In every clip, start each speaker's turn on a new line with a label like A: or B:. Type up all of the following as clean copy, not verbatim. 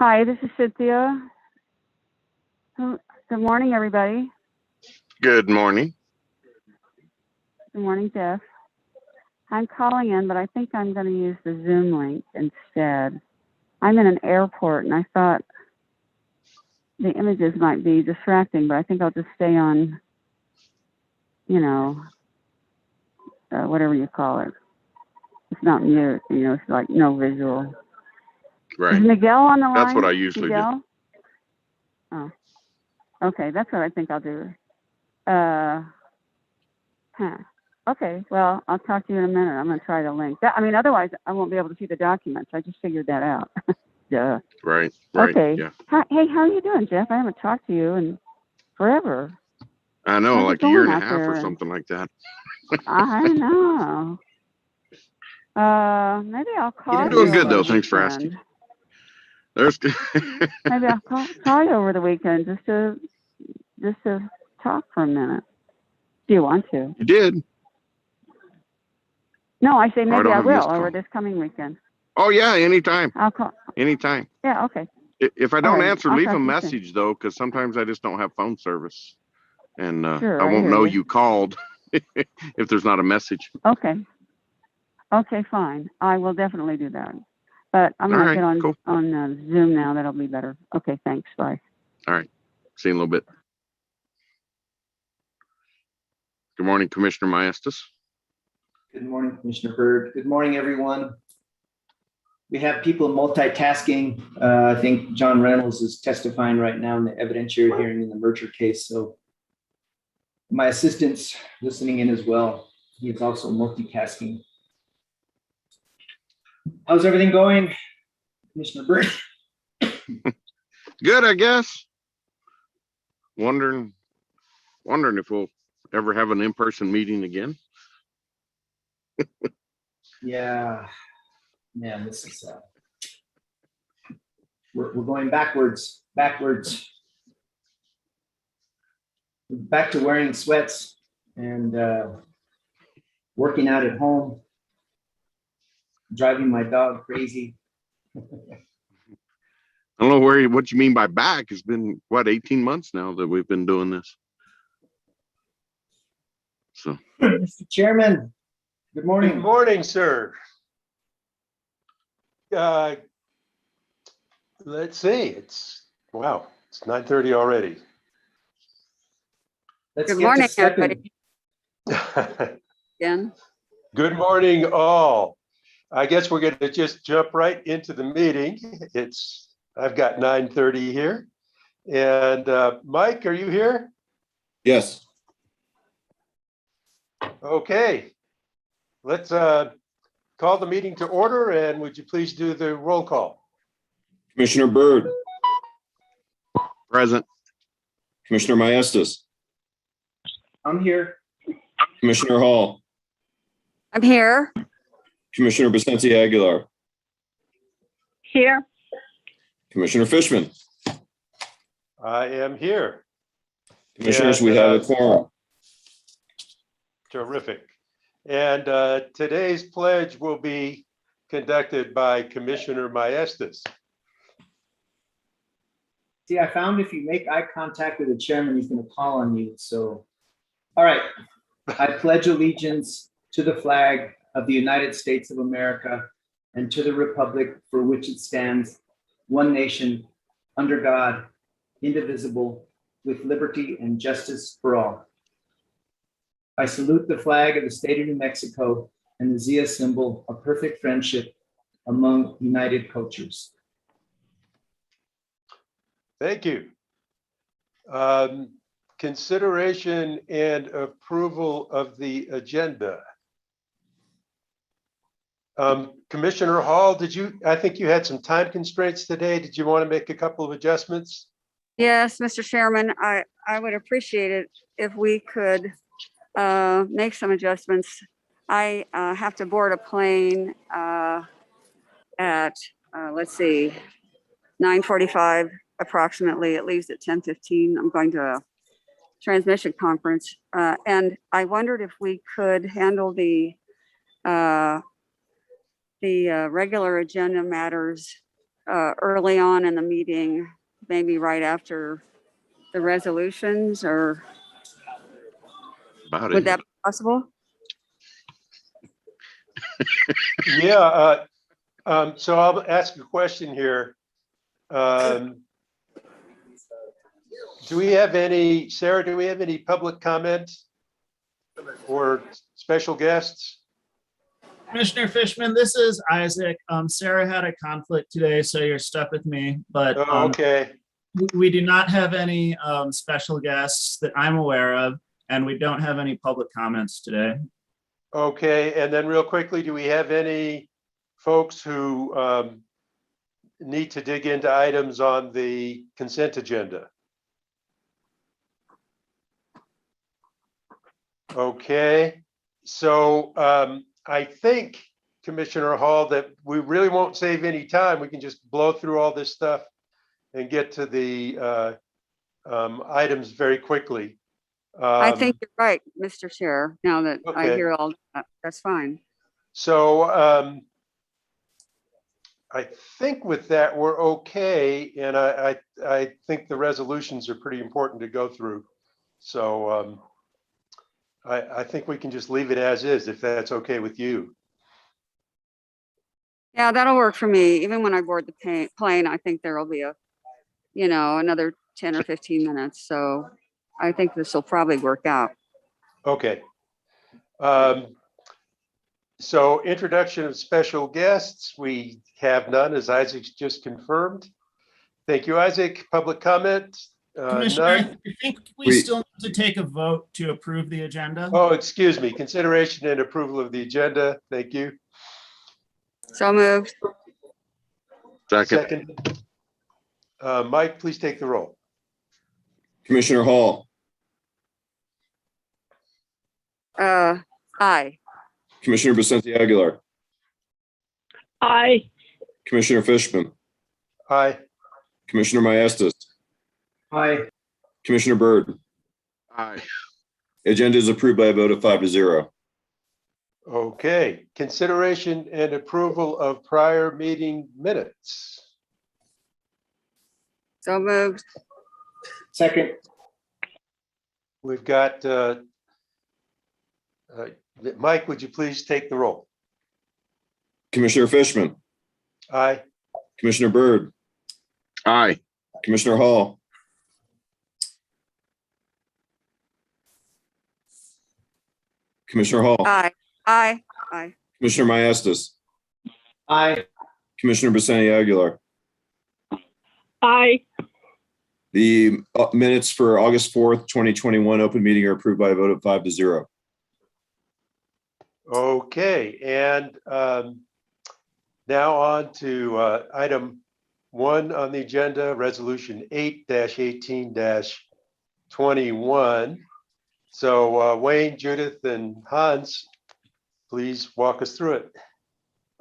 A: Hi, this is Cynthia. Good morning, everybody.
B: Good morning.
A: Good morning, Jeff. I'm calling in, but I think I'm going to use the Zoom link instead. I'm in an airport, and I thought the images might be distracting, but I think I'll just stay on, whatever you call it. It's not mute, it's like no visual.
B: Right.
A: Is Miguel on the line?
B: That's what I usually
A: Miguel?
B: do.
A: Oh, okay. That's what I think I'll do. Okay. Well, I'll talk to you in a minute. I'm going to try to link. Otherwise, I won't be able to see the documents. I just figured that out. Duh.
B: Right.
A: Okay.
B: Yeah.
A: Hey, how are you doing, Jeff? I haven't talked to you in forever.
B: I know,
A: How's
B: like
A: it
B: a year
A: going
B: and a
A: out
B: half
A: there?
B: or something like that.
A: I know. Maybe I'll call you.
B: I'm doing good
A: over
B: though.
A: the
B: Thanks for
A: weekend.
B: asking. There's
A: Maybe I'll call you over the weekend just to talk for a minute. Do you want to?
B: You did.
A: No, I say
B: I
A: maybe
B: don't
A: I
B: have
A: will
B: missed
A: over
B: call.
A: this coming weekend.
B: Oh yeah, anytime.
A: I'll call.
B: Anytime.
A: Yeah, okay.
B: If I don't
A: right,
B: answer,
A: I'll
B: leave
A: talk
B: a
A: to you soon.
B: message though, because sometimes I just don't have phone service, and
A: Sure,
B: I
A: I
B: won't
A: hear
B: know
A: you.
B: you called if there's not a message.
A: Okay. Okay, fine. I will definitely do that. But I'm
B: All
A: going to
B: right,
A: get on
B: cool.
A: Zoom now. That'll be better. Okay, thanks. Bye.
B: All right. See you in a little bit. Good morning, Commissioner Maestas.
C: Good morning, Commissioner Byrd. Good morning, everyone. We have people multitasking. I think John Reynolds is testifying right now in the evidentiary hearing in the merger case. So my assistant's listening in as well. He is also multitasking. How's everything going, Commissioner Byrd?
B: Good, I guess. Wondering if we'll ever have an in-person meeting again.
C: Yeah, man, this is we're going backwards. Back to wearing sweats and working out at home, driving my dog crazy.
B: I don't know what you mean by back. It's been 18 months now that we've been doing this. So,
C: Mr. Chairman, good morning.
D: Good morning, sir. Let's see. It's 9:30 already.
C: Let's
A: Good
C: get
A: morning,
C: to stepping.
A: everybody. Again.
D: Good morning, all. I guess we're going to just jump right into the meeting. I've got 9:30 here. And Mike, are you here?
E: Yes.
D: Okay. Let's call the meeting to order, and would you please do the roll call?
E: Commissioner Byrd,
B: present.
E: Commissioner Maestas,
C: I'm here.
E: Commissioner Hall,
A: I'm here.
E: Commissioner Vicente Aguilar,
A: Here.
E: Commissioner Fishman.
D: I am here.
E: Commissioners,
D: And,
E: we have a quorum.
D: Terrific. And today's pledge will be conducted by Commissioner Maestas.
C: See, I found if you make eye contact with the chairman, he's going to call on you. So, all right. I pledge allegiance to the flag of the United States of America and to the republic for which it stands, one nation, under God, indivisible, with liberty and justice for all. I salute the flag of the state of New Mexico and the Zia symbol of perfect friendship among united cultures.
D: Thank you. Consideration and approval of the agenda. Commissioner Hall, I think you had some time constraints today. Did you want to make a couple of adjustments?
A: Yes, Mr. Chairman, I would appreciate it if we could make some adjustments. I have to board a plane at, let's see, 9:45 approximately. It leaves at 10:15. I'm going to a transmission conference. And I wondered if we could handle the regular agenda matters early on in the meeting, maybe right after the resolutions, or
B: About
A: would
B: it.
A: that be possible?
D: Yeah, so I'll ask a question here. Do we have any, Sarah, do we have any public comment or special guests?
F: Commissioner Fishman, this is Isaac. Sarah had a conflict today, so you're stuck with me, but
D: Oh, okay,
F: we do not have any special guests that I'm aware of, and we don't have any public comments today.
D: okay. And then real quickly, do we have any folks who need to dig into items on the consent agenda? Okay, so I think, Commissioner Hall, that we really won't save any time. We can just blow through all this stuff and get to the items very quickly.
A: I think you're right, Mr. Chair, now that I
D: okay.
A: hear all that, that's fine.
D: So I think with that, we're okay. And I think the resolutions are pretty important to go through. So I think we can just leave it as is, if that's okay with you.
A: Yeah, that'll work for me. Even when I board the plane, I think there will be another 10 or 15 minutes. So I think this will probably work out.
D: Okay. So introduction of special guests, we have none, as Isaac's just confirmed. Thank you, Isaac. Public comment?
F: Commissioner,
D: None?
F: I think we
E: We-
F: still need to take a vote to approve the agenda.
D: Oh, excuse me. Consideration and approval of the agenda. Thank you.
A: So moved.
B: Second.
D: Second. Mike, please take the roll.
E: Commissioner Hall,
A: Aye.
E: Commissioner Vicente Aguilar,
G: Aye.
E: Commissioner Fishman,
D: Aye.
E: Commissioner Maestas,
C: Hi,
E: Commissioner Byrd.
B: Aye.
E: Agenda is approved by a vote of 5-0.
D: Okay. Consideration and approval of prior meeting minutes.
A: So moved.
C: second,
D: We've got, Mike, would you please take the roll?
E: Commissioner Fishman,
D: Aye.
E: Commissioner Byrd,
B: Aye.
E: Commissioner Hall, Commissioner Hall,
A: Aye. Aye. Aye.
E: Commissioner Maestas,
C: hi,
E: Commissioner Vicente Aguilar.
G: Aye.
E: The minutes for August 4th, 2021 open meeting are approved by a vote of 5-0.
D: Okay, and now on to item 1 on the agenda, resolution 8-18-21. So Wayne, Judith, and Hans, please walk us through it.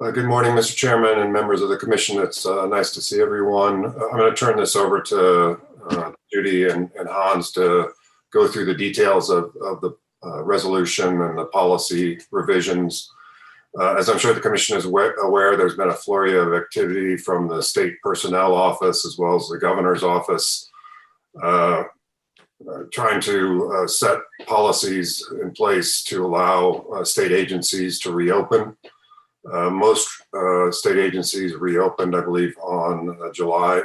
H: Good morning, Mr. Chairman and members of the commission. It's nice to see everyone. I'm going to turn this over to Judy and Hans to go through the details of the resolution and the policy revisions. As I'm sure the commission is aware, there's been a flurry of activity from the state personnel office as well as the governor's office, trying to set policies in place to allow state agencies to reopen. Most state agencies reopened, I believe, on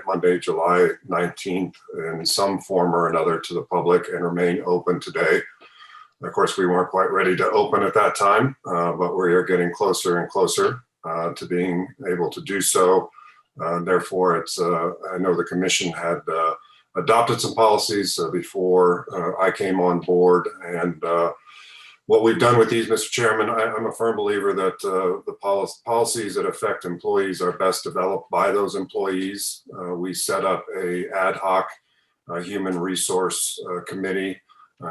H: Monday, July 19th, in some form or another to the public, and remain open today. Of course, we weren't quite ready to open at that time, but we are getting closer and closer to being able to do so. Therefore, I know the commission had adopted some policies before I came on board, and what we've done with these, Mr. Chairman, I'm a firm believer that the policies that affect employees are best developed by those employees. We set up a ad hoc human resource committee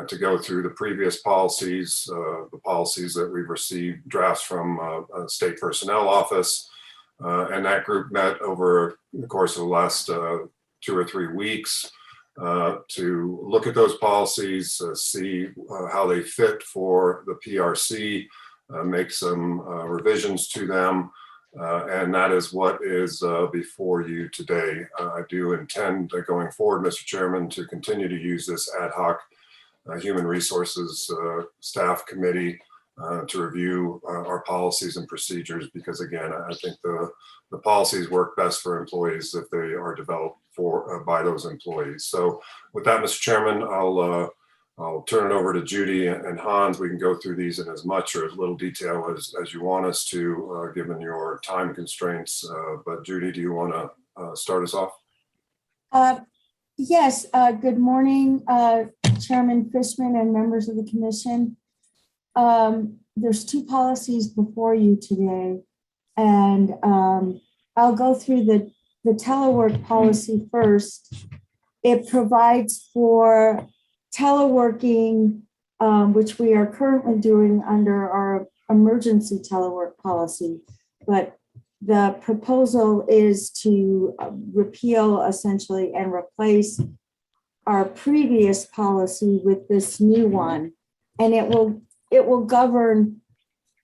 H: to go through the previous policies, the policies that we've received drafts from state personnel office. And that group met over the course of the last 2 or 3 weeks to look at those policies, see how they fit for the PRC, make some revisions to them, And that is what is before you today. I do intend going forward, Mr. Chairman, to continue to use this ad hoc Human Resources Staff Committee to review our policies and procedures, because again, I think the policies work best for employees if they are developed by those employees. So with that, Mr. Chairman, I'll turn it over to Judy and Hans. We can go through these in as much or as little detail as you want us to, given your time constraints. But Judy, do you want to start us off?
I: Yes, good morning, Chairman Fishman and members of the commission. There's two policies before you today, and I'll go through the telework policy first. It provides for teleworking, which we are currently doing under our emergency telework policy, but the proposal is to repeal essentially and replace our previous policy with this new one. And it will govern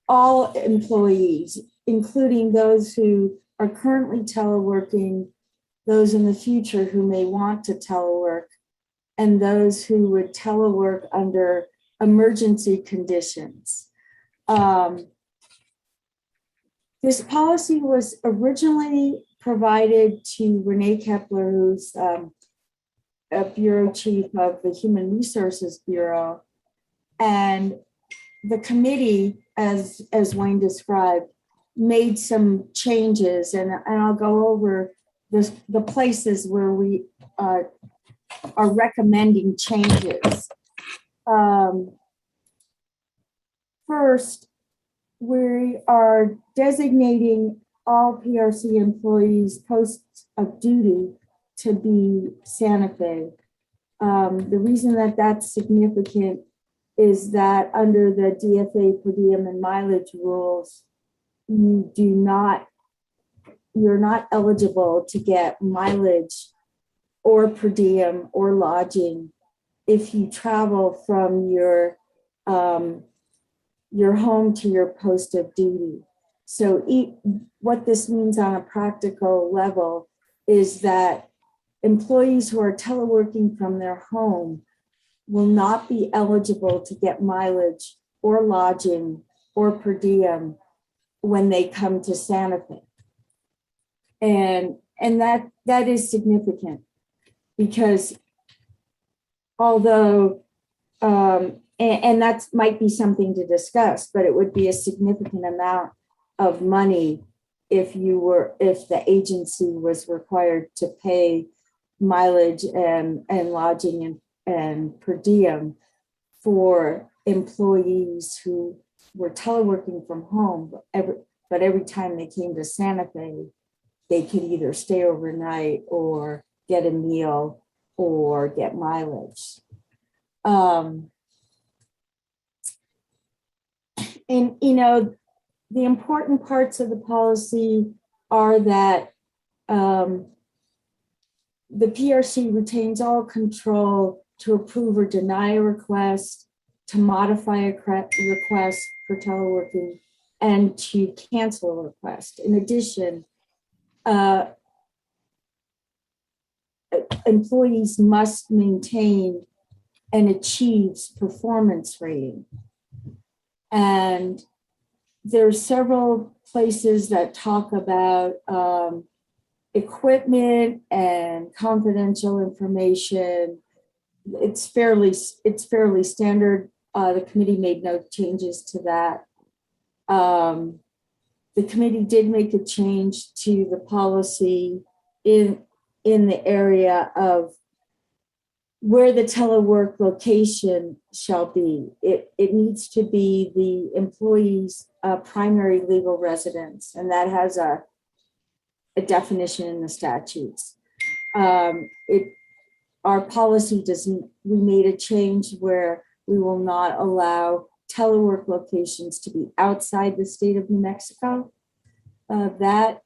I: all employees, including those who are currently teleworking, those in the future who may want to telework, and those who would telework under emergency conditions. This policy was originally provided to Renee Kepler, who's a bureau chief of the Human Resources Bureau. And the committee, as Wayne described, made some changes, and I'll go over the places where we are recommending changes. First, we are designating all PRC employees posts of duty to be Santa Fe. The reason that that's significant is that under the DFA per diem and mileage rules, you're not eligible to get mileage or per diem or lodging if you travel from your home to your post of duty. So what this means on a practical level is that employees who are teleworking from their home will not be eligible to get mileage or lodging or per diem when they come to Santa Fe. And that is significant, because although, and that might be something to discuss, but it would be a significant amount of money if the agency was required to pay mileage and lodging and per diem for employees who were teleworking from home, but every time they came to Santa Fe, they could either stay overnight or get a meal or get mileage. And, the important parts of the policy are that the PRC retains all control to approve or deny a request, to modify a request for teleworking, and to cancel a request. In addition, employees must maintain and achieve performance rating. And there's several places that talk about equipment and confidential information. It's fairly standard. The committee made no changes to that. The committee did make a change to the policy in the area of where the telework location shall be. It needs to be the employee's primary legal residence, and that has a definition in the statutes. Our policy we made a change where we will not allow telework locations to be outside the state of New Mexico. That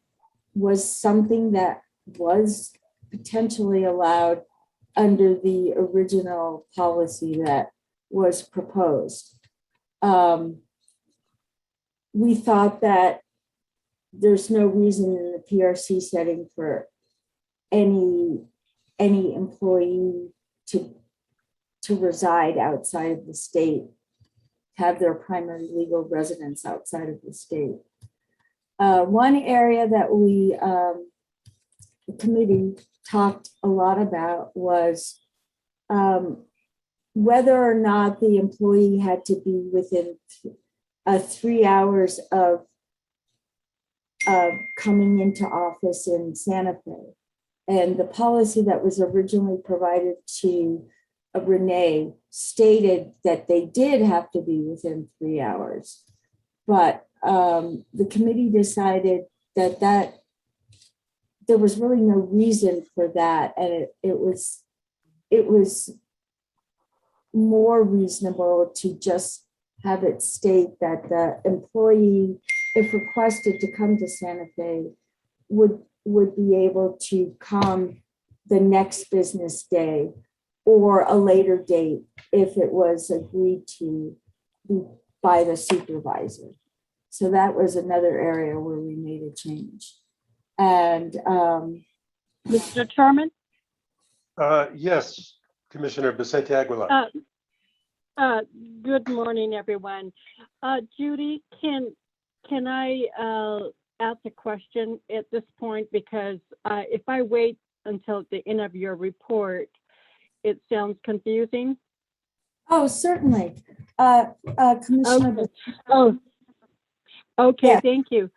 I: was something that was potentially allowed under the original policy that was proposed. We thought that there's no reason in the PRC setting for any employee to reside outside of the state, have their primary legal residence outside of the state. One area that the committee talked a lot about was whether or not the employee had to be within 3 hours of coming into office in Santa Fe. And the policy that was originally provided to Renee stated that they did have to be within 3 hours. But the committee decided that there was really no reason for that. And it was more reasonable to just have it state that the employee, if requested to come to Santa Fe, would be able to come the next business day or a later date if it was agreed to by the supervisor. So that was another area where we made a change. And
G: Mr. Chairman,
D: Yes, Commissioner Vicente Aguilar.
G: good morning, everyone. Judy, can I ask a question at this point? Because if I wait until the end of your report, it sounds confusing.
I: oh, certainly, Commissioner.
G: Oh, okay,
I: Yeah.
G: thank you.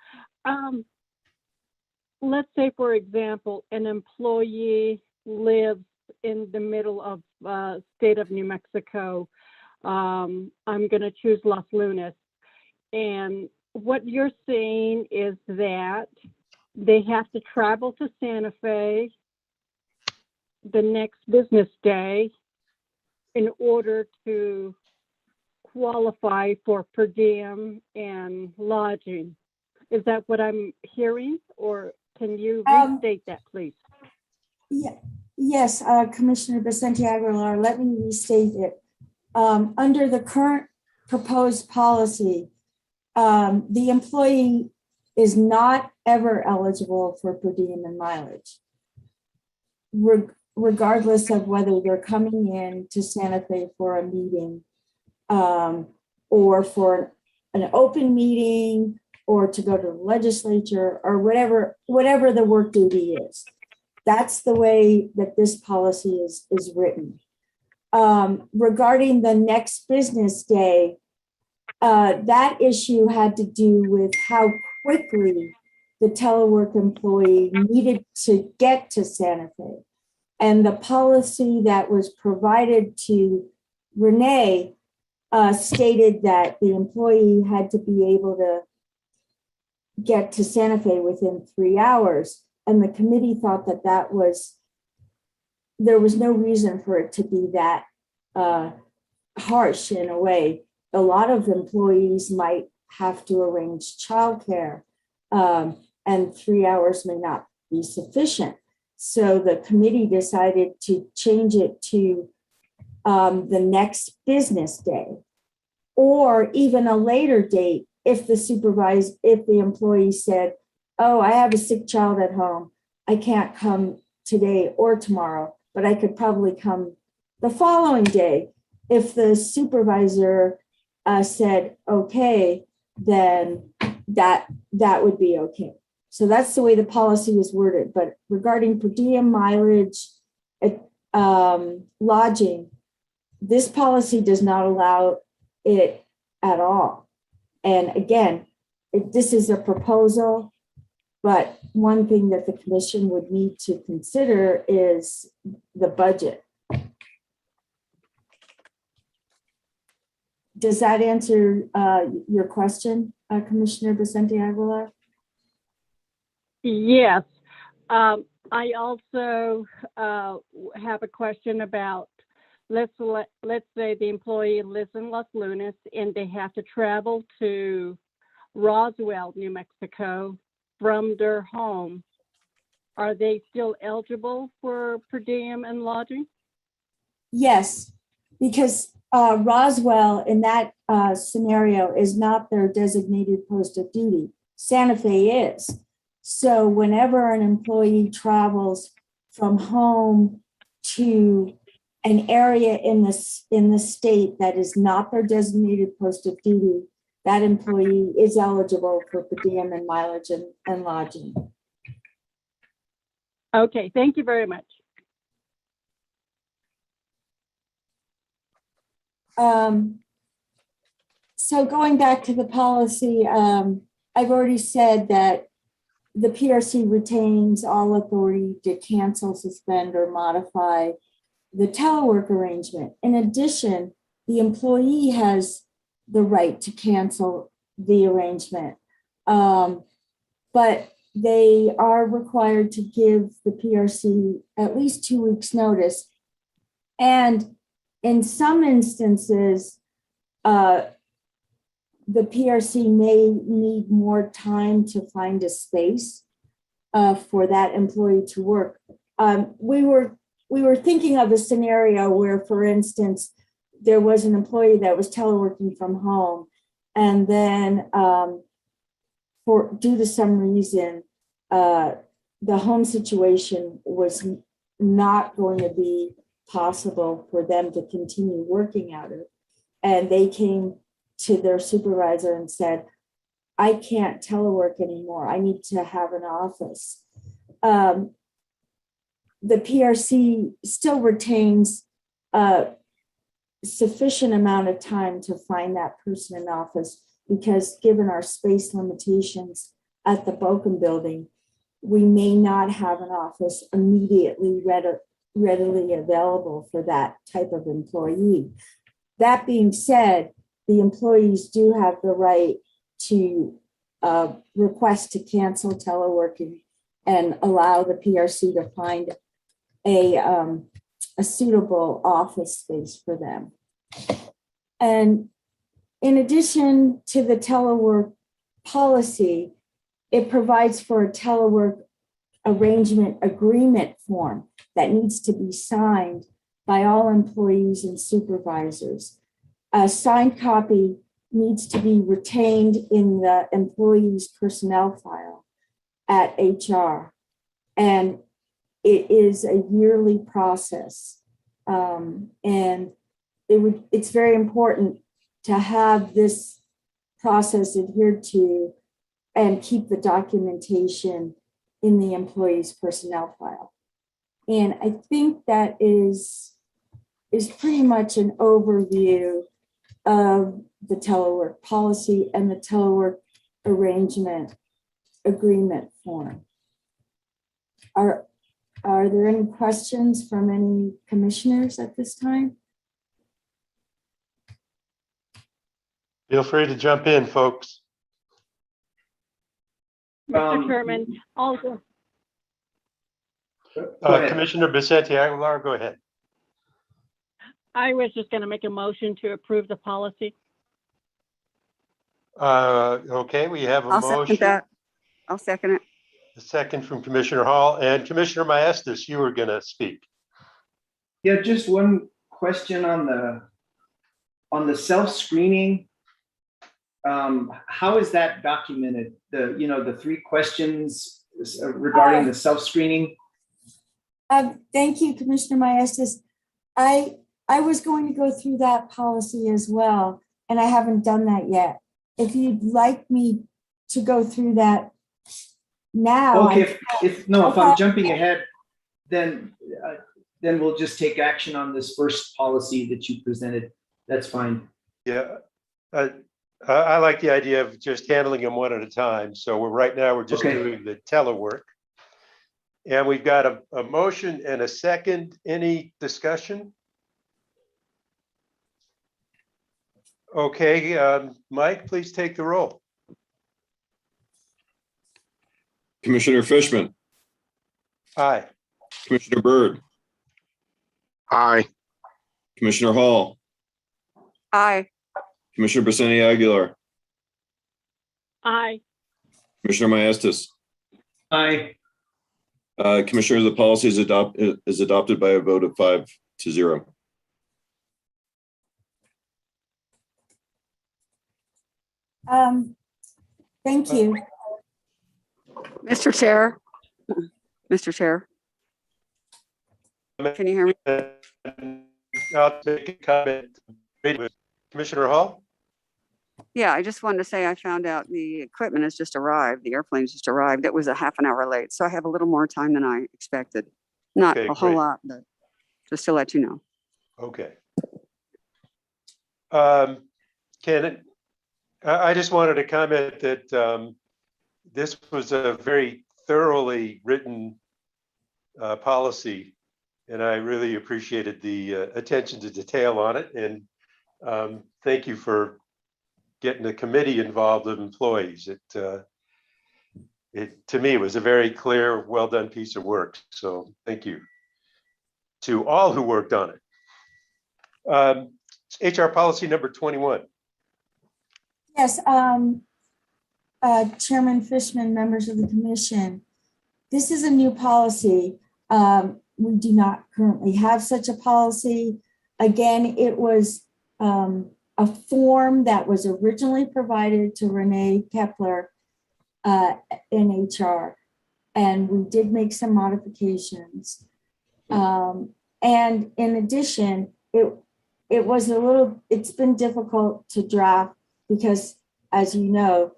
G: Let's say, for example, an employee lives in the middle of state of New Mexico. I'm going to choose Los Lunas. And what you're saying is that they have to travel to Santa Fe the next business day in order to qualify for per diem and lodging. Is that what I'm hearing, or can you restate that, please?
I: Yeah, yes, Commissioner Vicente Aguilar, let me restate it. Under the current proposed policy, the employee is not ever eligible for per diem and mileage, regardless of whether they're coming in to Santa Fe for a meeting or for an open meeting or to go to the legislature or whatever the work duty is. That's the way that this policy is written. Regarding the next business day, that issue had to do with how quickly the telework employee needed to get to Santa Fe. And the policy that was provided to Renee stated that the employee had to be able to get to Santa Fe within 3 hours. And the committee thought that there was no reason for it to be that harsh in a way. A lot of employees might have to arrange childcare, and 3 hours may not be sufficient. So the committee decided to change it to the next business day, or even a later date if the employee said, oh, I have a sick child at home, I can't come today or tomorrow, but I could probably come the following day. If the supervisor said, okay, then that would be okay. So that's the way the policy is worded. But regarding per diem, mileage, lodging, this policy does not allow it at all. And again, this is a proposal, but one thing that the commission would need to consider is the budget. Does that answer your question, Commissioner Vicente Aguilar?
G: Yes. I also have a question about, let's say the employee lives in Los Lunas and they have to travel to Roswell, New Mexico from their home. Are they still eligible for per diem and lodging?
I: Yes, because Roswell in that scenario is not their designated post of duty. Santa Fe is. So whenever an employee travels from home to an area in the state that is not their designated post of duty, that employee is eligible for per diem and mileage and lodging.
G: Okay, thank you very much.
I: So going back to the policy, I've already said that the PRC retains all authority to cancel, suspend, or modify the telework arrangement. In addition, the employee has the right to cancel the arrangement. But they are required to give the PRC at least 2 weeks notice. And in some instances, the PRC may need more time to find a space for that employee to work. We were thinking of a scenario where, for instance, there was an employee that was teleworking from home, and then due to some reason, the home situation was not going to be possible for them to continue working out of. And they came to their supervisor and said, I can't telework anymore. I need to have an office. The PRC still retains a sufficient amount of time to find that person in office, because given our space limitations at the Bochum building, we may not have an office immediately readily available for that type of employee. That being said, the employees do have the right to request to cancel teleworking and allow the PRC to find a suitable office space for them. And in addition to the telework policy, it provides for a telework arrangement agreement form that needs to be signed by all employees and supervisors. A signed copy needs to be retained in the employee's personnel file at HR. And it is a yearly process. And it's very important to have this process adhered to and keep the documentation in the employee's personnel file. And I think that is pretty much an overview of the telework policy and the telework arrangement agreement form. Are there any questions from any commissioners at this time?
D: Feel free to jump in, folks.
G: Mr. Chairman, also,
C: Go ahead.
D: Commissioner Vicente Aguilar, go ahead.
G: I was just going to make a motion to approve the policy.
D: Okay, we have a
A: I'll second
D: motion.
A: that. I'll second it.
D: A second from Commissioner Hall, and Commissioner Maestas, you were going to speak.
C: Yeah, just one question on the self-screening. How is that documented? The 3 questions regarding the self-screening?
I: Thank you, Commissioner Maestas. I was going to go through that policy as well, and I haven't done that yet. If you'd like me to go through that now.
C: Okay, if I'm jumping ahead, then we'll just take action on this first policy that you presented. That's fine.
D: Yeah, I like the idea of just handling them one at a time. So right now we're just doing the telework. And we've got a motion and a second. Any discussion? Okay, Mike, please take the roll.
E: Commissioner Fishman,
D: Aye.
E: Commissioner Byrd,
B: Aye.
E: Commissioner Hall,
A: Aye.
E: Commissioner Vicente Aguilar,
G: Aye.
E: Commissioner Maestas.
C: Aye.
E: Commissioner, the policy is adopted by a vote of 5-0.
I: Thank you.
A: Mr. Chair, Mr. Chair, can you hear me?
D: I'll make a comment. Commissioner Hall?
A: Yeah, I just wanted to say I found out the equipment has just arrived. The airplane's just arrived. It was a half an hour late, so I have a little more time than I expected. Not
D: Okay,
A: a whole
D: great.
A: lot, but just to let you know.
D: Okay. Ken, I just wanted to comment that this was a very thoroughly written policy, and I really appreciated the attention to detail on it. And thank you for getting the committee involved of employees. It to me was a very clear, well done piece of work. So thank you to all who worked on it. HR policy number 21.
I: Yes, Chairman Fishman, members of the commission, this is a new policy. We do not currently have such a policy. Again, it was a form that was originally provided to Renee Kepler in HR, and we did make some modifications. And in addition, it's been difficult to draft because, as you know,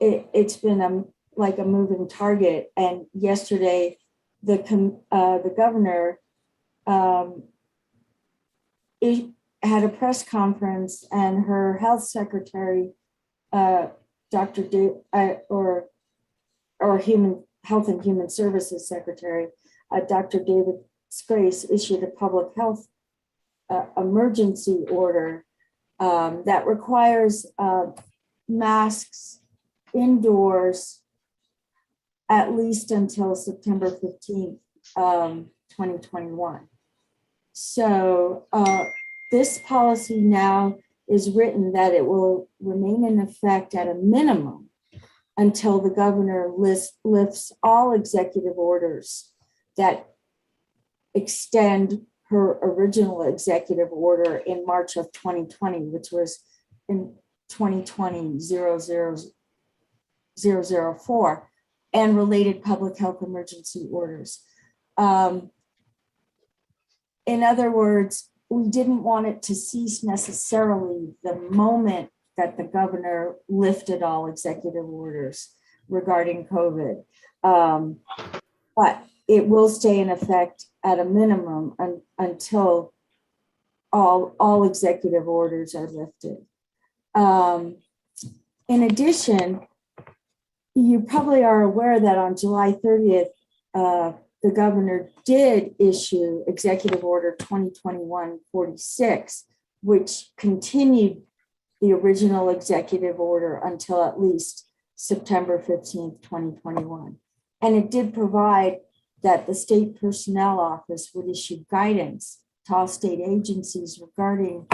I: it's been like a moving target. And yesterday, the governor had a press conference, and her health secretary, Dr. Human Health and Human Services Secretary, Dr. David Scrace, issued a public health emergency order that requires masks indoors at least until September 15th, 2021. So this policy now is written that it will remain in effect at a minimum until the governor lifts all executive orders that extend her original executive order in March of 2020, which was in 2020-00004, and related public health emergency orders. In other words, we didn't want it to cease necessarily the moment that the governor lifted all executive orders regarding COVID. But it will stay in effect at a minimum until all executive orders are lifted. In addition, you probably are aware that on July 30th, the governor did issue Executive Order 2021-46, which continued the original executive order until at least September 15th, 2021. And it did provide that the state personnel office would issue guidance to all state agencies regarding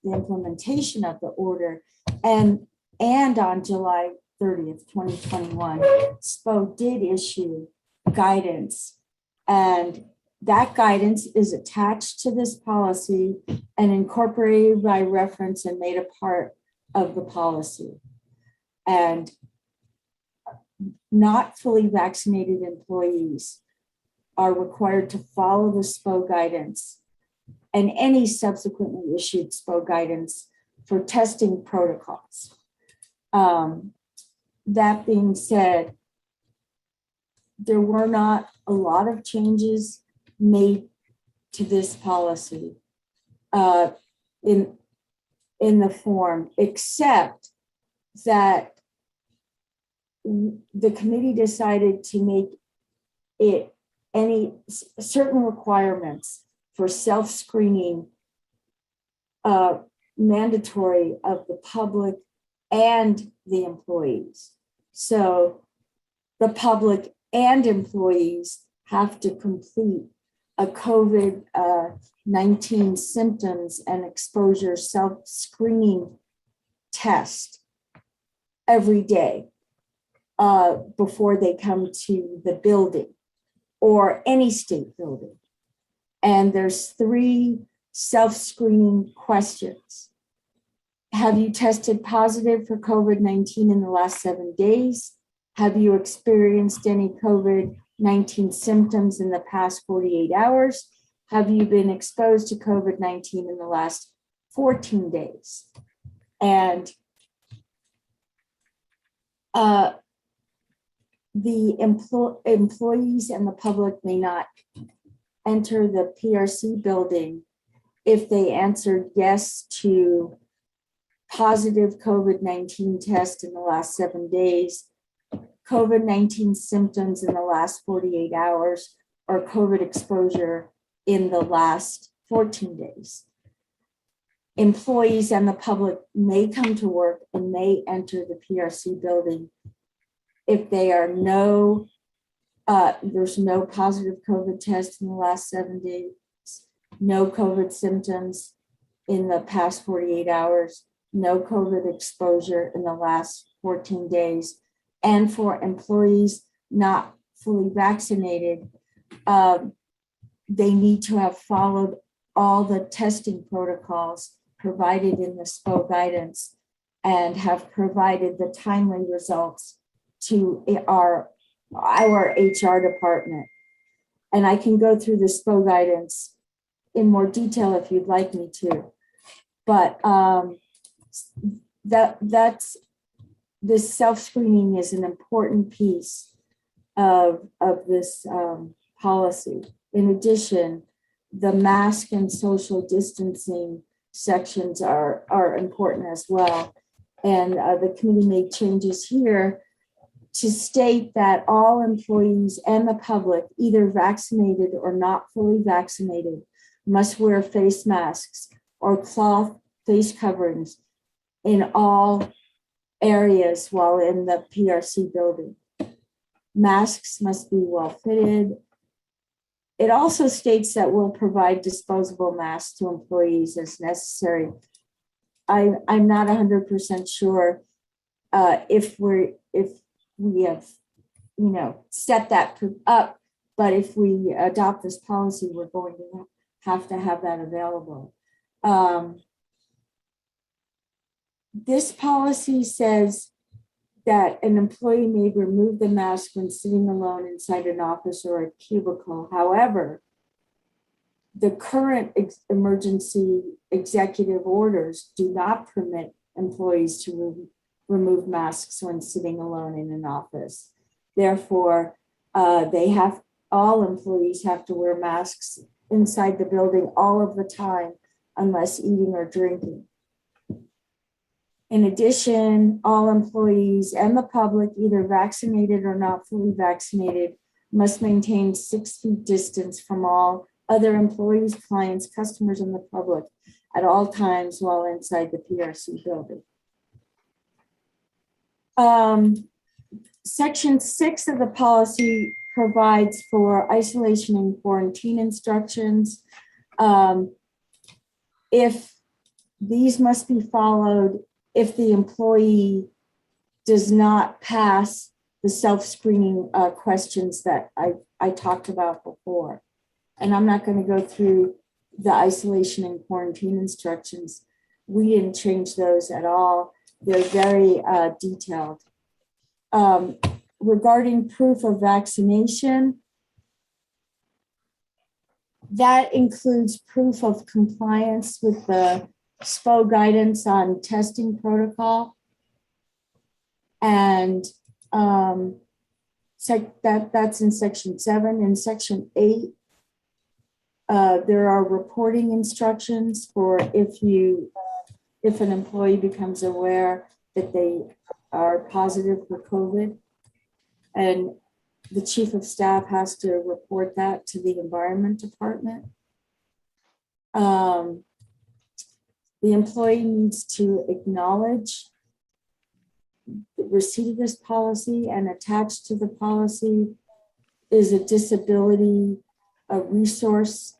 I: the implementation of the order. And on July 30th, 2021, SPO did issue guidance, and that guidance is attached to this policy and incorporated by reference and made a part of the policy. And not fully vaccinated employees are required to follow the SPO guidance and any subsequently issued SPO guidance for testing protocols. That being said, there were not a lot of changes made to this policy in the form, except that the committee decided to make it any certain requirements for self-screening mandatory of the public and the employees. So the public and employees have to complete a COVID-19 symptoms and exposure self-screening test every day before they come to the building or any state building. And there's 3 self-screening questions. Have you tested positive for COVID-19 in the last 7 days? Have you experienced any COVID-19 symptoms in the past 48 hours? Have you been exposed to COVID-19 in the last 14 days? And the employees and the public may not enter the PRC building if they answered yes to positive COVID-19 test in the last 7 days, COVID-19 symptoms in the last 48 hours, or COVID exposure in the last 14 days. Employees and the public may come to work and may enter the PRC building if they are there's no positive COVID test in the last 7 days, no COVID symptoms in the past 48 hours, no COVID exposure in the last 14 days, and for employees not fully vaccinated, they need to have followed all the testing protocols provided in the SPO guidance and have provided the timely results to our HR department. And I can go through the SPO guidance in more detail if you'd like me to. But this self-screening is an important piece of this policy. In addition, the mask and social distancing sections are important as well. And the committee made changes here to state that all employees and the public, either vaccinated or not fully vaccinated, must wear face masks or cloth face coverings in all areas while in the PRC building. Masks must be well fitted. It also states that we'll provide disposable masks to employees as necessary. I'm not 100% sure if we have, set that up, but if we adopt this policy, we're going to have that available. This policy says that an employee may remove the mask when sitting alone inside an office or a cubicle. However, the current emergency executive orders do not permit employees to remove masks when sitting alone in an office. Therefore, all employees have to wear masks inside the building all of the time unless eating or drinking. In addition, all employees and the public, either vaccinated or not fully vaccinated, must maintain 6 feet distance from all other employees, clients, customers, and the public at all times while inside the PRC building. Section 6 of the policy provides for isolation and quarantine instructions. If these must be followed, if the employee does not pass the self-screening questions that I talked about before. And I'm not going to go through the isolation and quarantine instructions. We didn't change those at all. They're very detailed. Regarding proof of vaccination, that includes proof of compliance with the SPO guidance on testing protocol. And that's in section 7. In section 8, there are reporting instructions for if an employee becomes aware that they are positive for COVID, and the chief of staff has to report that to the environment department. The employee needs to acknowledge the receipt of this policy, and attached to the policy is a disability resource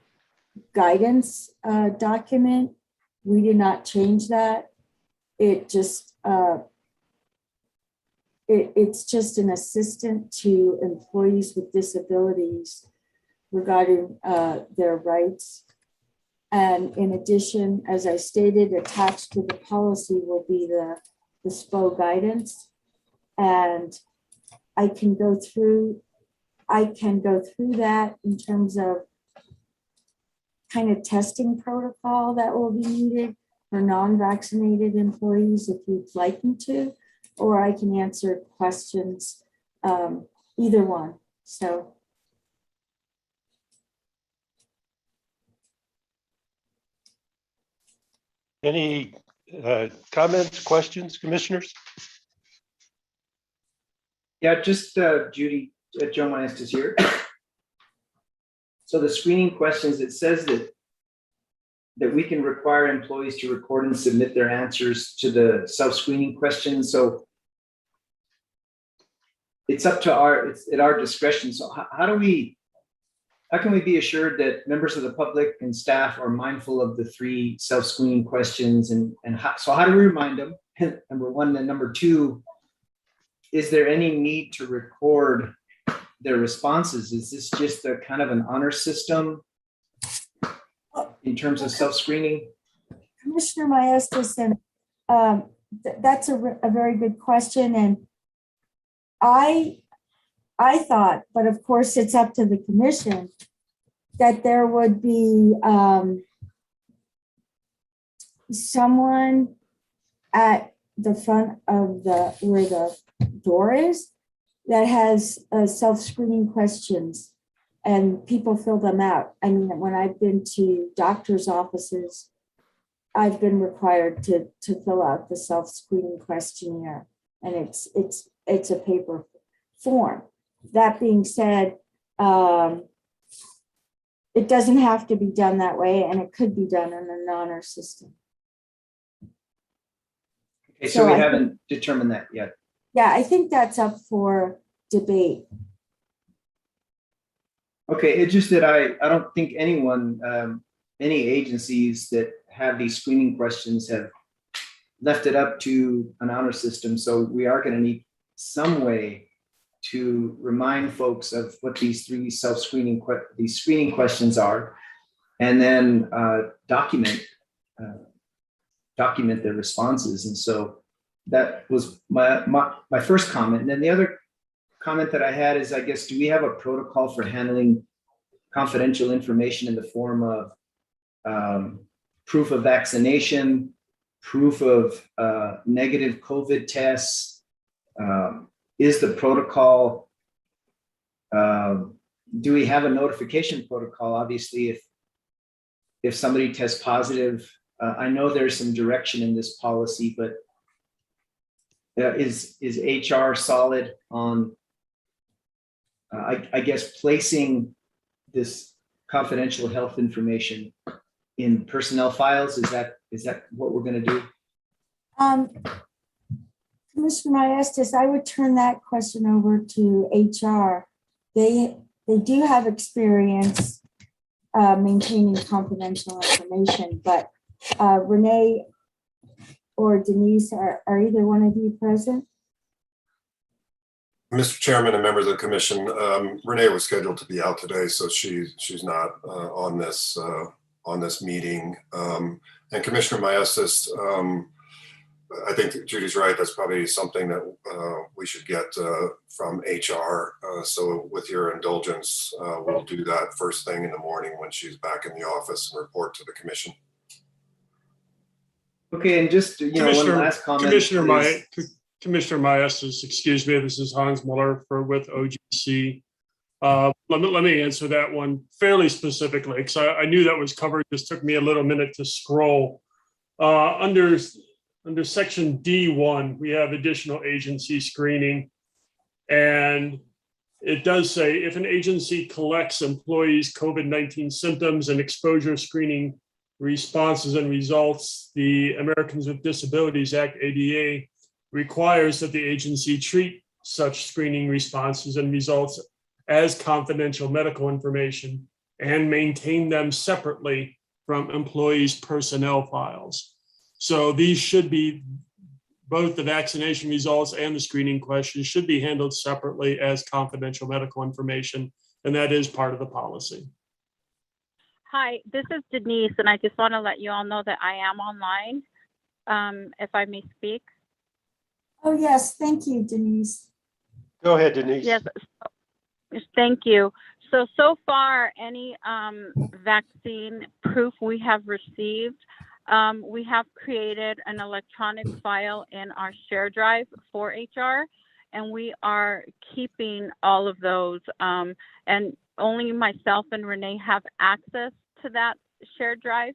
I: guidance document. We did not change that. It's just an assistant to employees with disabilities regarding their rights. And in addition, as I stated, attached to the policy will be the SPO guidance. And I can go through that in terms of kind of testing protocol that will be needed for non-vaccinated employees if you'd like me to, or I can answer questions, either one. So
D: Any comments, questions, commissioners?
C: Yeah, just Judy, Joe Maestas is here. So the screening questions, it says that we can require employees to record and submit their answers to the self-screening questions. So it's up to it's at our discretion. So how can we be assured that members of the public and staff are mindful of the 3 self-screening questions so how do we remind them? Number 1, and number 2, is there any need to record their responses? Is this just a kind of an honor system in terms of self-screening?
I: Commissioner Maestas, and that's a very good question. And I thought, but of course it's up to the commission, that there would be someone at the front of where the door is that has self-screening questions and people fill them out. I mean, when I've been to doctor's offices, I've been required to fill out the self-screening questionnaire, and it's a paper form. That being said, it doesn't have to be done that way, and it could be done in an honor system.
C: Okay, so we haven't determined that yet.
I: Yeah, I think that's up for debate.
C: Okay, it's just that I don't think anyone, any agencies that have these screening questions have left it up to an honor system. So we are going to need some way to remind folks of what these 3 self-screening screening questions are, and then document their responses. And so that was my first comment. And then the other comment that I had is, I guess, do we have a protocol for handling confidential information in the form of proof of vaccination, proof of negative COVID tests? Is the protocol, do we have a notification protocol? Obviously, if somebody tests positive, I know there's some direction in this policy, but is HR solid on, I guess, placing this confidential health information in personnel files? Is that what we're going to do?
I: Commissioner Maestas, I would turn that question over to HR. They do have experience maintaining confidential information, but Renee or Denise, are either one of you present?
H: Mr. Chairman and members of the commission, Renee was scheduled to be out today, so she's not on this meeting. And Commissioner Maestas, I think Judy's right. That's probably something that we should get from HR. So with your indulgence, we'll do that first thing in the morning when she's back in the office and report to the commission.
C: Okay, and just, one last comment.
J: Commissioner Maestas, excuse me, this is Hans Muller with OGC. Let me answer that one fairly specifically, because I knew that was covered. This took me a little minute to scroll. Under section D1, we have additional agency screening. And it does say, if an agency collects employees' COVID-19 symptoms and exposure screening responses and results, the Americans with Disabilities Act, ADA, requires that the agency treat such screening responses and results as confidential medical information and maintain them separately from employees' personnel files. So these should be, both the vaccination results and the screening questions should be handled separately as confidential medical information, and that is part of the policy.
K: Hi, this is Denise, and I just want to let you all know that I am online, if I may speak.
I: Oh, yes, thank you, Denise.
D: Go ahead, Denise.
K: Yes, thank you. So far, any vaccine proof we have received, we have created an electronic file in our share drive for HR, and we are keeping all of those. And only myself and Renee have access to that shared drive.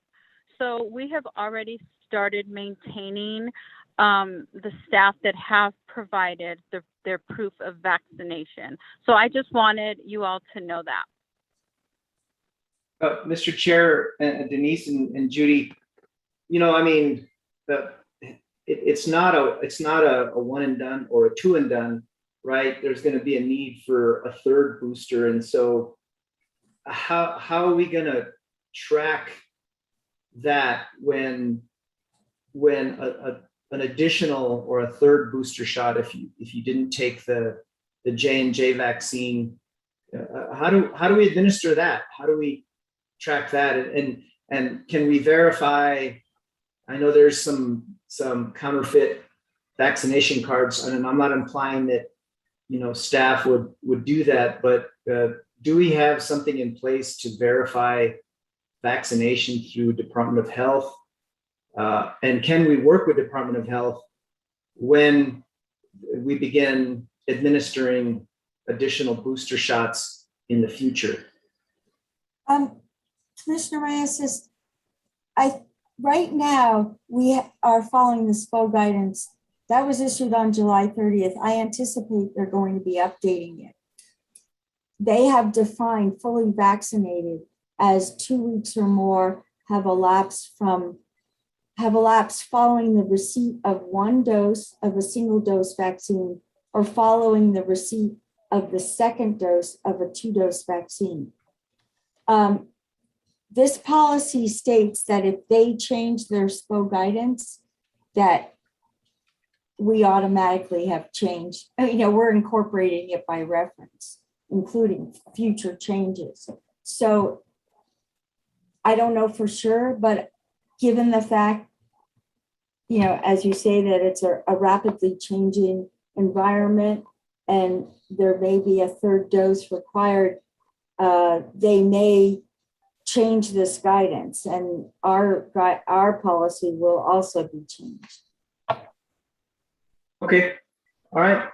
K: So we have already started maintaining the staff that have provided their proof of vaccination. So I just wanted you all to know that.
C: Mr. Chair, and Denise and Judy, I mean, it's not a one and done or a two and done, right? There's going to be a need for a third booster, and so how are we going to track that when an additional or a third booster shot, if you didn't take the J&J vaccine, how do we administer that? How do we track that? And can we verify? I know there's some counterfeit vaccination cards, and I'm not implying that staff would do that, but do we have something in place to verify vaccination through Department of Health? And can we work with Department of Health when we begin administering additional booster shots in the future?
I: Commissioner Maestas, right now we are following the SPO guidance that was issued on July 30th. I anticipate they're going to be updating it. They have defined fully vaccinated as 2 weeks or more have elapsed following the receipt of 1 dose of a single dose vaccine or following the receipt of the 2nd dose of a 2-dose vaccine. This policy states that if they change their SPO guidance, that we automatically have changed, we're incorporating it by reference, including future changes. So I don't know for sure, but given the fact, as you say, that it's a rapidly changing environment and there may be a 3rd dose required, they may change this guidance, and our policy will also be changed.
C: Okay, all right.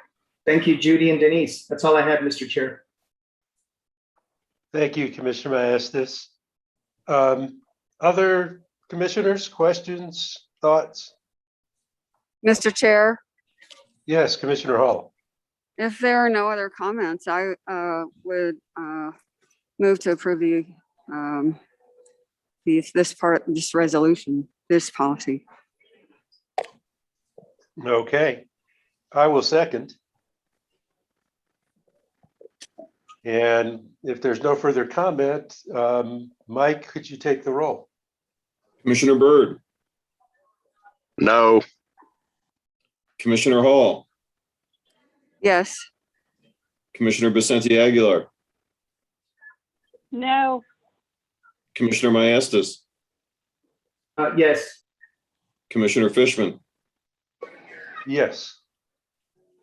C: Thank you, Judy and Denise. That's all I had, Mr. Chair.
D: Thank you, Commissioner Maestas. Other commissioners, questions, thoughts?
A: Mr. Chair,
D: Yes, Commissioner Hall.
A: if there are no other comments, I would move to approve this resolution, this policy.
D: Okay, I will second. And if there's no further comment, Mike, could you take the roll?
E: Commissioner Byrd,
B: No.
E: Commissioner Hall,
A: Yes.
E: Commissioner Vicente Aguilar,
G: No.
E: Commissioner Maestas,
C: Yes.
E: Commissioner Fishman.
D: Yes.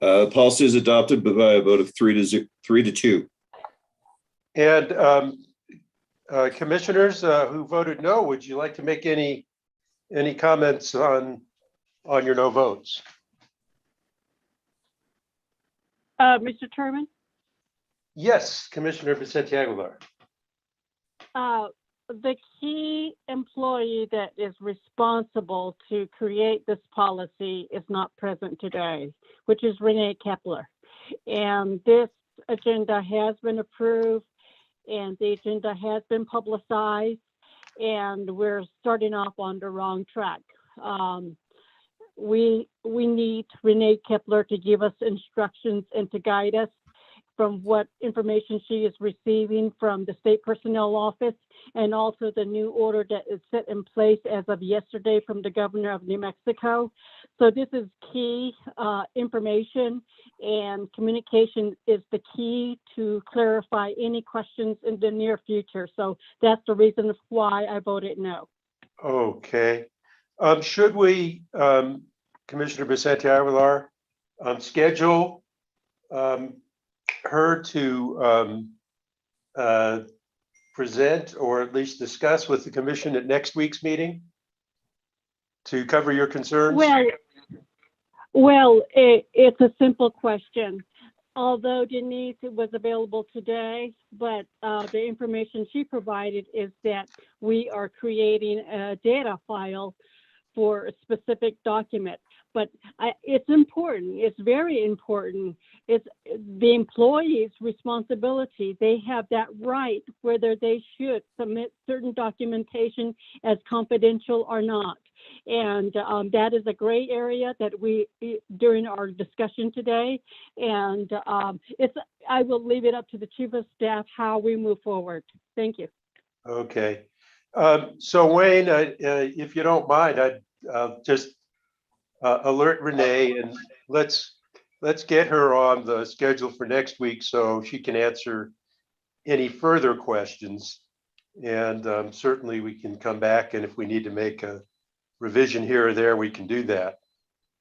E: Policy is adopted by a vote of 3 to 2.
D: And commissioners who voted no, would you like to make any comments on your no votes?
G: Mr. Chairman,
D: Yes, Commissioner Vicente Aguilar.
G: the key employee that is responsible to create this policy is not present today, which is Renee Kepler. And this agenda has been approved and the agenda has been publicized, and we're starting off on the wrong track. We need Renee Kepler to give us instructions and to guide us from what information she is receiving from the State Personnel Office, and also the new order that is set in place as of yesterday from the Governor of New Mexico. So this is key information, and communication is the key to clarify any questions in the near future. So that's the reason why I voted no.
D: Okay. Should we, Commissioner Vicente Aguilar, schedule her to present or at least discuss with the commission at next week's meeting to cover your concerns?
G: Well, it's a simple question. Although Denise was available today, but the information she provided is that we are creating a data file for a specific document. But it's important, it's very important. It's the employee's responsibility. They have that right whether they should submit certain documentation as confidential or not. And that is a gray area that we, during our discussion today, and I will leave it up to the chief of staff how we move forward. Thank you.
D: Okay. So Wayne, if you don't mind, I'd just alert Renee and let's get her on the schedule for next week so she can answer any further questions. And certainly we can come back, and if we need to make a revision here or there, we can do that.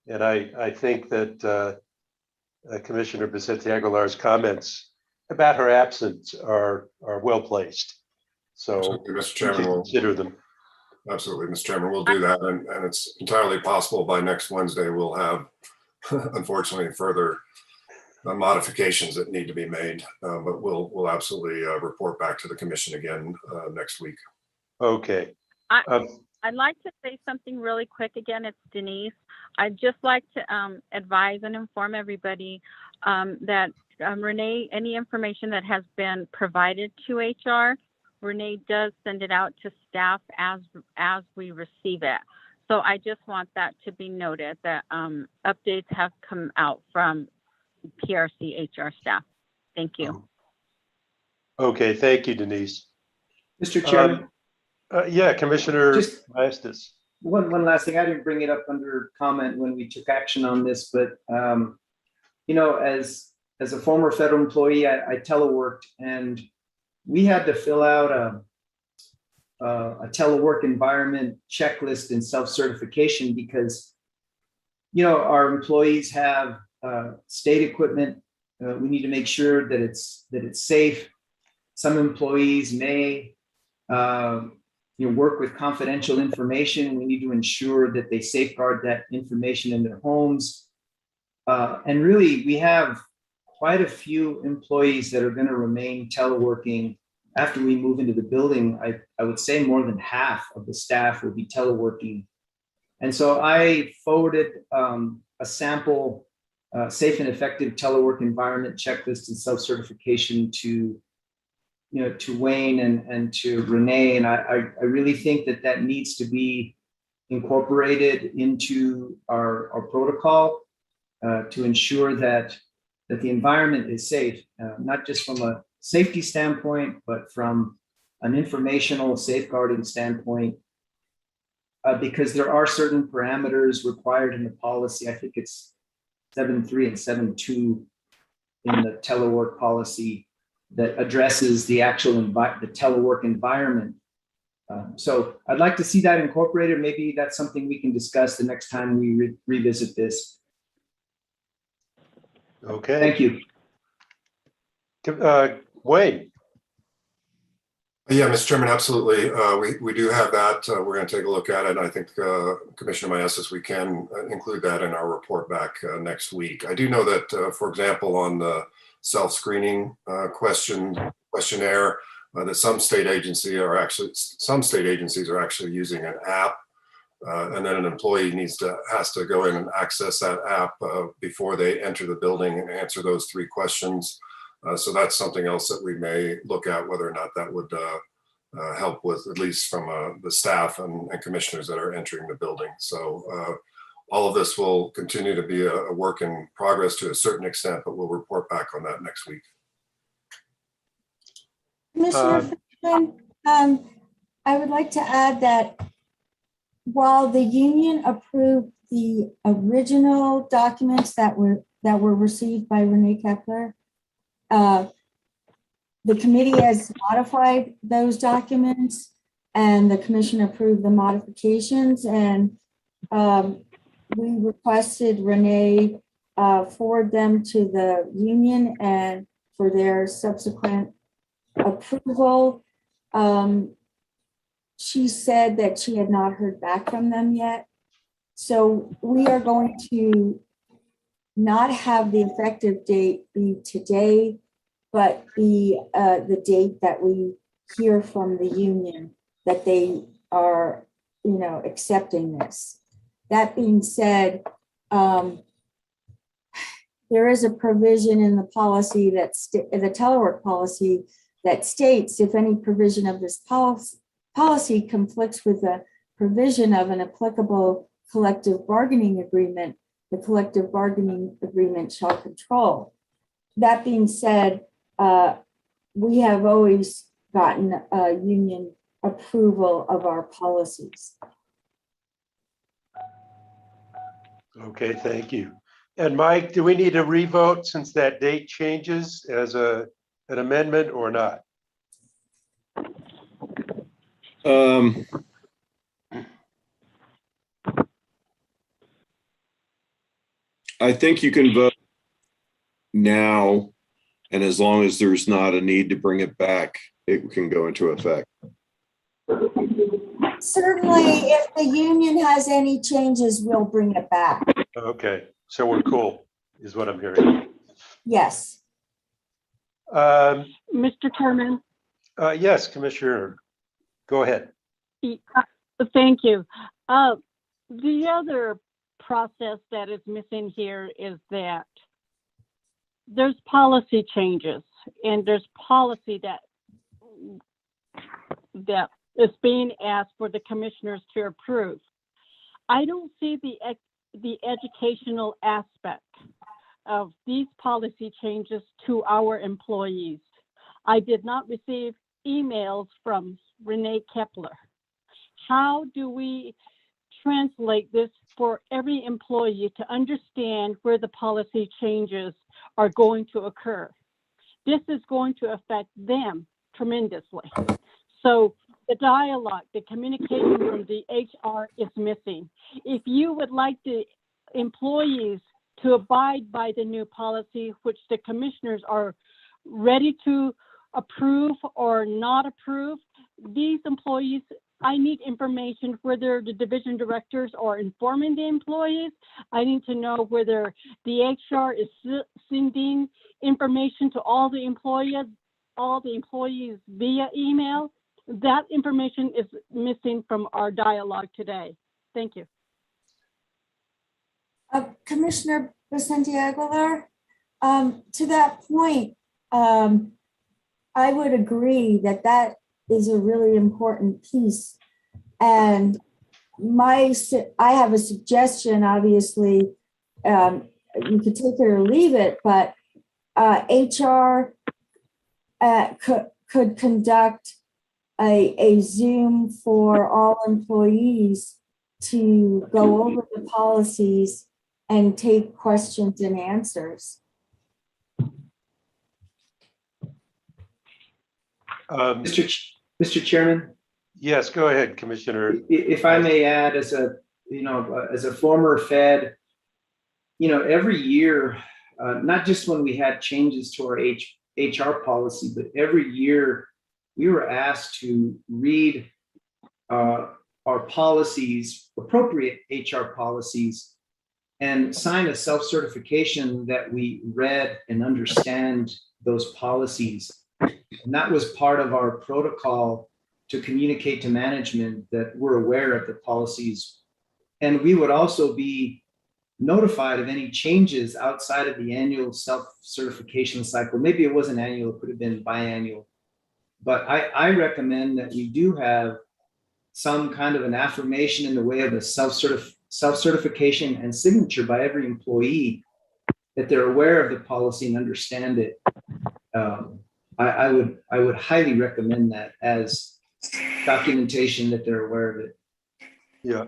D: And I think that Commissioner Vicente Aguilar's comments about her absence are well placed. So
H: Absolutely, Mr.
D: we
H: Chairman,
D: should
H: we'll,
D: consider them.
H: absolutely, Mr. Chairman, we'll do that. And it's entirely possible by next Wednesday, we'll have, unfortunately, further modifications that need to be made. But we'll absolutely report back to the commission again next week.
D: Okay.
K: I'd like to say something really quick. Again, it's Denise. I'd just like to advise and inform everybody that Renee, any information that has been provided to HR, Renee does send it out to staff as we receive it. So I just want that to be noted that updates have come out from PRC HR staff. Thank you.
D: Okay, thank you, Denise.
C: Mr. Chairman,
D: Yeah, Commissioner
C: Just-
D: Maestas.
C: one last thing. I didn't bring it up under comment when we took action on this, but you know, as a former federal employee, I teleworked, and we had to fill out a telework environment checklist and self-certification because, you know, our employees have state equipment. We need to make sure that it's safe. Some employees may work with confidential information. We need to ensure that they safeguard that information in their homes. And really, we have quite a few employees that are going to remain teleworking after we move into the building. I would say more than half of the staff will be teleworking. And so I forwarded a sample safe and effective telework environment checklist and self-certification to Wayne and to Renee. And I really think that needs to be incorporated into our protocol to ensure that the environment is safe, not just from a safety standpoint, but from an informational safeguarding standpoint, because there are certain parameters required in the policy. I think it's 7.3 and 7.2 in the telework policy that addresses the actual the telework environment. So I'd like to see that incorporated. Maybe that's something we can discuss the next time we revisit this.
D: Okay.
C: Thank you.
D: Wayne.
H: Yeah, Mr. Chairman, absolutely. We do have that. We're going to take a look at it. I think Commissioner Maestas, we can include that in our report back next week. I do know that, for example, on the self-screening questionnaire, that some state agencies are actually using an app, and then an employee has to go in and access that app before they enter the building and answer those 3 questions. So that's something else that we may look at, whether or not that would help with, at least from the staff and commissioners that are entering the building. So all of this will continue to be a work in progress to a certain extent, but we'll report back on that next week.
I: Commissioner Fishman, I would like to add that while the union approved the original documents that were received by Renee Kepler, the committee has modified those documents, and the commission approved the modifications, and we requested Renee forward them to the union and for their subsequent approval. She said that she had not heard back from them yet. So we are going to not have the effective date be today, but be the date that we hear from the union that they are, accepting this. That being said, there is a provision in the policy the telework policy that states if any provision of this policy conflicts with a provision of an applicable collective bargaining agreement, the collective bargaining agreement shall control. That being said, we have always gotten union approval of our policies.
D: Okay, thank you. And Mike, do we need to revote since that date changes as an amendment or not?
E: I think you can vote now, and as long as there's not a need to bring it back, it can go into effect.
I: Certainly, if the union has any changes, we'll bring it back.
D: Okay, so we're cool, is what I'm hearing.
I: Yes.
G: Mr. Chairman,
D: Yes, Commissioner, go ahead.
G: thank you. The other process that is missing here is that there's policy changes and there's policy that is being asked for the commissioners to approve. I don't see the educational aspect of these policy changes to our employees. I did not receive emails from Renee Kepler. How do we translate this for every employee to understand where the policy changes are going to occur? This is going to affect them tremendously. So the dialogue, the communication from the HR is missing. If you would like the employees to abide by the new policy, which the commissioners are ready to approve or not approve, these employees, I need information whether the division directors are informing the employees. I need to know whether the HR is sending information to all the employees via email. That information is missing from our dialogue today. Thank you.
I: Commissioner Vicente Aguilar, to that point, I would agree that is a really important piece. And I have a suggestion, obviously, you could take it or leave it, but HR could conduct a Zoom for all employees to go over the policies and take questions and answers.
C: Mr. Chairman?
D: Yes, go ahead, Commissioner.
C: If I may add, as a former Fed, every year, not just when we had changes to our HR policy, but every year we were asked to read our policies, appropriate HR policies, and sign a self-certification that we read and understand those policies. And that was part of our protocol to communicate to management that we're aware of the policies. And we would also be notified of any changes outside of the annual self-certification cycle. Maybe it wasn't annual, it could have been biannual. But I recommend that we do have some kind of an affirmation in the way of a self-certification and signature by every employee that they're aware of the policy and understand it. I would highly recommend that as documentation that they're aware of it.
D: Yeah.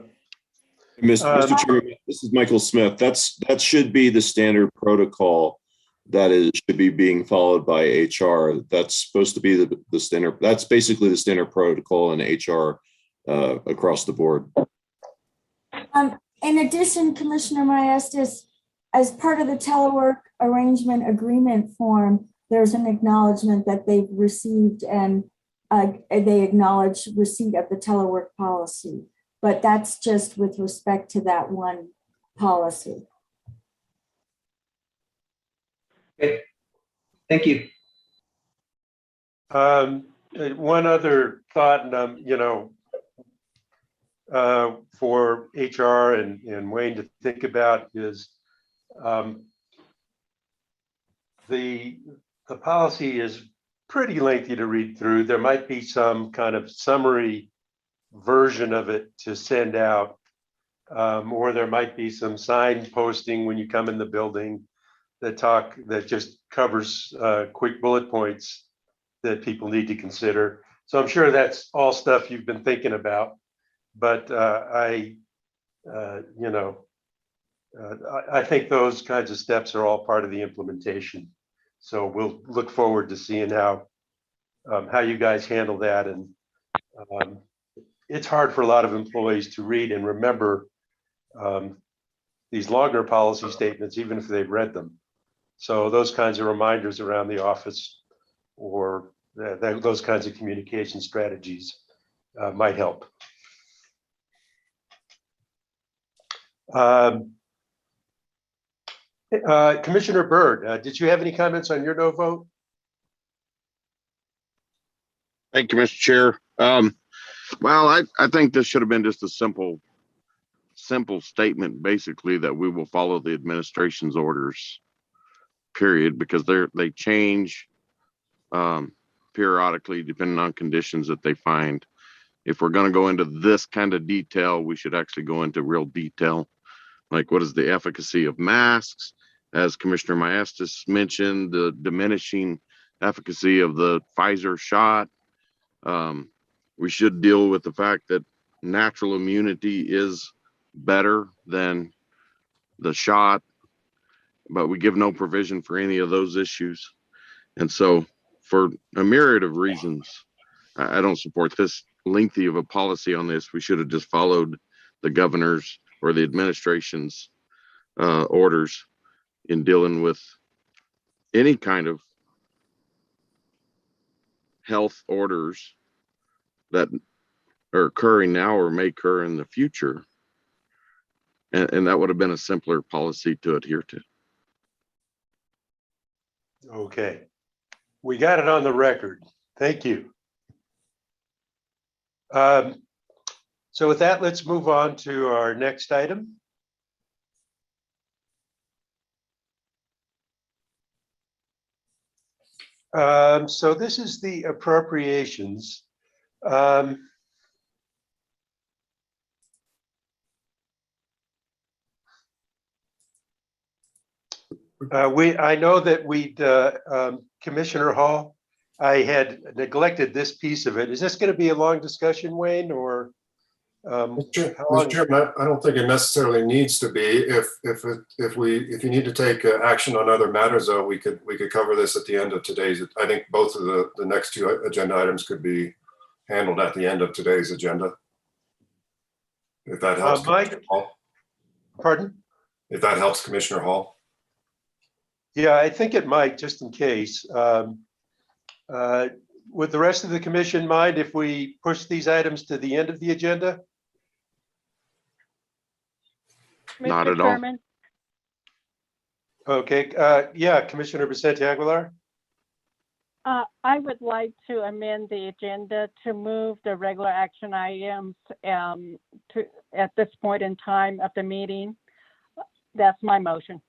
E: Mr. Chairman, this is Michael Smith. That should be the standard protocol should be being followed by HR. That's supposed to be the standard. That's basically the standard protocol in HR across the board.
I: In addition, Commissioner Maestas, as part of the telework arrangement agreement form, there's an acknowledgement that they've received and they acknowledge receipt of the telework policy. But that's just with respect to that one policy.
C: Okay, thank you.
D: One other thought, and for HR and Wayne to think about is the policy is pretty lengthy to read through. There might be some kind of summary version of it to send out, or there might be some sign posting when you come in the building that just covers quick bullet points that people need to consider. So I'm sure that's all stuff you've been thinking about, but I think those kinds of steps are all part of the implementation. So we'll look forward to seeing how you guys handle that. And it's hard for a lot of employees to read and remember these longer policy statements, even if they've read them. So those kinds of reminders around the office or those kinds of communication strategies might help. Commissioner Byrd, did you have any comments on your no vote?
B: Thank you, Mr. Chair. Well, I think this should have been just a simple statement, basically, that we will follow the administration's orders, period, because they change periodically depending on conditions that they find. If we're going to go into this kind of detail, we should actually go into real detail. Like, what is the efficacy of masks? As Commissioner Maestas mentioned, the diminishing efficacy of the Pfizer shot. We should deal with the fact that natural immunity is better than the shot, but we give no provision for any of those issues. And so for a myriad of reasons, I don't support this lengthy of a policy on this. We should have just followed the governor's or the administration's orders in dealing with any kind of health orders that are occurring now or may occur in the future. And that would have been a simpler policy to adhere to.
D: Okay. We got it on the record. Thank you. So with that, let's move on to our next item. So this is the appropriations. I know that Commissioner Hall, I had neglected this piece of it. Is this going to be a long discussion, Wayne, or?
H: Mr. Chairman, I don't think it necessarily needs to be. If you need to take action on other matters, though, we could cover this at the end of today's. I think both of the next two agenda items could be handled at the end of today's agenda. If that helps,
D: Mike,
H: Hall.
D: Pardon?
H: If that helps, Commissioner Hall.
D: Yeah, I think it might, just in case. Would the rest of the commission mind if we push these items to the end of the agenda?
B: Not
K: Mr.
B: at all.
K: Chairman,
D: Okay, yeah, Commissioner Vicente Aguilar.
G: I would like to amend the agenda to move the regular action items at this point in time of the meeting. That's my motion.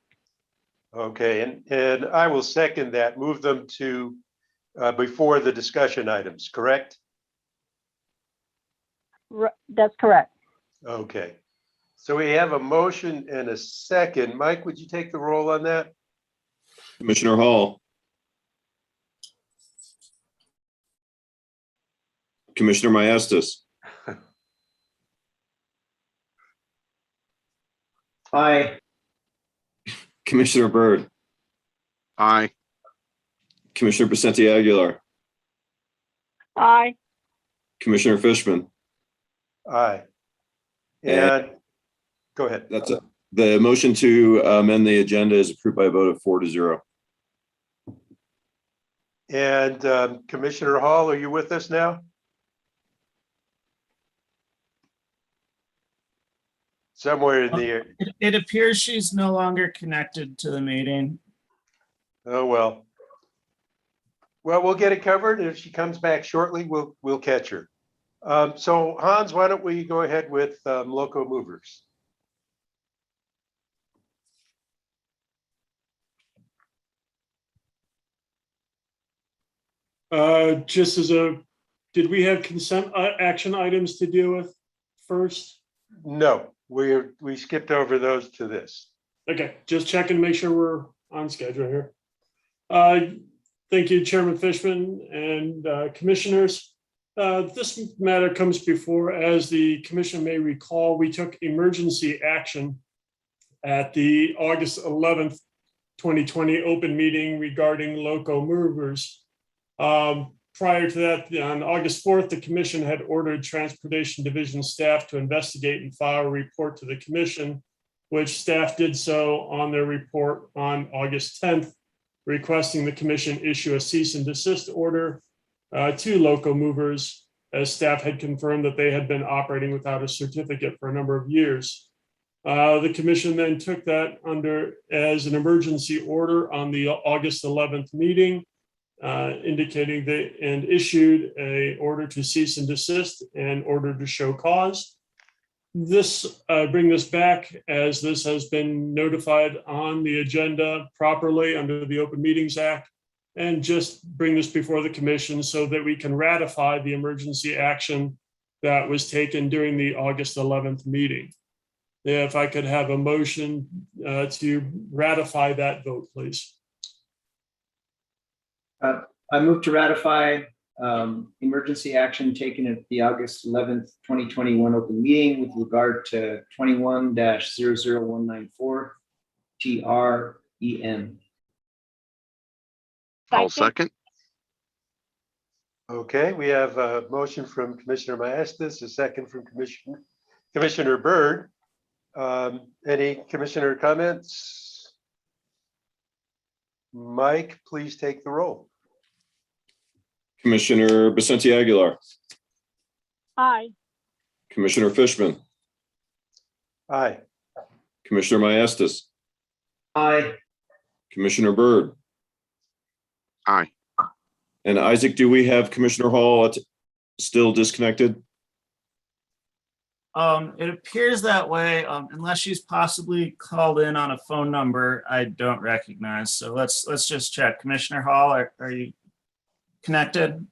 D: Okay, and I will second that. Move them to before the discussion items, correct?
G: That's correct.
D: Okay, so we have a motion and a second. Mike, would you take the roll on that?
E: Commissioner Hall. Commissioner Maestas.
C: Aye.
E: Commissioner Byrd.
B: Aye.
E: Commissioner Vicente Aguilar.
G: Aye.
E: Commissioner Fishman.
D: Aye. And go ahead.
E: That's it. The motion to amend the agenda is approved by a vote of 4-0.
D: And Commissioner Hall, are you with us now? Somewhere in the air.
F: It appears she's no longer connected to the meeting.
D: Oh, well. Well, we'll get it covered. If she comes back shortly, we'll catch her. So Hans, why don't we go ahead with loco movers?
J: Just as did we have consent action items to deal with first?
D: No, we skipped over those to this.
J: Okay, just checking to make sure we're on schedule here. Thank you, Chairman Fishman and commissioners. This matter comes before, as the commission may recall, we took emergency action at the August 11th, 2020 open meeting regarding loco movers. Prior to that, on August 4th, the commission had ordered Transportation Division staff to investigate and file a report to the commission, which staff did so on their report on August 10th, requesting the commission issue a cease and desist order to loco movers, as staff had confirmed that they had been operating without a certificate for a number of years. The commission then took that under as an emergency order on the August 11th meeting, indicating that and issued a order to cease and desist and order to show cause. This bring this back, as this has been notified on the agenda properly under the Open Meetings Act, and just bring this before the commission so that we can ratify the emergency action that was taken during the August 11th meeting. If I could have a motion to ratify that vote, please.
C: I move to ratify emergency action taken at the August 11th, 2021 open meeting with regard to 21-00194 TREN.
B: I'll second.
D: Okay, we have a motion from Commissioner Maestas, a second from Commissioner Byrd. Any commissioner comments? Mike, please take the roll.
E: Commissioner Vicente Aguilar,
G: Aye.
E: Commissioner Fishman,
D: Aye.
E: Commissioner Maestas,
C: Aye.
E: Commissioner Byrd,
B: Aye.
E: and Isaac, do we have Commissioner Hall still disconnected?
F: It appears that way, unless she's possibly called in on a phone number I don't recognize. So let's just check. Commissioner Hall, are you connected?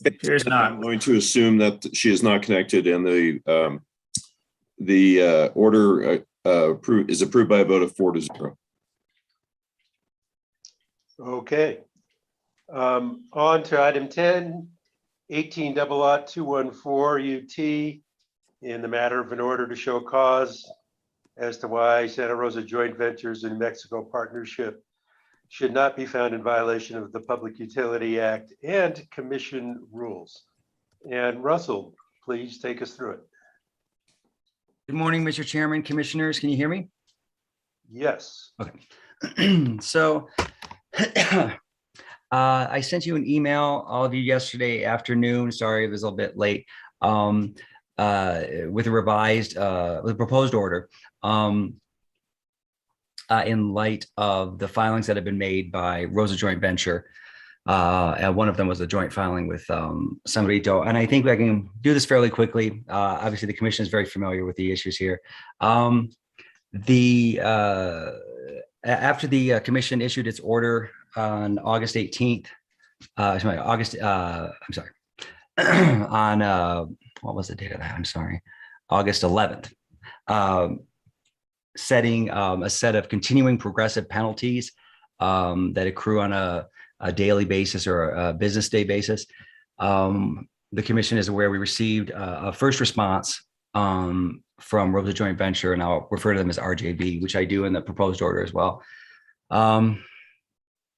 F: It appears not.
E: I'm going to assume that she is not connected, and the order is approved by a vote of 4-0.
D: Okay. On to item 10, 18-214 UT in the matter of an order to show cause as to why Santa Rosa Joint Ventures and New Mexico Partnership should not be found in violation of the Public Utility Act and commission rules. And Russell, please take us through it.
L: Good morning, Mr. Chairman, commissioners. Can you hear me?
D: Yes.
L: Okay. So I sent you an email, all of you, yesterday afternoon. Sorry, it was a little bit late. With a revised, with a proposed order in light of the filings that have been made by Rosa Joint Venture. And one of them was a joint filing with San Benito. And I think I can do this fairly quickly. Obviously, the commission is very familiar with the issues here. After the commission issued its order on August 18th, on what was the date of that? I'm sorry, August 11th, setting a set of continuing progressive penalties that accrue on a daily basis or a business day basis. The commission is aware we received a first response from Rosa Joint Venture, and I'll refer to them as RJV, which I do in the proposed order as well,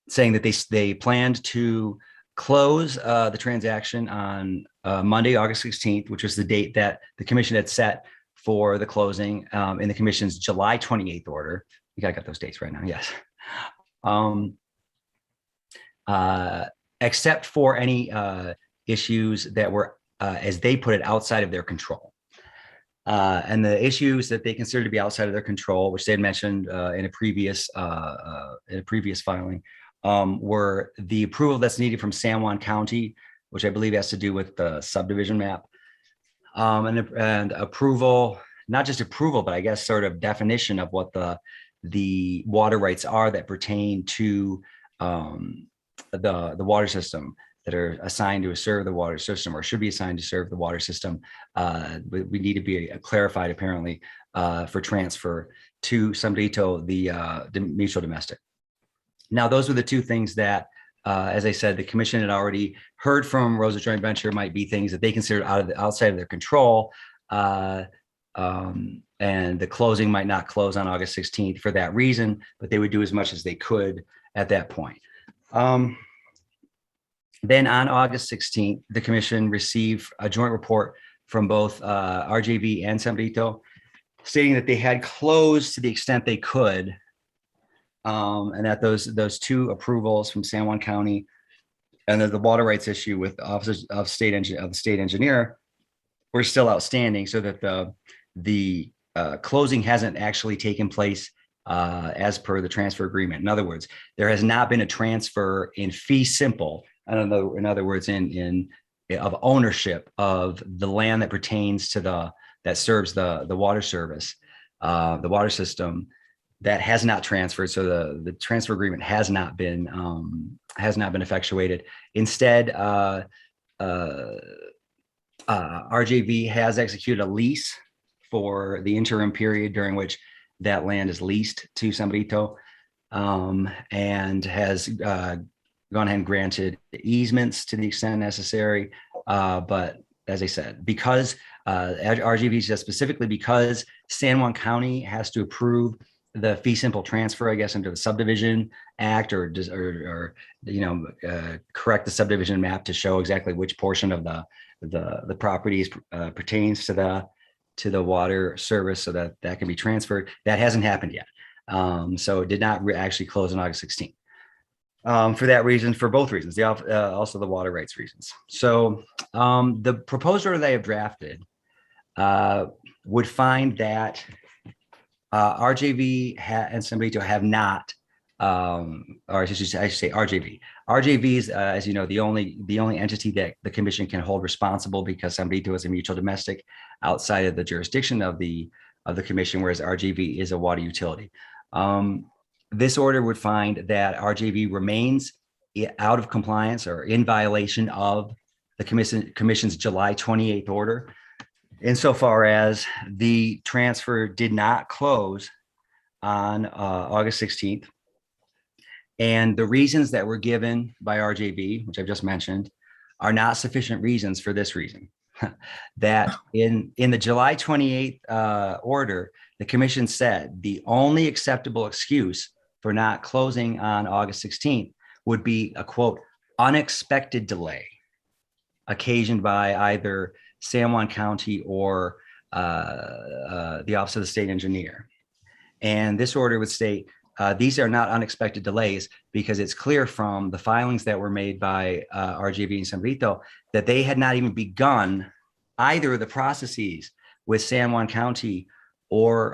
L: saying that they planned to close the transaction on Monday, August 16th, which was the date that the commission had set for the closing in the commission's July 28th order. I think I got those dates right now. Yes. Except for any issues that were, as they put it, outside of their control. And the issues that they consider to be outside of their control, which they had mentioned in a previous filing, were the approval that's needed from San Juan County, which I believe has to do with the subdivision map, and approval, not just approval, but I guess sort of definition of what the water rights are that pertain to the water system that are assigned to serve the water system or should be assigned to serve the water system. We need to be clarified apparently for transfer to Sambrito, the mutual domestic. Now, those were the two things that, as I said, the commission had already heard from Rosa Joint Venture might be things that they considered outside of their control. And the closing might not close on August 16th for that reason, but they would do as much as they could at that point. Then on August 16th, the commission received a joint report from both RJV and Sambrito stating that they had closed to the extent they could, and that those two approvals from San Juan County and the water rights issue with officers of the state engineer were still outstanding, so that the closing hasn't actually taken place as per the transfer agreement. In other words, there has not been a transfer in fee simple. In other words, of ownership of the land that pertains to that serves the water service, the water system, that has not transferred. So the transfer agreement has not been effectuated. Instead, RJV has executed a lease for the interim period during which that land is leased to Sambrito, and has gone ahead and granted easements to the extent necessary. But as I said, because RGV says specifically because San Juan County has to approve the fee simple transfer, I guess, under the subdivision act, or correct the subdivision map to show exactly which portion of the properties pertains to the water service, so that can be transferred. That hasn't happened yet. So it did not actually close on August 16th. For that reason, for both reasons, also the water rights reasons. So the proposed order they have drafted would find that RJV and Sambrito have not, or I should say RJV. RJV is, as you know, the only entity that the commission can hold responsible, because Sambrito is a mutual domestic outside of the jurisdiction of the commission, whereas RJV is a water utility. This order would find that RJV remains out of compliance or in violation of the commission's July 28th order, insofar as the transfer did not close on August 16th. And the reasons that were given by RJV, which I've just mentioned, are not sufficient reasons for this reason. That in the July 28th order, the commission said the only acceptable excuse for not closing on August 16th would be a, quote, unexpected delay occasioned by either San Juan County or the Office of the State Engineer. And this order would state these are not unexpected delays, because it's clear from the filings that were made by RJV and Sambrito that they had not even begun either of the processes with San Juan County or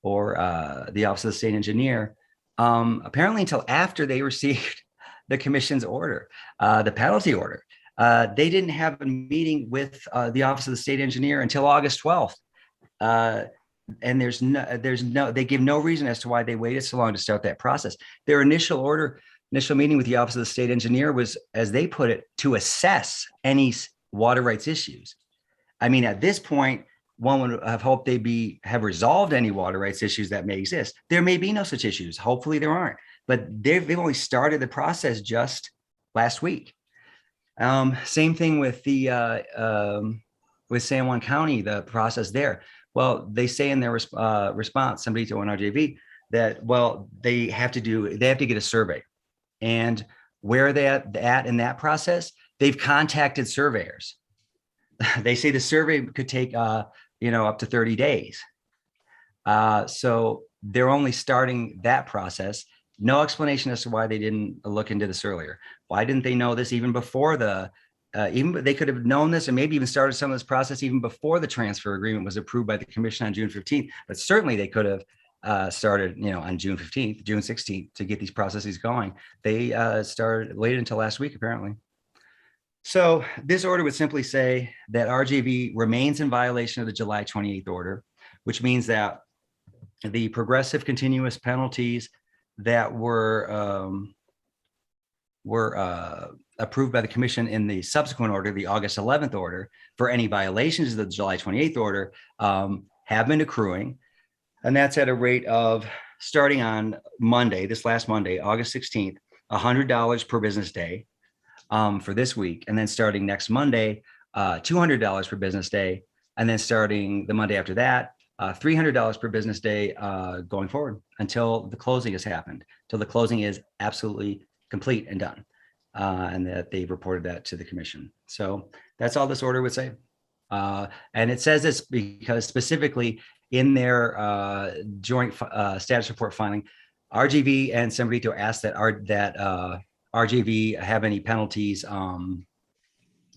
L: the Office of the State Engineer, apparently until after they received the commission's order, the penalty order. They didn't have a meeting with the Office of the State Engineer until August 12th. And they give no reason as to why they waited so long to start that process. Their initial meeting with the Office of the State Engineer was, as they put it, to assess any water rights issues. I mean, at this point, one would have hoped have resolved any water rights issues that may exist. There may be no such issues. Hopefully there aren't, but they've only started the process just last week. Same thing with with San Juan County, the process there. Well, they say in their response, somebody to NRJV, that, well, they have to get a survey. And where they're at in that process, they've contacted surveyors. They say the survey could take, up to 30 days. So they're only starting that process. No explanation as to why they didn't look into this earlier. Why didn't they know this even before even they could have known this and maybe even started some of this process even before the transfer agreement was approved by the commission on June 15th. But certainly they could have started, on June 15th, June 16th to get these processes going. They waited until last week, apparently. So this order would simply say that RJV remains in violation of the July 28th order, which means that the progressive continuous penalties that were approved by the commission in the subsequent order, the August 11th order, for any violations of the July 28th order have been accruing. And that's at a rate of, starting on Monday, this last Monday, August 16th, $100 per business day for this week. And then starting next Monday, $200 per business day. And then starting the Monday after that, $300 per business day going forward until the closing has happened, till the closing is absolutely complete and done. And that they've reported that to the commission. So that's all this order would say. And it says this because specifically in their joint status report filing, RGV and San Benito asked that RJV have any penalties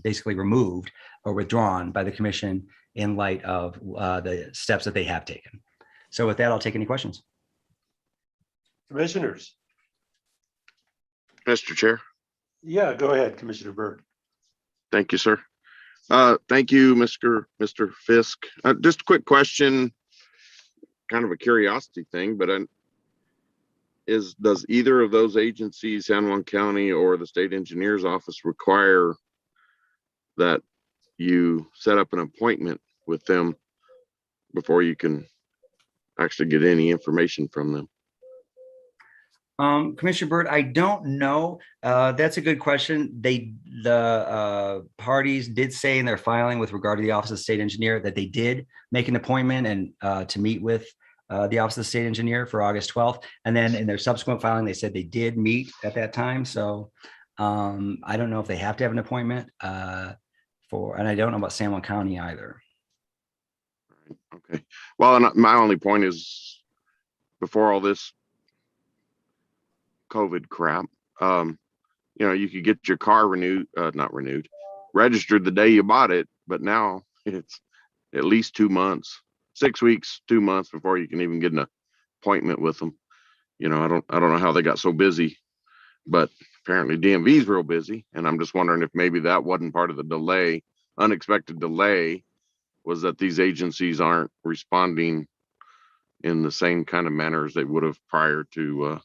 L: basically removed or withdrawn by the commission in light of the steps that they have taken. So with that, I'll take any questions.
D: Commissioners.
B: Mr. Chair.
D: Yeah, go ahead, Commissioner Byrd.
B: Thank you, sir. Thank you, Mr. Fisk. Just a quick question, kind of a curiosity thing, but does either of those agencies, San Juan County or the state engineer's office, require that you set up an appointment with them before you can actually get any information from them?
L: Commissioner Byrd, I don't know. That's a good question. The parties did say in their filing with regard to the Office of the State Engineer that they did make an appointment and to meet with the Office of the State Engineer for August 12th. And then in their subsequent filing, they said they did meet at that time. So I don't know if they have to have an appointment and I don't know about San Juan County either.
B: Okay. Well, and my only point is, before all this COVID crap, you could get your car registered the day you bought it, but now it's at least 2 months, 6 weeks, 2 months before you can even get an appointment with them. I don't know how they got so busy, but apparently DMV is real busy. And I'm just wondering if maybe that wasn't part of the delay, unexpected delay, was that these agencies aren't responding in the same kind of manner as they would have prior to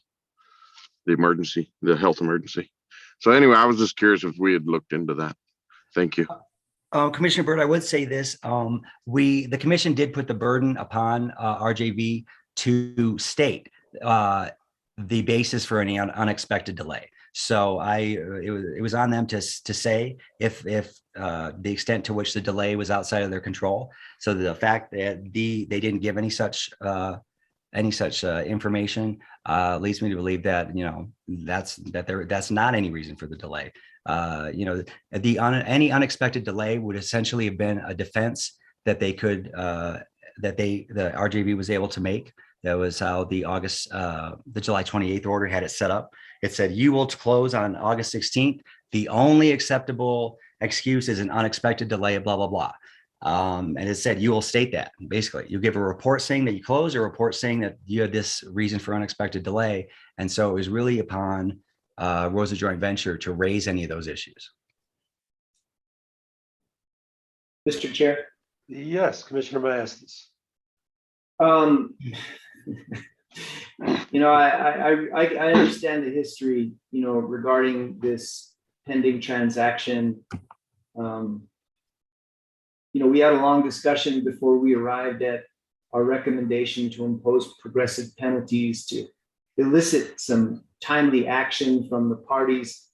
B: the health emergency. So anyway, I was just curious if we had looked into that. Thank you.
L: Commissioner Byrd, I would say this. The commission did put the burden upon RJV to state the basis for any unexpected delay. So it was on them to say if the extent to which the delay was outside of their control. So the fact that they didn't give any such information leads me to believe that that's not any reason for the delay. Any unexpected delay would essentially have been a defense that the RJV was able to make. That was how the July 28th order had it set up. It said you will close on August 16th. The only acceptable excuse is an unexpected delay of blah, blah, blah. And it said you will state that. Basically, you give a report saying that you closed, a report saying that you had this reason for unexpected delay. And so it was really upon Rosa Joint Venture to raise any of those issues.
C: Mr. Chair.
D: Yes, Commissioner Maestas.
C: I understand the history, regarding this pending transaction. We had a long discussion before we arrived at our recommendation to impose progressive penalties to elicit some timely action from the parties.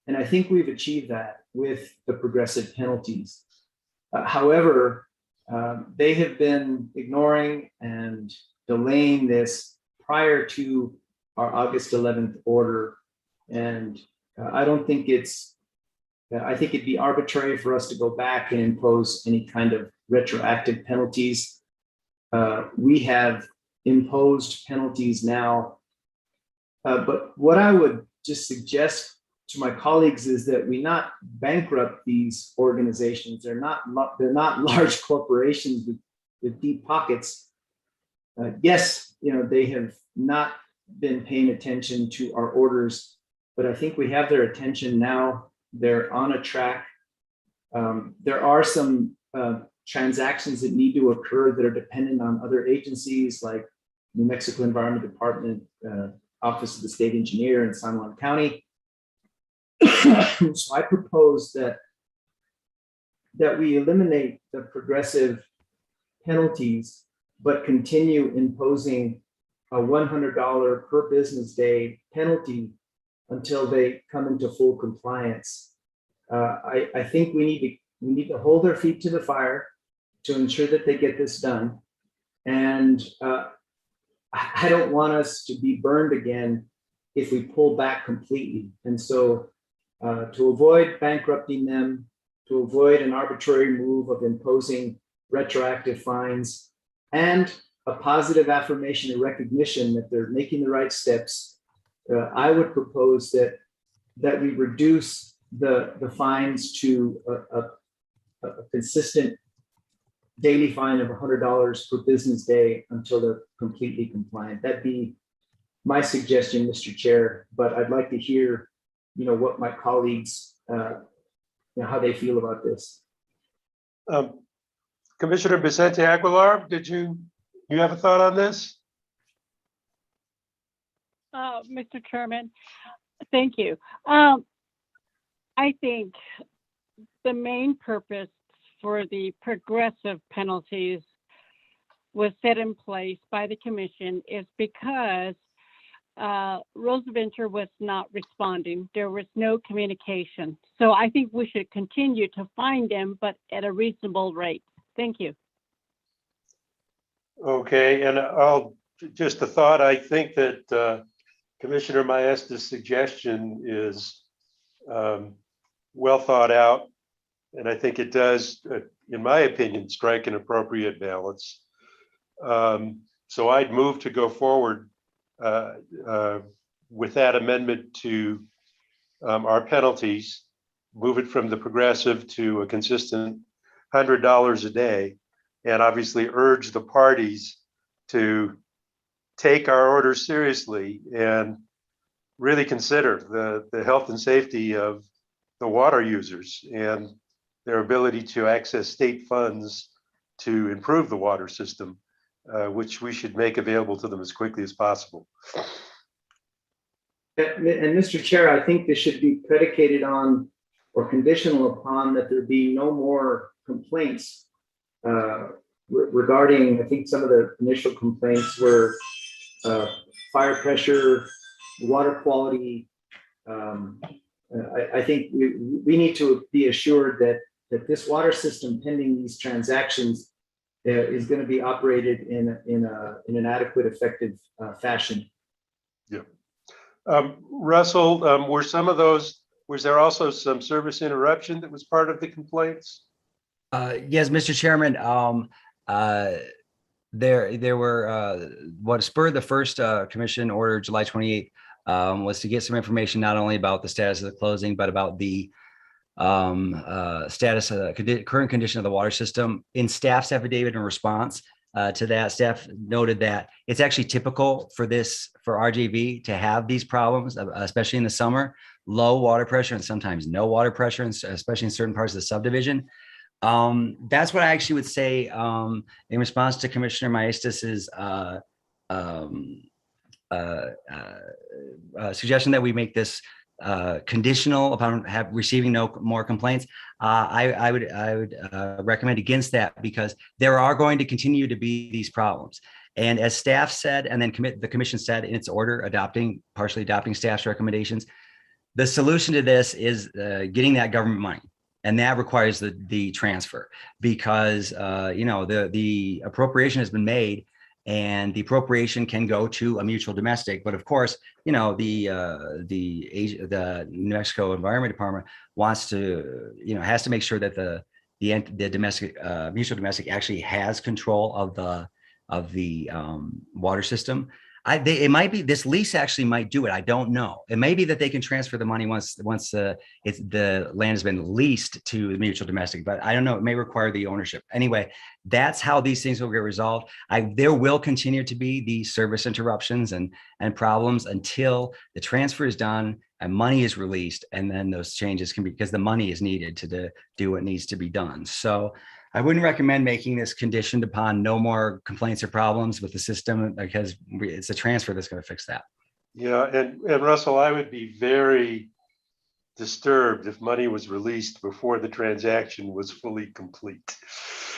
C: And I think we've achieved that with the progressive penalties. However, they have been ignoring and delaying this prior to our August 11th order. And I don't think it's I think it'd be arbitrary for us to go back and impose any kind of retroactive penalties. We have imposed penalties now. But what I would just suggest to my colleagues is that we not bankrupt these organizations. They're not large corporations with deep pockets. Yes, they have not been paying attention to our orders, but I think we have their attention now. They're on a track. There are some transactions that need to occur that are dependent on other agencies like New Mexico Environment Department, Office of the State Engineer in San Juan County. So I propose that we eliminate the progressive penalties, but continue imposing a $100 per business day penalty until they come into full compliance. I think we need to hold their feet to the fire to ensure that they get this done. And I don't want us to be burned again if we pull back completely. And so to avoid bankrupting them, to avoid an arbitrary move of imposing retroactive fines, and a positive affirmation and recognition that they're making the right steps, I would propose that we reduce the fines to a consistent daily fine of $100 per business day until they're completely compliant. That'd be my suggestion, Mr. Chair, but I'd like to hear, what my colleagues, how they feel about this.
D: Commissioner Vicente Aguilar, did you have a thought on this?
G: Mr. Chairman, thank you. I think the main purpose for the progressive penalties was set in place by the commission is because Roosevelt was not responding. There was no communication. So I think we should continue to fine them, but at a reasonable rate. Thank you.
D: Okay, and just a thought, I think that Commissioner Maesta's suggestion is well thought out. And I think it does, in my opinion, strike an appropriate balance. So I'd move to go forward with that amendment to our penalties, move it from the progressive to a consistent $100 a day, and obviously urge the parties to take our orders seriously and really consider the health and safety of the water users and their ability to access state funds to improve the water system, which we should make available to them as quickly as possible.
C: And Mr. Chair, I think this should be predicated on or conditional upon that there be no more complaints regarding, I think some of the initial complaints were fire pressure, water quality. I think we need to be assured that this water system pending these transactions is going to be operated in an adequate, effective fashion.
D: Yeah. Russell, was there also some service interruption that was part of the complaints?
L: Yes, Mr. Chairman. There were what spurred the first commission order July 28th was to get some information not only about the status of the closing, but about the status of the current condition of the water system. In staff's affidavit in response to that, staff noted that it's actually typical for RJV to have these problems, especially in the summer, low water pressure and sometimes no water pressure, especially in certain parts of the subdivision. That's what I actually would say in response to Commissioner Maestas's suggestion that we make this conditional upon receiving no more complaints. I would recommend against that because there are going to continue to be these problems. And as staff said, and then the commission said in its order partially adopting staff's recommendations, the solution to this is getting that government money. And that requires the transfer because the appropriation has been made and the appropriation can go to a mutual domestic. But of course, you know, the New Mexico Environment Department wants to, you know, has to make sure that the domestic mutual domestic actually has control of the water system. It might be this lease actually might do it. I don't know. It may be that they can transfer the money once the land has been leased to the mutual domestic, but I don't know. It may require the ownership. Anyway, that's how these things will get resolved. There will continue to be these service interruptions and problems until the transfer is done and money is released, and then those changes can be, because the money is needed to do what needs to be done. So I wouldn't recommend making this conditioned upon no more complaints or problems with the system, because it's a transfer that's going to fix that.
D: Yeah, and Russell, I would be very disturbed if money was released before the transaction was fully complete.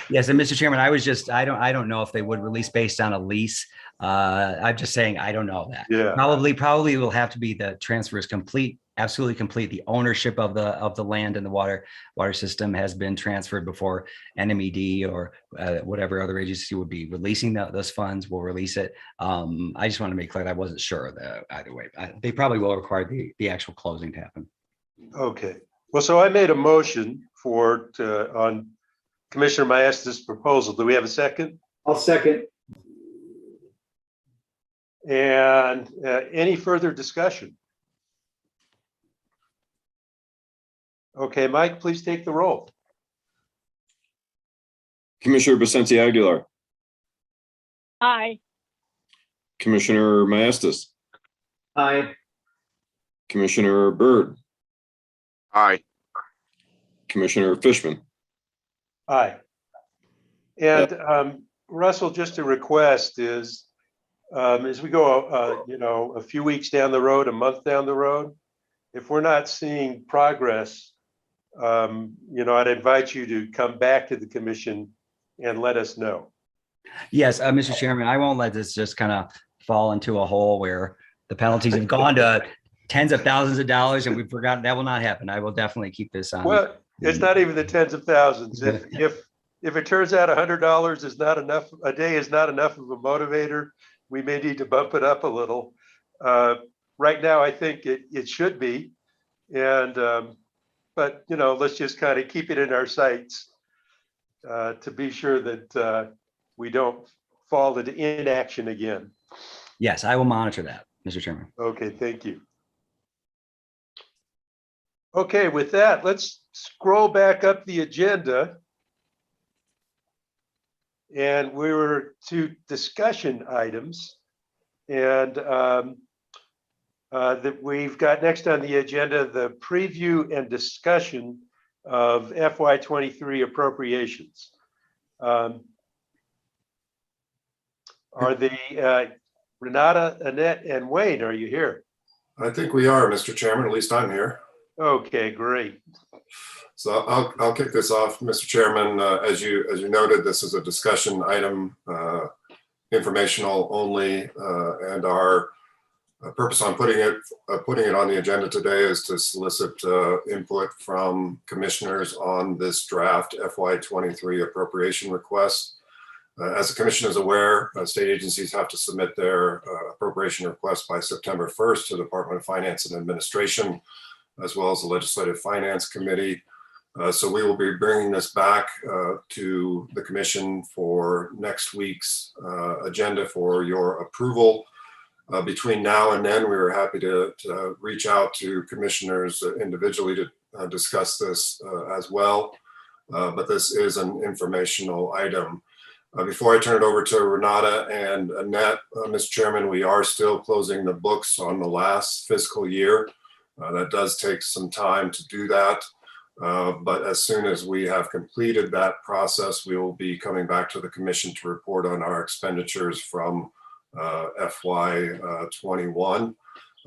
L: Yes, and Mr. Chairman, I don't know if they would release based on a lease. I'm just saying, I don't know that.
D: Yeah.
L: Probably it will have to be the transfer is complete, absolutely complete. The ownership of the land and the water system has been transferred before NMED or whatever other agency would be releasing those funds will release it. I just want to make clear that I wasn't sure that either way. They probably will require the actual closing to happen.
D: Okay. Well, so I made a motion on Commissioner Maestas' proposal. Do we have a second?
C: I'll second.
D: And any further discussion? Okay, Mike, please take the roll.
E: Commissioner Vicente Aguilar,
G: Aye.
E: Commissioner Maestas,
C: Aye.
E: Commissioner Byrd,
B: Aye.
E: Commissioner Fishman.
D: Aye. And Russell, just a request is, as we go, a few weeks down the road, a month down the road, if we're not seeing progress, I'd invite you to come back to the commission and let us know.
L: Yes, Mr. Chairman, I won't let this just kind of fall into a hole where the penalties have gone to tens of thousands of dollars and we've forgotten. That will not happen. I will definitely keep this on.
D: Well, it's not even the tens of thousands. If it turns out $100 is not enough, a day is not enough of a motivator, we may need to bump it up a little. Right now, I think it should be. And, but, let's just kind of keep it in our sights to be sure that we don't fall into inaction again.
L: Yes, I will monitor that, Mr. Chairman.
D: Okay, thank you. Okay, with that, let's scroll back up the agenda. And we were to discussion items. And that we've got next on the agenda, the preview and discussion of FY23 appropriations. Are the Renata, Annette, and Wayne, are you here?
H: I think we are, Mr. Chairman, at least I'm here.
D: Okay, great.
H: So I'll kick this off, Mr. Chairman. As you noted, this is a discussion item, informational only, and our purpose on putting it on the agenda today is to solicit input from commissioners on this draft FY23 appropriation request. As the commission is aware, state agencies have to submit their appropriation request by September 1st to the Department of Finance and Administration, as well as the Legislative Finance Committee. So we will be bringing this back to the commission for next week's agenda for your approval. Between now and then, we were happy to reach out to commissioners individually to discuss this as well. But this is an informational item. Before I turn it over to Renata and Annette, Mr. Chairman, we are still closing the books on the last fiscal year. That does take some time to do that. But as soon as we have completed that process, we will be coming back to the commission to report on our expenditures from FY21.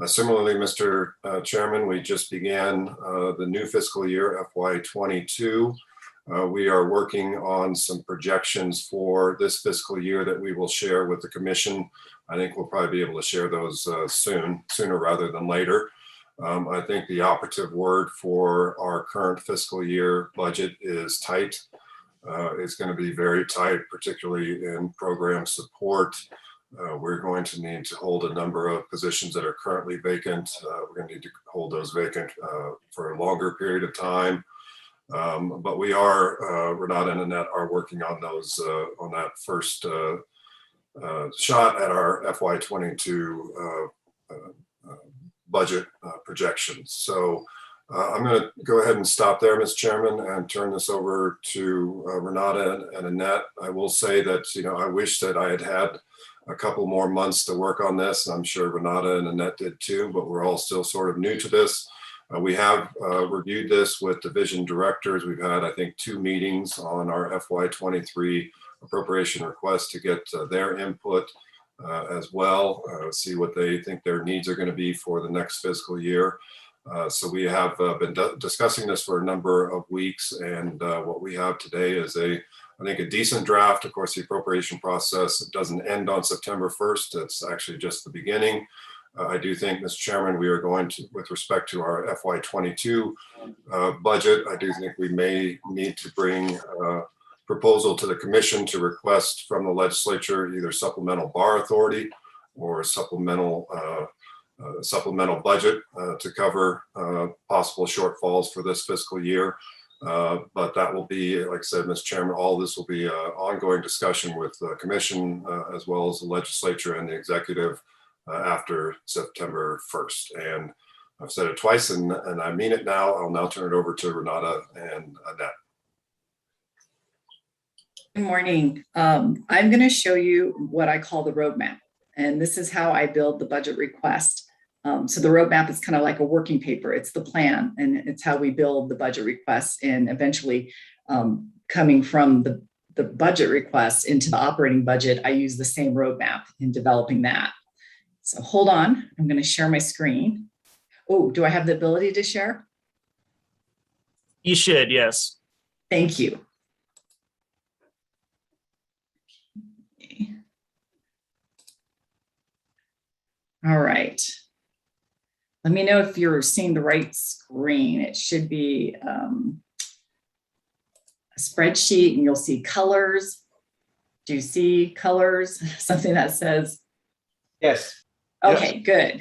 H: Similarly, Mr. Chairman, we just began the new fiscal year, FY22. We are working on some projections for this fiscal year that we will share with the commission. I think we'll probably be able to share those sooner rather than later. I think the operative word for our current fiscal year budget is tight. is going to be very tight, particularly in program support. We're going to need to hold a number of positions that are currently vacant. We're going to need to hold those vacant for a longer period of time. But we are, Renata and Annette are working on those, on that first shot at our FY22 budget projections. So I'm going to go ahead and stop there, Mr. Chairman, and turn this over to Renata and Annette. I will say that, I wish that I had had a couple more months to work on this. I'm sure Renata and Annette did too, but we're all still sort of new to this. We have reviewed this with division directors. We've had, I think, 2 meetings on our FY23 appropriation request to get their input as well, see what they think their needs are going to be for the next fiscal year. So we have been discussing this for a number of weeks, and what we have today is I think a decent draft. Of course, the appropriation process doesn't end on September 1st. It's actually just the beginning. I do think, Mr. Chairman, we are going to, with respect to our FY22 budget, I do think we may need to bring a proposal to the commission to request from the legislature either supplemental bar authority or supplemental budget to cover possible shortfalls for this fiscal year. But that will be, like I said, Mr. Chairman, all this will be an ongoing discussion with the commission as well as the legislature and the executive after September 1st. And I've said it twice and I mean it now. I'll now turn it over to Renata and Annette.
M: Good morning. I'm going to show you what I call the roadmap. And this is how I build the budget request. So the roadmap is kind of like a working paper. It's the plan, and it's how we build the budget requests, and eventually coming from the budget request into the operating budget, I use the same roadmap in developing that. So hold on, I'm going to share my screen. Oh, do I have the ability to share?
F: You should, yes.
M: Thank you. All right. Let me know if you're seeing the right screen. It should be a spreadsheet, and you'll see colors. Do you see colors? Something that says?
C: Yes.
M: Okay, good.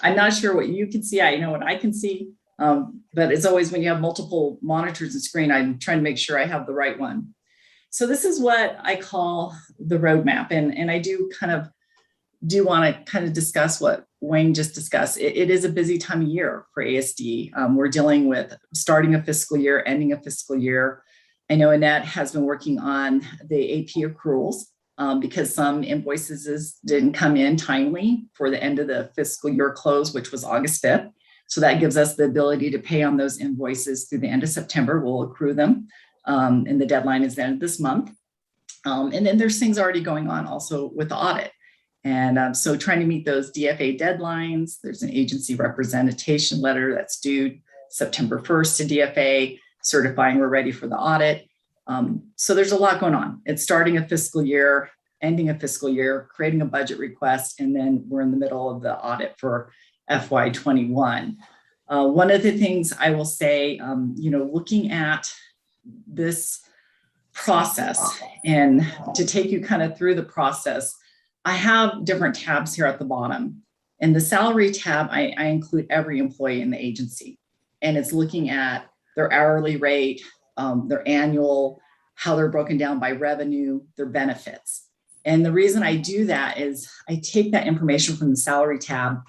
M: I'm not sure what you can see. I know what I can see, but it's always when you have multiple monitors and screen, I'm trying to make sure I have the right one. So this is what I call the roadmap, and I do want to kind of discuss what Wayne just discussed. It is a busy time of year for ASD. We're dealing with starting a fiscal year, ending a fiscal year. I know Annette has been working on the AP accruals because some invoices didn't come in timely for the end of the fiscal year close, which was August 5th. So that gives us the ability to pay on those invoices through the end of September. We'll accrue them, and the deadline is the end of this month. And then there's things already going on also with the audit. And so trying to meet those DFA deadlines, there's an agency representation letter that's due September 1st to DFA, certifying we're ready for the audit. So there's a lot going on. It's starting a fiscal year, ending a fiscal year, creating a budget request, and then we're in the middle of the audit for FY21. One of the things I will say, looking at this process and to take you kind of through the process, I have different tabs here at the bottom. In the salary tab, I include every employee in the agency, and it's looking at their hourly rate, their annual, how they're broken down by revenue, their benefits. And the reason I do that is I take that information from the salary tab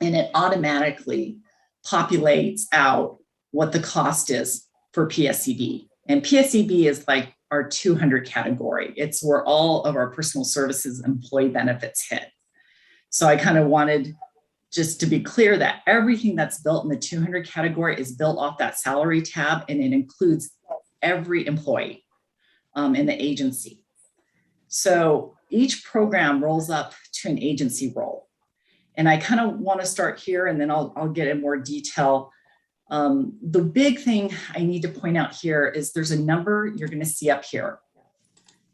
M: and it automatically populates out what the cost is for PSCB. And PSCB is like our 200 category. It's where all of our personal services employee benefits hit. So I kind of wanted just to be clear that everything that's built in the 200 category is built off that salary tab, and it includes every employee in the agency. So each program rolls up to an agency role. And I kind of want to start here, and then I'll get in more detail. The big thing I need to point out here is there's a number you're going to see up here,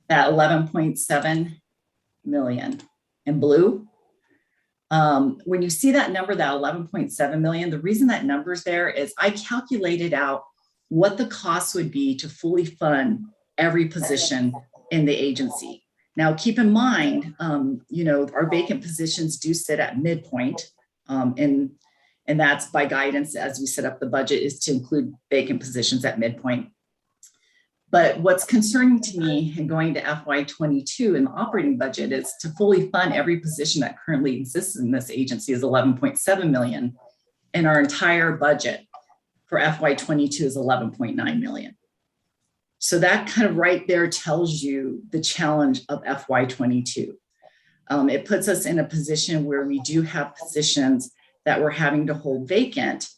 M: that 11.7 million in blue. When you see that number, that 11.7 million, the reason that number's there is I calculated out what the cost would be to fully fund every position in the agency. Now, keep in mind, our vacant positions do sit at midpoint, and that's by guidance as we set up the budget, is to include vacant positions at midpoint. But what's concerning to me in going to FY22 in the operating budget is to fully fund every position that currently exists in this agency is 11.7 million, and our entire budget for FY22 is 11.9 million. So that kind of right there tells you the challenge of FY22. It puts us in a position where we do have positions that we're having to hold vacant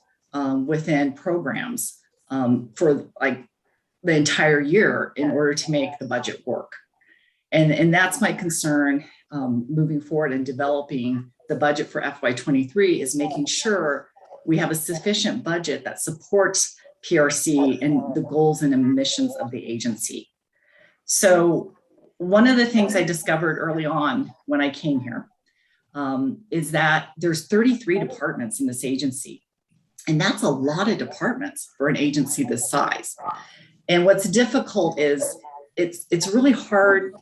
M: within programs for like the entire year in order to make the budget work. And that's my concern moving forward and developing the budget for FY23 is making sure we have a sufficient budget that supports PRC and the goals and missions of the agency. So one of the things I discovered early on when I came here is that there's 33 departments in this agency. And that's a lot of departments for an agency this size. And what's difficult is it's really hard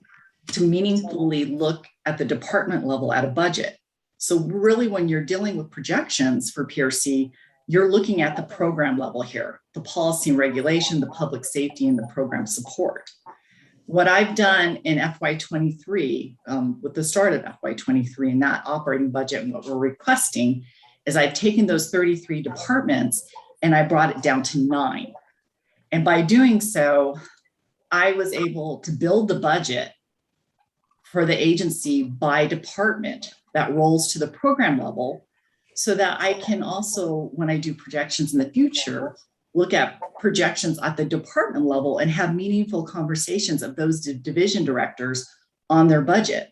M: to meaningfully look at the department level at a budget. So really when you're dealing with projections for PRC, you're looking at the program level here, the policy and regulation, the public safety, and the program support. What I've done in FY23, with the start of FY23 and that operating budget and what we're requesting is I've taken those 33 departments and I brought it down to 9. And by doing so, I was able to build the budget for the agency by department that rolls to the program level so that I can also, when I do projections in the future, look at projections at the department level and have meaningful conversations of those division directors on their budget.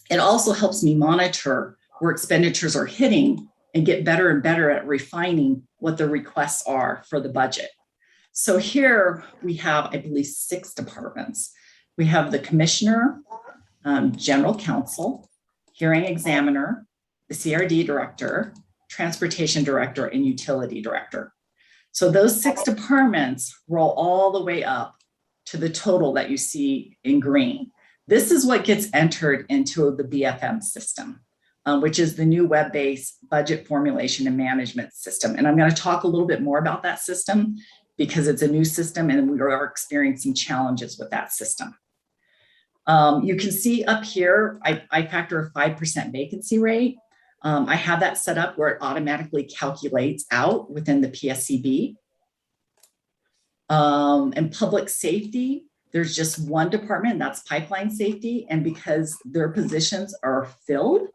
M: It also helps me monitor where expenditures are hitting and get better and better at refining what the requests are for the budget. So here we have, I believe, 6 departments. We have the commissioner, general counsel, hearing examiner, the CRD director, transportation director, and utility director. So those 6 departments roll all the way up to the total that you see in green. This is what gets entered into the BFM system, which is the new web-based budget formulation and management system. And I'm going to talk a little bit more about that system because it's a new system and we are experiencing challenges with that system. You can see up here, I factor a 5% vacancy rate. I have that set up where it automatically calculates out within the PSCB. And public safety, there's just one department, that's pipeline safety. And because their positions are filled,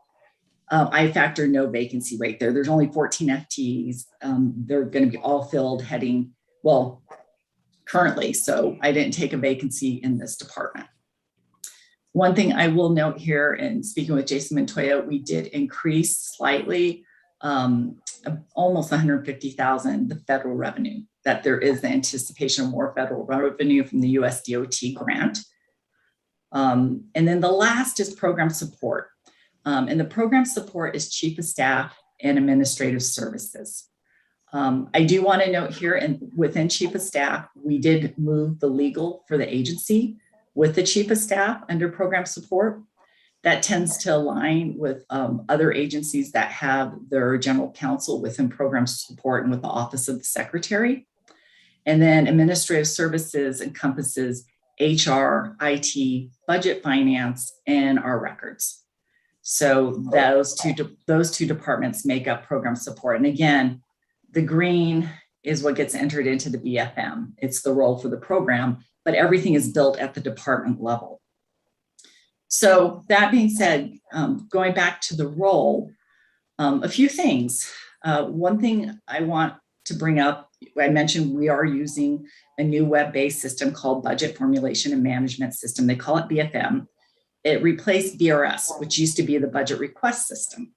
M: I factor no vacancy rate there. There's only 14 FTEs. They're going to be all filled heading, well, currently. So I didn't take a vacancy in this department. One thing I will note here, and speaking with Jason Montoya, we did increase slightly, almost 150,000, the federal revenue, that there is the anticipation of more federal revenue from the US DOT grant. And then the last is program support. And the program support is chief of staff and administrative services. I do want to note here, and within chief of staff, we did move the legal for the agency with the chief of staff under program support. That tends to align with other agencies that have their general counsel within program support and with the office of the secretary. And then administrative services encompasses HR, IT, budget finance, and our records. So those two departments make up program support. And again, the green is what gets entered into the BFM. It's the role for the program, but everything is built at the department level. So that being said, going back to the role, a few things. One thing I want to bring up, I mentioned we are using a new web-based system called Budget Formulation and Management System. They call it BFM. It replaced BRS, which used to be the budget request system.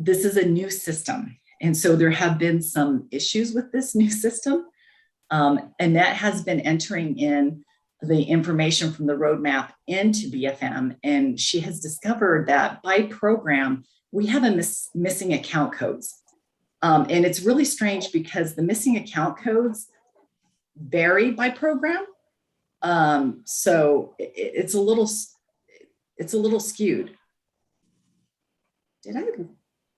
M: This is a new system. And so there have been some issues with this new system. And that has been entering in the information from the roadmap into BFM. And she has discovered that by program, we have a missing account codes. And it's really strange because the missing account codes vary by program. So it's a little skewed.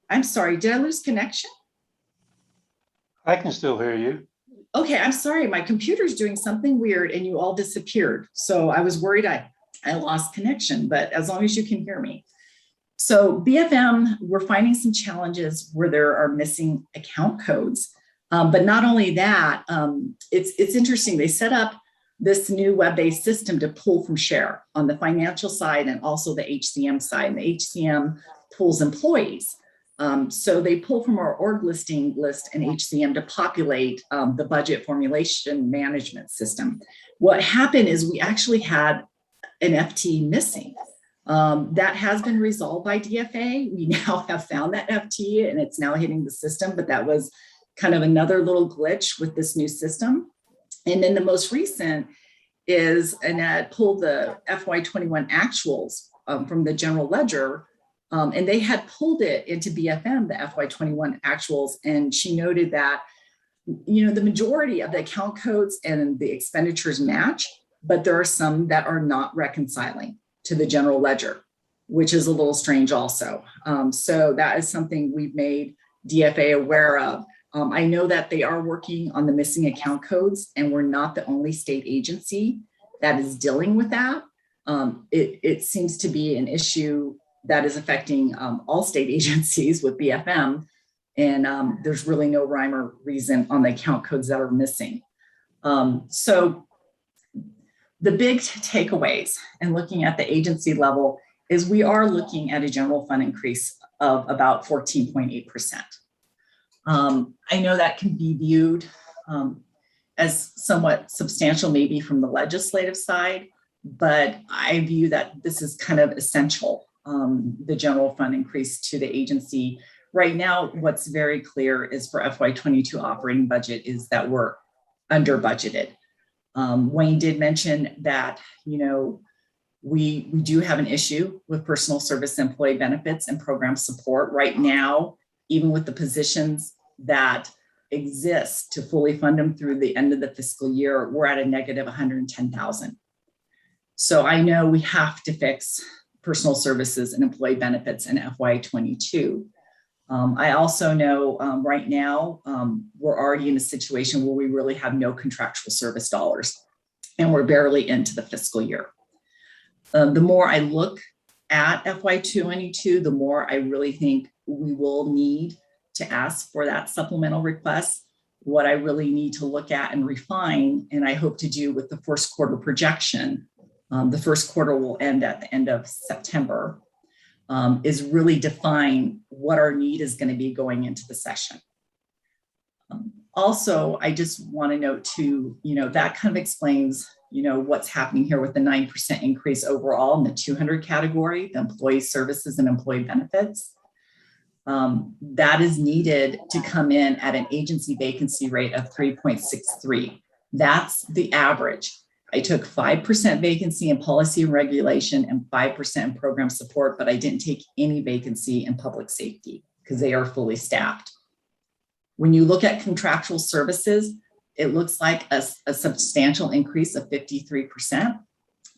M: I'm sorry, did I lose connection?
D: I can still hear you.
M: Okay, I'm sorry, my computer's doing something weird and you all disappeared. So I was worried I lost connection, but as long as you can hear me. So BFM, we're finding some challenges where there are missing account codes. But not only that, it's interesting. They set up this new web-based system to pull from share on the financial side and also the HCM side. And the HCM pulls employees. So they pull from our org listing list and HCM to populate the budget formulation management system. What happened is we actually had an FT missing. That has been resolved by DFA. We now have found that FT and it's now hitting the system, but that was kind of another little glitch with this new system. And then the most recent is Annette pulled the FY21 actuals from the general ledger, and they had pulled it into BFM, the FY21 actuals, and she noted that, you know, the majority of the account codes and the expenditures match, but there are some that are not reconciling to the general ledger, which is a little strange also. So that is something we've made DFA aware of. I know that they are working on the missing account codes, and we're not the only state agency that is dealing with that. It seems to be an issue that is affecting all state agencies with BFM, and there's really no rhyme or reason on the account codes that are missing. So the big takeaways and looking at the agency level is we are looking at a general fund increase of about 14.8%. I know that can be viewed as somewhat substantial, maybe from the legislative side, but I view that this is kind of essential, the general fund increase to the agency. Right now, what's very clear is for FY22 operating budget is that we're under budgeted. Wayne did mention that, you know, we do have an issue with personal service employee benefits and program support right now, even with the positions that exist to fully fund them through the end of the fiscal year, we're at a negative 110,000. So I know we have to fix personal services and employee benefits in FY22. I also know right now we're already in a situation where we really have no contractual service dollars and we're barely into the fiscal year. The more I look at FY22, the more I really think we will need to ask for that supplemental request. What I really need to look at and refine, and I hope to do with the first quarter projection, the first quarter will end at the end of September, is really define what our need is going to be going into the session. Also, I just want to note too, you know, that kind of explains, you know, what's happening here with the 9% increase overall in the 200 category, the employee services and employee benefits. That is needed to come in at an agency vacancy rate of 3.63. That's the average. I took 5% vacancy in policy and regulation and 5% in program support, but I didn't take any vacancy in public safety because they are fully staffed. When you look at contractual services, it looks like a substantial increase of 53%.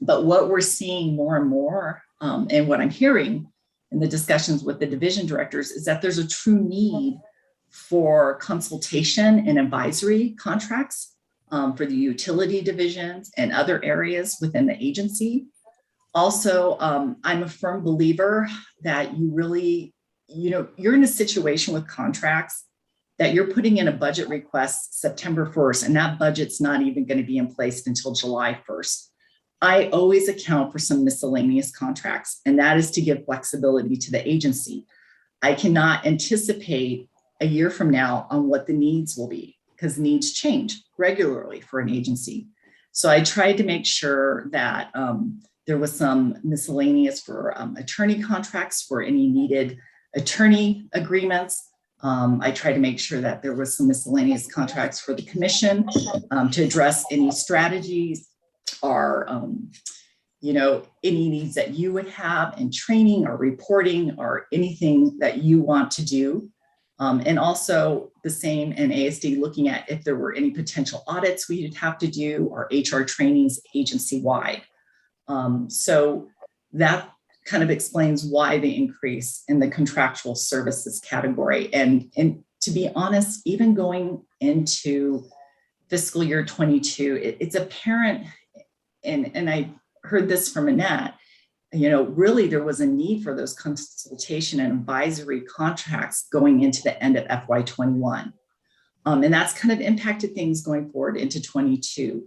M: But what we're seeing more and more, and what I'm hearing in the discussions with the division directors, is that there's a true need for consultation and advisory contracts for the utility divisions and other areas within the agency. Also, I'm a firm believer that you really, you know, you're in a situation with contracts that you're putting in a budget request September 1st, and that budget's not even going to be in place until July 1st. I always account for some miscellaneous contracts, and that is to give flexibility to the agency. I cannot anticipate a year from now on what the needs will be, because needs change regularly for an agency. So I tried to make sure that there was some miscellaneous for attorney contracts for any needed attorney agreements. I tried to make sure that there was some miscellaneous contracts for the commission to address any strategies or, you know, any needs that you would have in training or reporting or anything that you want to do. And also the same in ASD, looking at if there were any potential audits we'd have to do or HR trainings agency-wide. So that kind of explains why the increase in the contractual services category. And to be honest, even going into fiscal year 22, it's apparent, and I heard this from Annette, really there was a need for those consultation and advisory contracts going into the end of FY21. And that's kind of impacted things going forward into 22.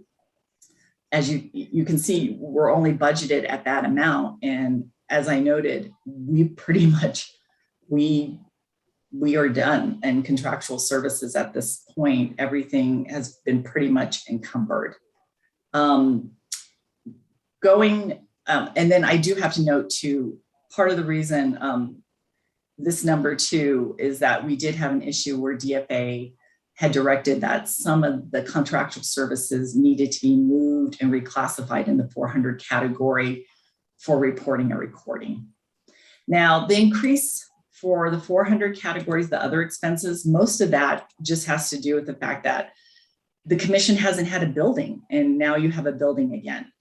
M: As you can see, we're only budgeted at that amount. And as I noted, we are done in contractual services at this point. Everything has been pretty much encumbered. And then I do have to note too, part of the reason this number too is that we did have an issue where DFA had directed that some of the contractual services needed to be moved and reclassified in the 400 category for reporting and recording. Now, the increase for the 400 categories, the other expenses, most of that just has to do with the fact that the commission hasn't had a building and now you have a building again.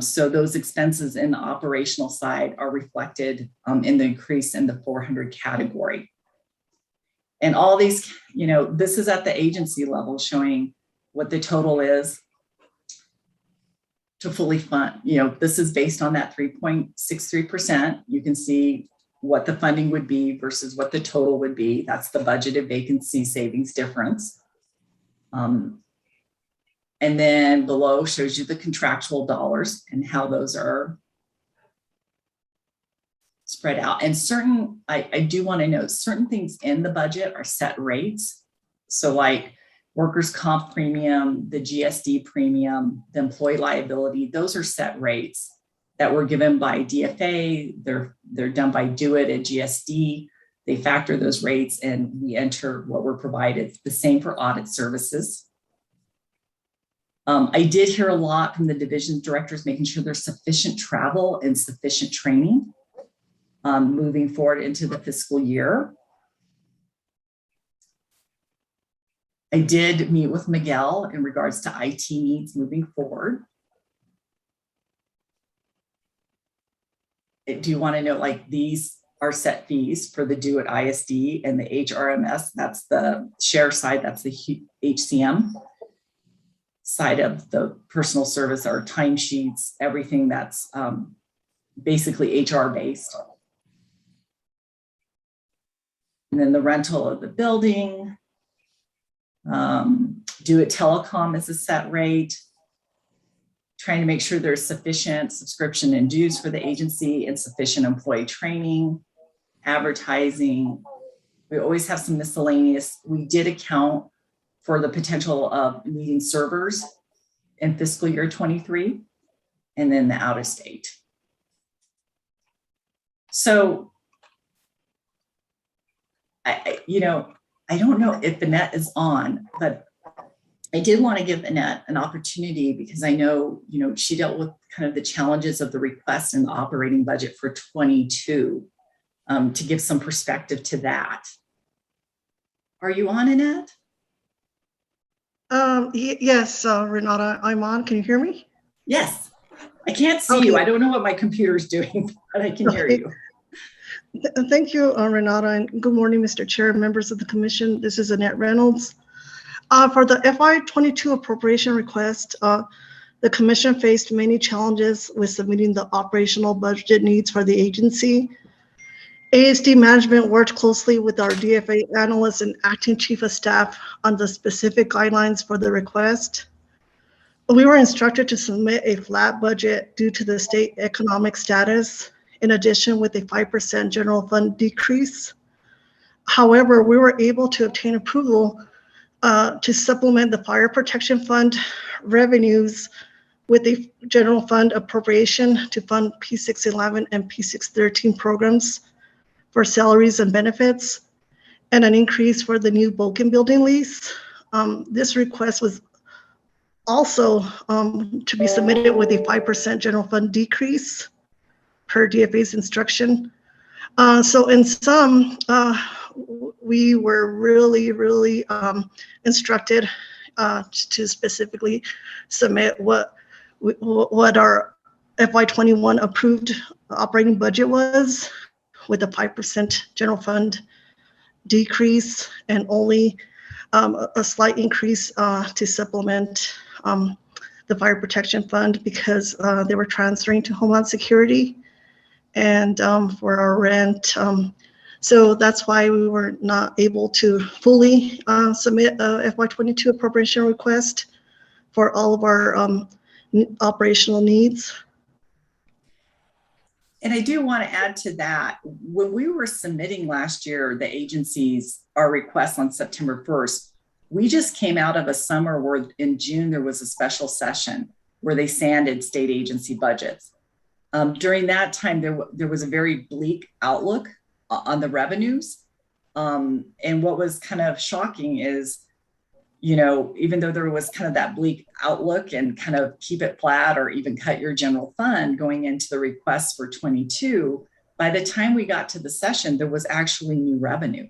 M: So those expenses in the operational side are reflected in the increase in the 400 category. And all these, this is at the agency level showing what the total is to fully fund. This is based on that 3.63%. You can see what the funding would be versus what the total would be. That's the budgeted vacancy savings difference. And then below shows you the contractual dollars and how those are spread out. And I do want to note certain things in the budget are set rates. So like workers' comp premium, the GSD premium, the employee liability, those are set rates that were given by DFA. They're done by DoIT at GSD. They factor those rates and we enter what we're provided. The same for audit services. I did hear a lot from the division directors, making sure there's sufficient travel and sufficient training moving forward into the fiscal year. I did meet with Miguel in regards to IT needs moving forward. Do you want to know, like, these are set fees for the DoIT ISD and the HRMS, that's the share side, that's the HCM side of the personal service, our timesheets, everything that's basically HR based. And then the rental of the building, DoIT Telecom is a set rate, trying to make sure there's sufficient subscription and dues for the agency and sufficient employee training, advertising. We always have some miscellaneous. We did account for the potential of needing servers in fiscal year 23, and then the out of state. So, I don't know if Annette is on, but I did want to give Annette an opportunity because I know, she dealt with kind of the challenges of the request and the operating budget for 22 to give some perspective to that. Are you on, Annette?
N: Yes, Renata, I'm on. Can you hear me?
M: Yes. I can't see you. I don't know what my computer's doing, but I can hear you.
N: Thank you, Renata, and good morning, Mr. Chair, members of the commission. This is Annette Reynolds. For the FY22 appropriation request, the commission faced many challenges with submitting the operational budget needs for the agency. ASD management worked closely with our DFA analyst and acting chief of staff on the specific guidelines for the request. We were instructed to submit a flat budget due to the state economic status, in addition with a 5% general fund decrease. However, we were able to obtain approval to supplement the fire protection fund revenues with a general fund appropriation to fund P611 and P613 programs for salaries and benefits, and an increase for the new Boken building lease. This request was also to be submitted with a 5% general fund decrease per DFA's instruction. So in sum, we were really instructed to specifically submit what our FY21 approved operating budget was, with a 5% general fund decrease and only a slight increase to supplement the fire protection fund, because they were transferring to Homeland Security and for our rent. So that's why we were not able to fully submit a FY22 appropriation request for all of our operational needs.
M: And I do want to add to that, when we were submitting last year, the agencies, our requests on September 1st, we just came out of a summer where in June there was a special session where they sanded state agency budgets. During that time, there was a very bleak outlook on the revenues. And what was kind of shocking is, you know, even though there was kind of that bleak outlook and kind of keep it flat or even cut your general fund going into the request for 22, by the time we got to the session, there was actually new revenue.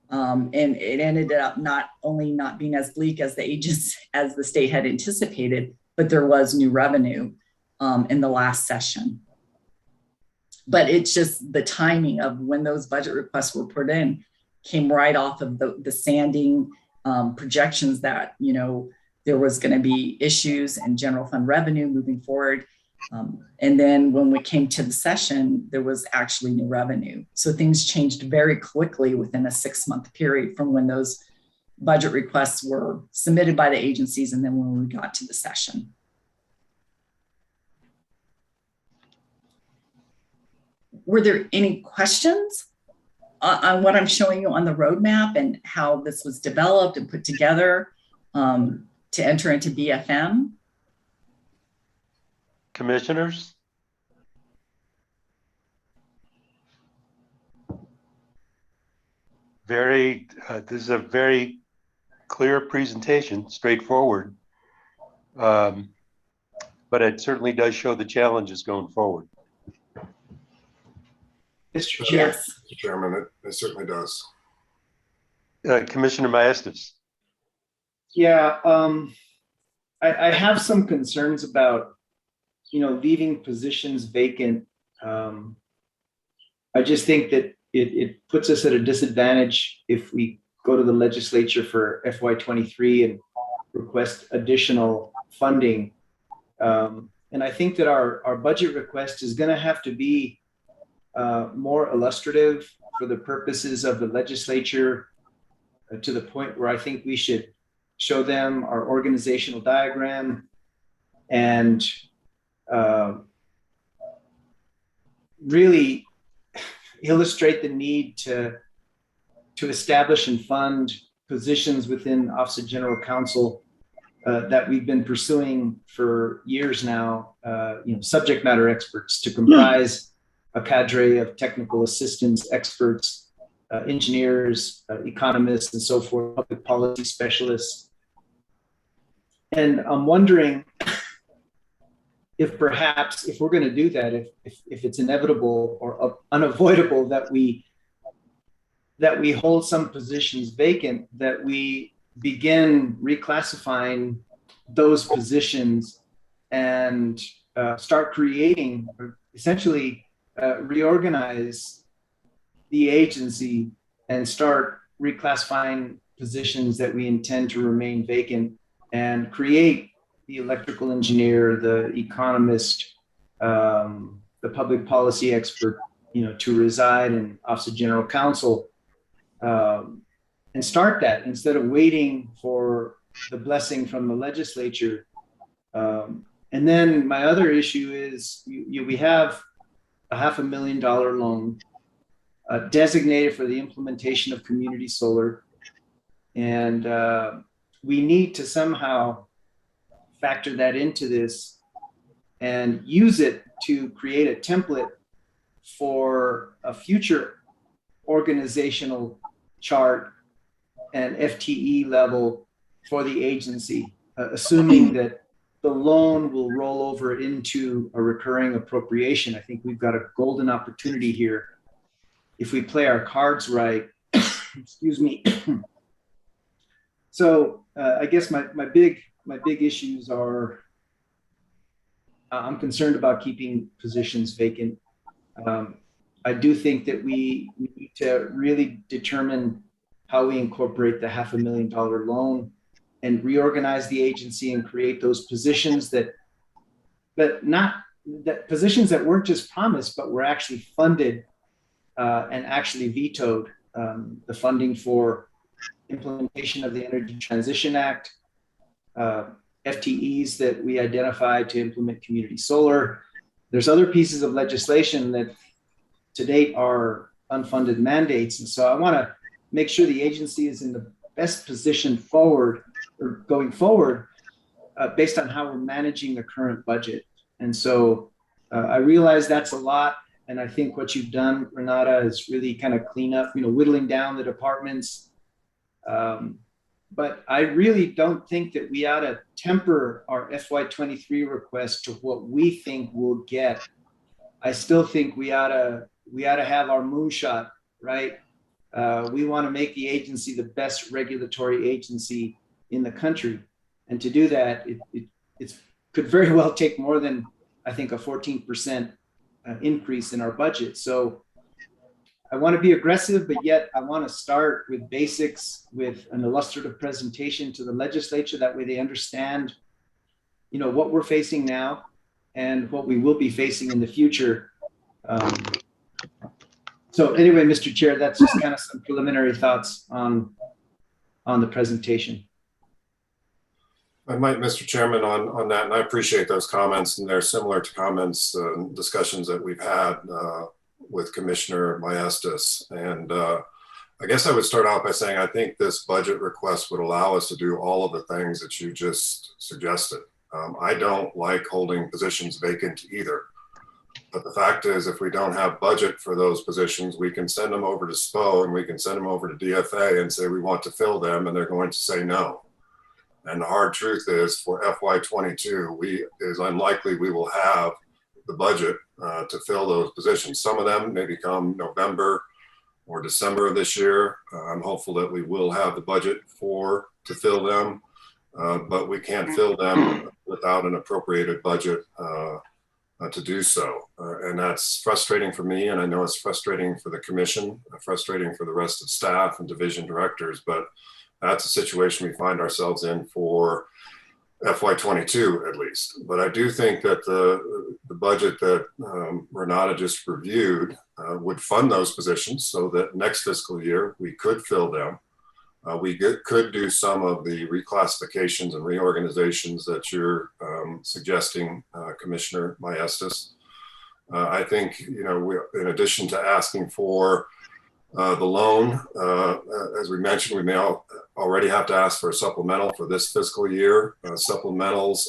M: And it ended up not only not being as bleak as the agents, as the state had anticipated, but there was new revenue in the last session. But it's just the timing of when those budget requests were put in came right off of the sanding projections that, you know, there was going to be issues in general fund revenue moving forward. And then when we came to the session, there was actually new revenue. So things changed very quickly within a 6-month period from when those budget requests were submitted by the agencies and then when we got to the session. Were there any questions on what I'm showing you on the roadmap and how this was developed and put together to enter into BFM?
D: Commissioners? This is a very clear presentation, straightforward. But it certainly does show the challenges going forward.
C: Mr. Chair.
M: Yes.
H: Mr. Chairman, it certainly does.
D: Commissioner Maestas.
C: Yeah, I have some concerns about, you know, leaving positions vacant. I just think that it puts us at a disadvantage if we go to the legislature for FY23 and request additional funding. And I think that our budget request is going to have to be more illustrative for the purposes of the legislature, to the point where I think we should show them our organizational diagram and really illustrate the need to establish and fund positions within Office of General Counsel that we've been pursuing for years now, you know, subject matter experts to comprise a cadre of technical assistants, experts, engineers, economists, and so forth, public policy specialists. And I'm wondering if perhaps, if we're going to do that, if it's inevitable or unavoidable that we hold some positions vacant, that we begin reclassifying those positions and start creating, or essentially reorganize the agency and start reclassifying positions that we intend to remain vacant and create the electrical engineer, the economist, the public policy expert, you know, to reside in Office of General Counsel, and start that instead of waiting for the blessing from the legislature. And then my other issue is we have a $500,000 loan designated for the implementation of community solar. And we need to somehow factor that into this and use it to create a template for a future organizational chart and FTE level for the agency, assuming that the loan will roll over into a recurring appropriation. I think we've got a golden opportunity here if we play our cards right excuse me. So I guess my big issues are, I'm concerned about keeping positions vacant. I do think that we need to really determine how we incorporate the $500,000 loan and reorganize the agency and create those positions that positions that weren't just promised, but were actually funded and actually vetoed. The funding for implementation of the Energy Transition Act, FTEs that we identified to implement community solar. There's other pieces of legislation that to date are unfunded mandates. And so I want to make sure the agency is in the best position forward or going forward based on how we're managing the current budget. And so I realize that's a lot. And I think what you've done, Renata, is really kind of clean up, whittling down the departments. But I really don't think that we ought to temper our FY23 request to what we think we'll get. I still think we ought to have our moonshot, right? We want to make the agency the best regulatory agency in the country. And to do that, it could very well take more than, I think, a 14% increase in our budget. So I want to be aggressive, but yet I want to start with basics, with an illustrative presentation to the legislature. That way they understand, what we're facing now and what we will be facing in the future. So anyway, Mr. Chair, that's just kind of some preliminary thoughts on the presentation.
H: I might, Mr. Chairman, on that, and I appreciate those comments, and they're similar to comments and discussions that we've had with Commissioner Maestas. And I guess I would start out by saying I think this budget request would allow us to do all of the things that you just suggested. I don't like holding positions vacant either. But the fact is, if we don't have budget for those positions, we can send them over to SPO and we can send them over to DFA and say we want to fill them, and they're going to say no. And the hard truth is, for FY22, it is unlikely we will have the budget to fill those positions. Some of them may become November or December of this year. I'm hopeful that we will have the budget to fill them, but we can't fill them without an appropriated budget to do so. And that's frustrating for me, and I know it's frustrating for the commission, frustrating for the rest of staff and division directors, but that's a situation we find ourselves in for FY22 at least. But I do think that the budget that Renata just reviewed would fund those positions so that next fiscal year we could fill them. We could do some of the reclassifications and reorganizations that you're suggesting, Commissioner Maestas. I think, in addition to asking for the loan, as we mentioned, we may already have to ask for a supplemental for this fiscal year. Supplementals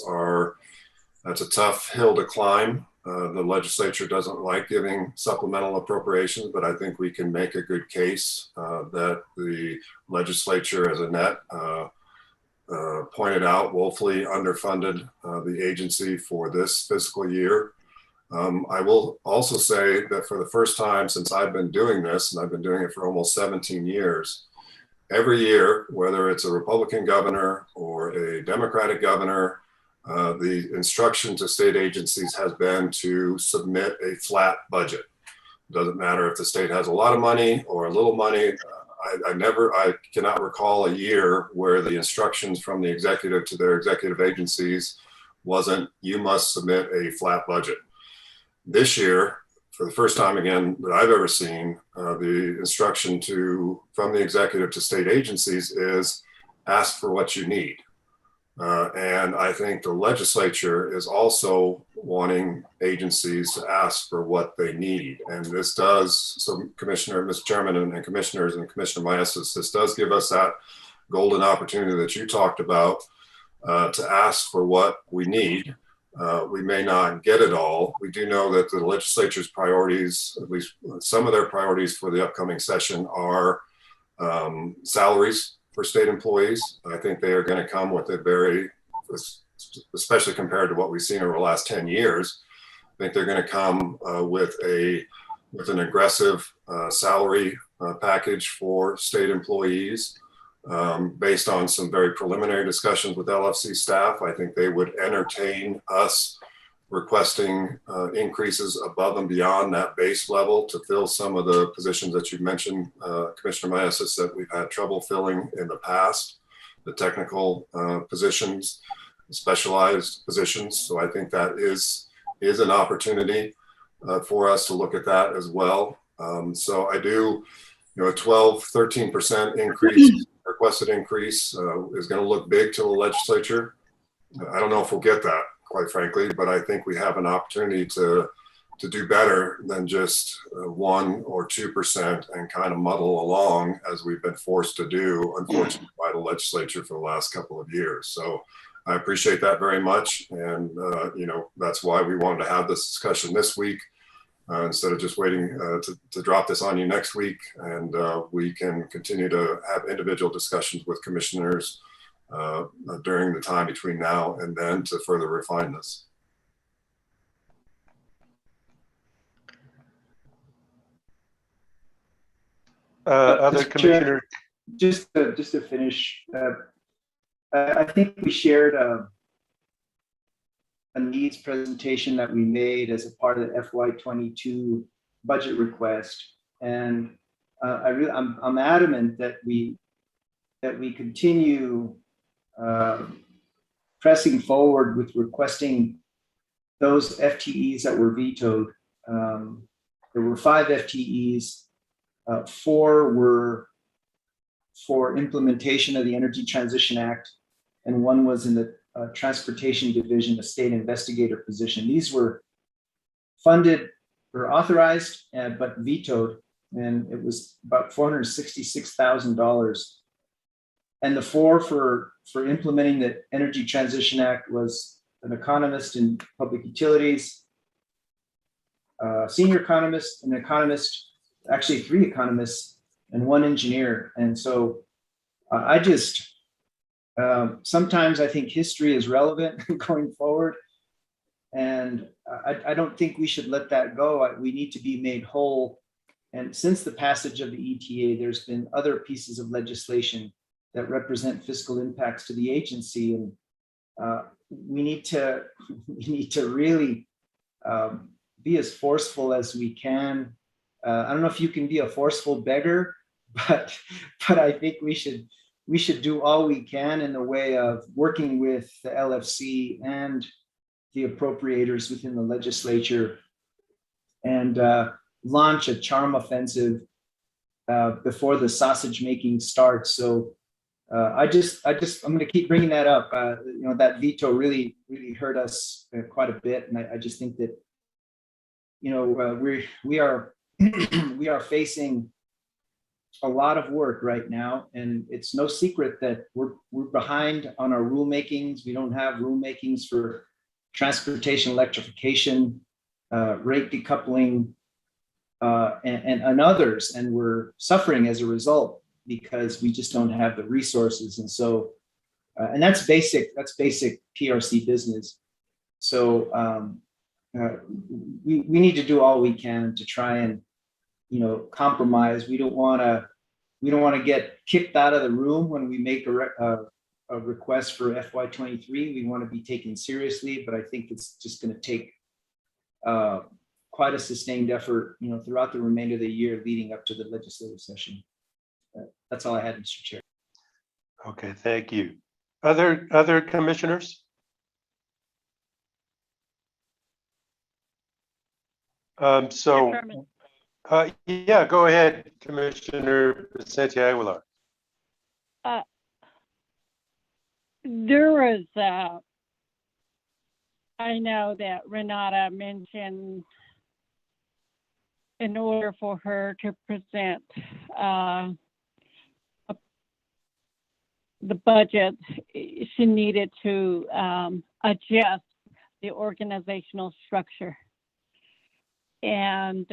H: that's a tough hill to climb. The legislature doesn't like giving supplemental appropriations, but I think we can make a good case that the legislature, as Annette pointed out, woefully underfunded the agency for this fiscal year. I will also say that for the first time since I've been doing this, and I've been doing it for almost 17 years, every year, whether it's a Republican governor or a Democratic governor, the instruction to state agencies has been to submit a flat budget. It doesn't matter if the state has a lot of money or a little money. I cannot recall a year where the instructions from the executive to their executive agencies wasn't, you must submit a flat budget. This year, for the first time again that I've ever seen, the instruction from the executive to state agencies is ask for what you need. And I think the legislature is also wanting agencies to ask for what they need. And this does, so Mr. Chairman and Commissioners and Commissioner Maestas, this does give us that golden opportunity that you talked about to ask for what we need. We may not get it all. We do know that the legislature's priorities, at least some of their priorities for the upcoming session, are salaries for state employees. I think they are going to come with especially compared to what we've seen over the last 10 years, I think they're going to come with an aggressive salary package for state employees. Based on some very preliminary discussions with LFC staff, I think they would entertain us requesting increases above and beyond that base level to fill some of the positions that you mentioned, Commissioner Myasis, that we've had trouble filling in the past, the technical positions, specialized positions. So I think that is an opportunity for us to look at that as well. So I do, a 12-13% increase, requested increase is going to look big to the legislature. I don't know if we'll get that, quite frankly, but I think we have an opportunity to do better than just 1 or 2% and kind of muddle along as we've been forced to do, unfortunately, by the legislature for the last couple of years. So I appreciate that very much. And, that's why we wanted to have this discussion this week instead of just waiting to drop this on you next week. And we can continue to have individual discussions with commissioners during the time between now and then to further refine this.
D: Other commissioners?
C: Just to finish, I think we shared a needs presentation that we made as a part of the FY22 budget request, and I'm adamant that we continue pressing forward with requesting those FTEs that were vetoed. There were 5 FTEs. 4 were for implementation of the Energy Transition Act, and 1 was in the Transportation Division, a state investigator position. These were funded or authorized, but vetoed, and it was about $466,000. And the 4 for implementing the Energy Transition Act was an economist in public utilities, senior economist, an economist, actually 3 economists, and 1 engineer. And so I just, sometimes I think history is relevant going forward. And I don't think we should let that go. We need to be made whole. And since the passage of the ETA, there's been other pieces of legislation that represent fiscal impacts to the agency. And we need to really be as forceful as we can. I don't know if you can be a forceful beggar, but I think we should do all we can in the way of working with the LFC and the appropriators within the legislature and launch a charm offensive before the sausage making starts. So I'm going to keep bringing that up. That veto really hurt us quite a bit, and I just think that we are facing a lot of work right now, and it's no secret that we're behind on our rulemakings. We don't have rulemakings for transportation electrification, rate decoupling, and others, and we're suffering as a result because we just don't have the resources. And so, and that's basic PRC business. So we need to do all we can to try and compromise. We don't want to get kicked out of the room when we make a request for FY23. We want to be taken seriously, but I think it's just going to take quite a sustained effort, throughout the remainder of the year leading up to the legislative session. That's all I had, Mr. Chair.
D: Okay, thank you. Other commissioners? Yeah, go ahead, Commissioner Vicente Aguilar.
G: There was, I know that Renata mentioned in order for her to present the budget, she needed to adjust the organizational structure. And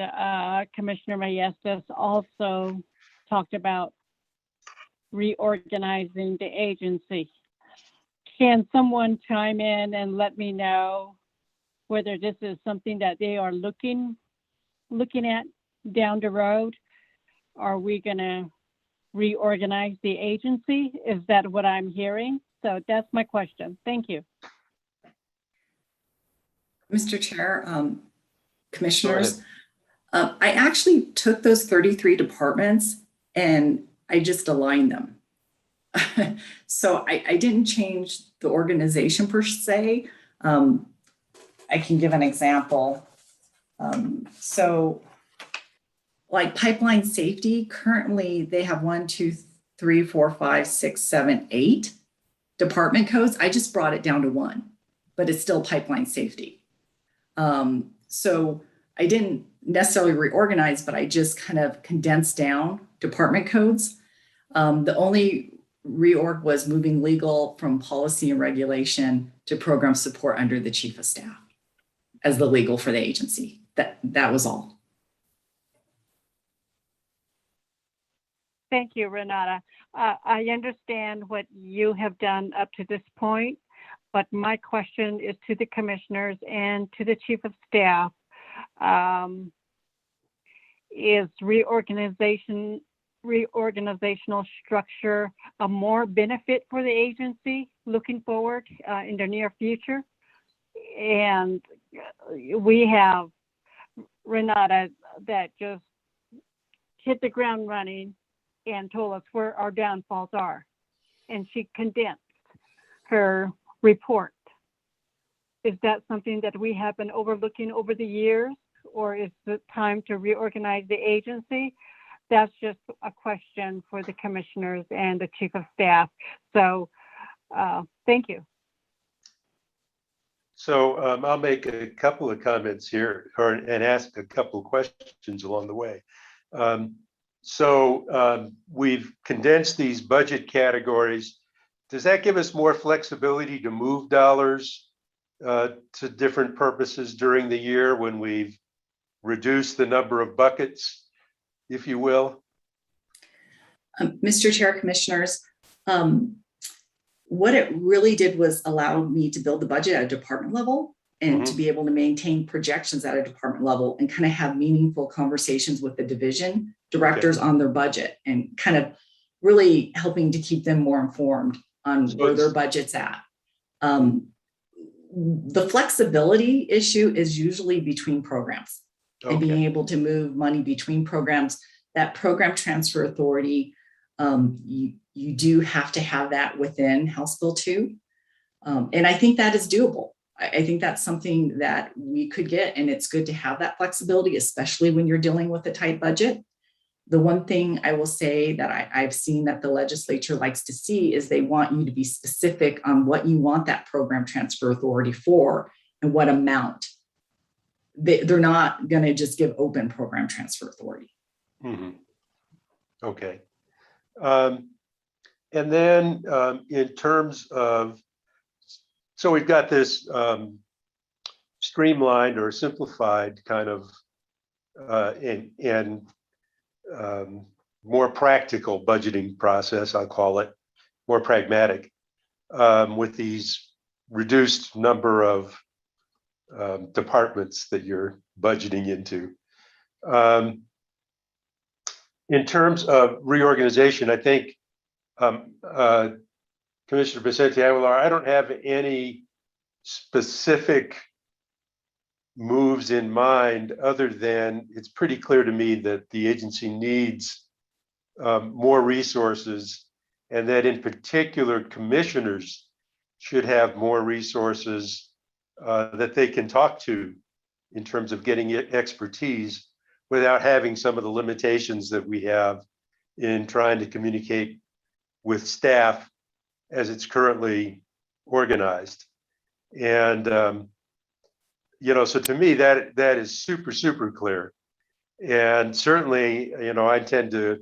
G: Commissioner Maestas also talked about reorganizing the agency. Can someone chime in and let me know whether this is something that they are looking at down the road? are we gonna reorganize the agency? Is that what I'm hearing? So that's my question. Thank you.
M: Mr. Chair, commissioners, I actually took those 33 departments and I just aligned them. So I didn't change the organization per se. I can give an example. So like pipeline safety, currently they have 1, 2, 3, 4, 5, 6, 7, 8 department codes. I just brought it down to 1, but it's still pipeline safety. So I didn't necessarily reorganize, but I just kind of condensed down department codes. The only reorg was moving legal from policy and regulation to program support under the chief of staff as the legal for the agency. That was all.
G: Thank you, Renata. I understand what you have done up to this point, but my question is to the commissioners and to the chief of staff. Is reorganizational structure a more benefit for the agency looking forward in the near future? And we have Renata that just hit the ground running and told us where our downfalls are. And she condensed her report. Is that something that we have been overlooking over the years, or is it time to reorganize the agency? That's just a question for the commissioners and the chief of staff. So thank you.
D: So I'll make a couple of comments here and ask a couple of questions along the way. We've condensed these budget categories. Does that give us more flexibility to move dollars to different purposes during the year when we've reduced the number of buckets, if you will?
M: Mr. Chair, commissioners, what it really did was allow me to build the budget at a department level and to be able to maintain projections at a department level and kind of have meaningful conversations with the division directors on their budget and kind of really helping to keep them more informed on where their budget's at. The flexibility issue is usually between programs and being able to move money between programs. That program transfer authority, you do have to have that within House Bill 2. And I think that is doable. I think that's something that we could get, and it's good to have that flexibility, especially when you're dealing with a tight budget. The one thing I will say that I've seen that the legislature likes to see is they want you to be specific on what you want that program transfer authority for and what amount. They're not going to just give open program transfer authority.
D: Okay. And then in terms of, so we've got this streamlined or simplified kind of more practical budgeting process, I'll call it, more pragmatic, with these reduced number of departments that you're budgeting into. In terms of reorganization, I think Commissioner Vicente-Aguilar, I don't have any specific moves in mind other than it's pretty clear to me that the agency needs more resources, and that in particular commissioners should have more resources that they can talk to in terms of getting expertise without having some of the limitations that we have in trying to communicate with staff as it's currently organized. And so to me, that is super, super clear. And certainly, I intend to,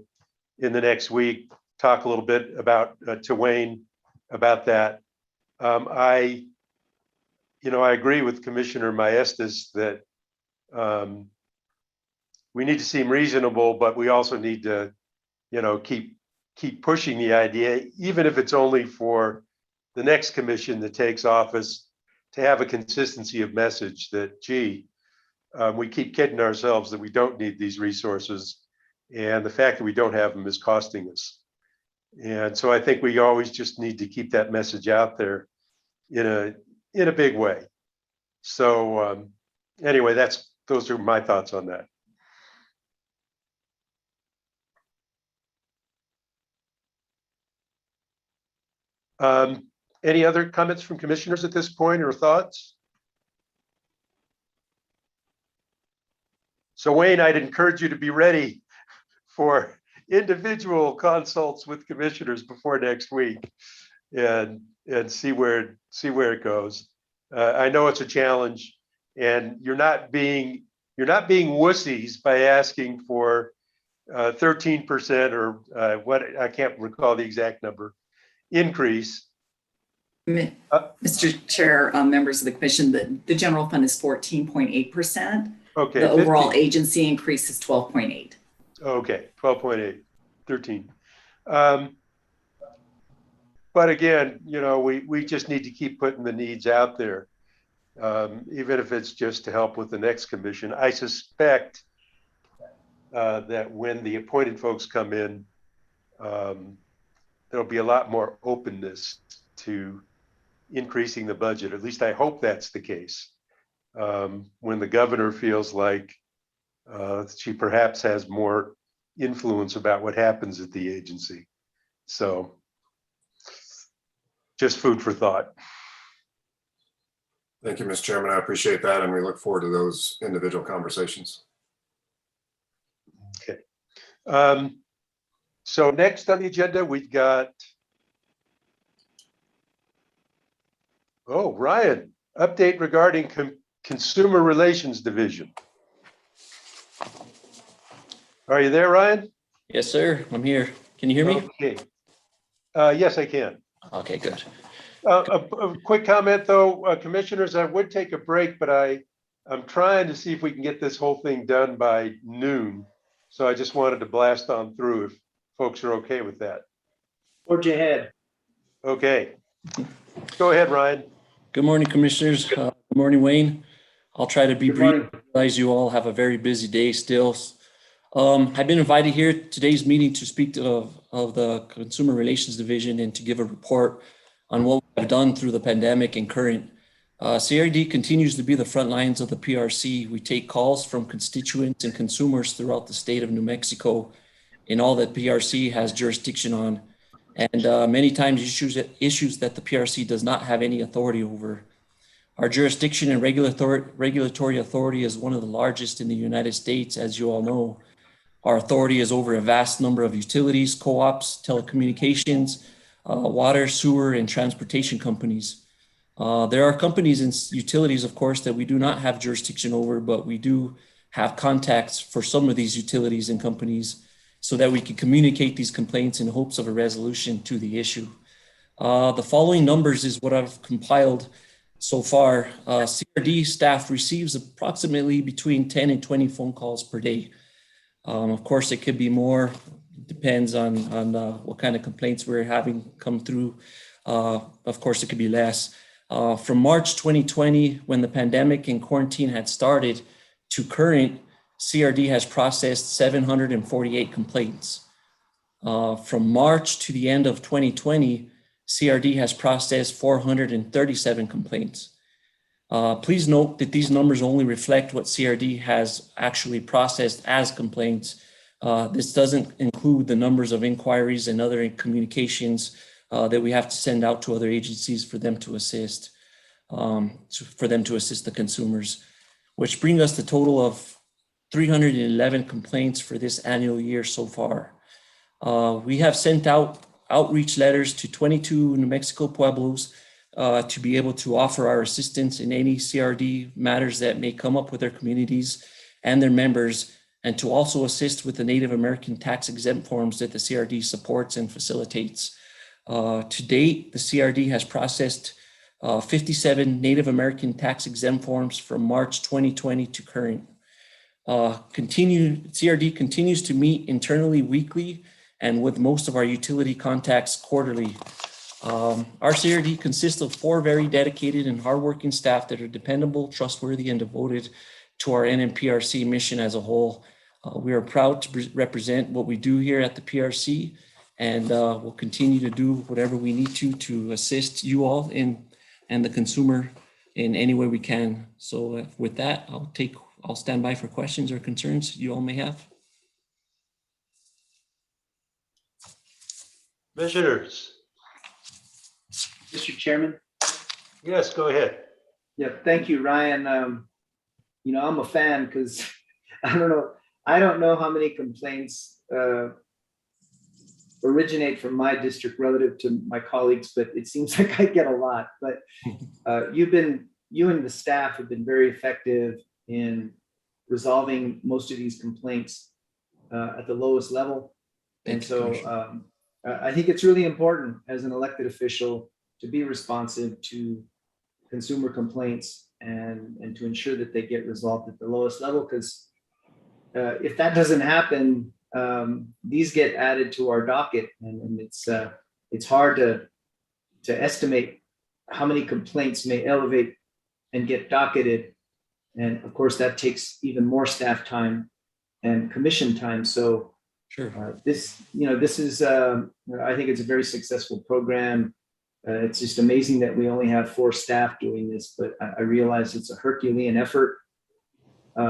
D: in the next week, talk a little bit about to Wayne about that. I agree with Commissioner Maestas that we need to seem reasonable, but we also need to, keep pushing the idea, even if it's only for the next commission that takes office, to have a consistency of message that, we keep kidding ourselves that we don't need these resources. And the fact that we don't have them is costing us. And so I think we always just need to keep that message out there in a big way. So anyway, those are my thoughts on that. Any other comments from commissioners at this point or thoughts? So Wayne, I'd encourage you to be ready for individual consults with commissioners before next week and see where it goes. I know it's a challenge, and you're not being wussies by asking for 13% or what, I can't recall the exact number, increase.
M: Mr. Chair, members of the commission, the general fund is 14.8%.
D: Okay.
M: The overall
D: 15.
M: agency increase is 12.8.
D: Okay, 12.8, 13. But again, we just need to keep putting the needs out there, even if it's just to help with the next commission. I suspect that when the appointed folks come in, there'll be a lot more openness to increasing the budget. At least I hope that's the case. When the governor feels like she perhaps has more influence about what happens at the agency. So just food for thought.
H: Thank you, Mr. Chairman. I appreciate that, and we look forward to those individual conversations.
D: Okay. So next on the agenda, we've got, Ryan, update regarding Consumer Relations Division. Are you there, Ryan?
O: Yes, sir. I'm here. Can you hear me?
D: Okay. Yes, I can.
O: Okay, good.
D: A quick comment though, commissioners, I would take a break, but I'm trying to see if we can get this whole thing done by noon. So I just wanted to blast on through if folks are okay with that.
C: Forge ahead.
D: Okay. Go ahead, Ryan.
O: Good morning, commissioners. Good morning, Wayne. I'll try to be
C: Good
O: brief.
C: morning.
O: I realize you all have a very busy day still. I've been invited here today's meeting to speak of the Consumer Relations Division and to give a report on what we've done through the pandemic and current. CRD continues to be the front lines of the PRC. We take calls from constituents and consumers throughout the state of New Mexico in all that PRC has jurisdiction on, and many times issues that the PRC does not have any authority over. Our jurisdiction and regulatory authority is one of the largest in the United States, as you all know. Our authority is over a vast number of utilities, co-ops, telecommunications, water, sewer, and transportation companies. There are companies and utilities, of course, that we do not have jurisdiction over, but we do have contacts for some of these utilities and companies so that we can communicate these complaints in hopes of a resolution to the issue. The following numbers is what I've compiled so far. CRD staff receives approximately between 10 and 20 phone calls per day. Of course, it could be more, depends on what kind of complaints we're having come through. Of course, it could be less. From March 2020, when the pandemic and quarantine had started, to current, CRD has processed 748 complaints. From March to the end of 2020, CRD has processed 437 complaints. Please note that these numbers only reflect what CRD has actually processed as complaints. This doesn't include the numbers of inquiries and other communications that we have to send out to other agencies for them to assist, the consumers, which bring us the total of 311 complaints for this annual year so far. We have sent out outreach letters to 22 New Mexico pueblos to be able to offer our assistance in any CRD matters that may come up with their communities and their members, and to also assist with the Native American tax exempt forms that the CRD supports and facilitates. To date, the CRD has processed 57 Native American tax exempt forms from March 2020 to current. CRD continues to meet internally weekly and with most of our utility contacts quarterly. Our CRD consists of 4 very dedicated and hardworking staff that are dependable, trustworthy, and devoted to our NMPRC mission as a whole. We are proud to represent what we do here at the PRC, and we'll continue to do whatever we need to assist you all and the consumer in any way we can. So with that, I'll stand by for questions or concerns you all may have.
D: Commissioners?
C: Mr. Chairman?
D: Yes, go ahead.
C: Yeah, thank you, Ryan. You know, I'm a fan because I don't know how many complaints originate from my district relative to my colleagues, but it seems like I get a lot. But you and the staff have been very effective in resolving most of these complaints at the lowest level. And so I think it's really important as an elected official to be responsive to consumer complaints and to ensure that they get resolved at the lowest level, because if that doesn't happen, these get added to our docket, and it's hard to estimate how many complaints may elevate and get docketed, and of course that takes even more staff time and commission time. So this is I think it's a very successful program. It's just amazing that we only have 4 staff doing this, but I realize it's a Herculean effort.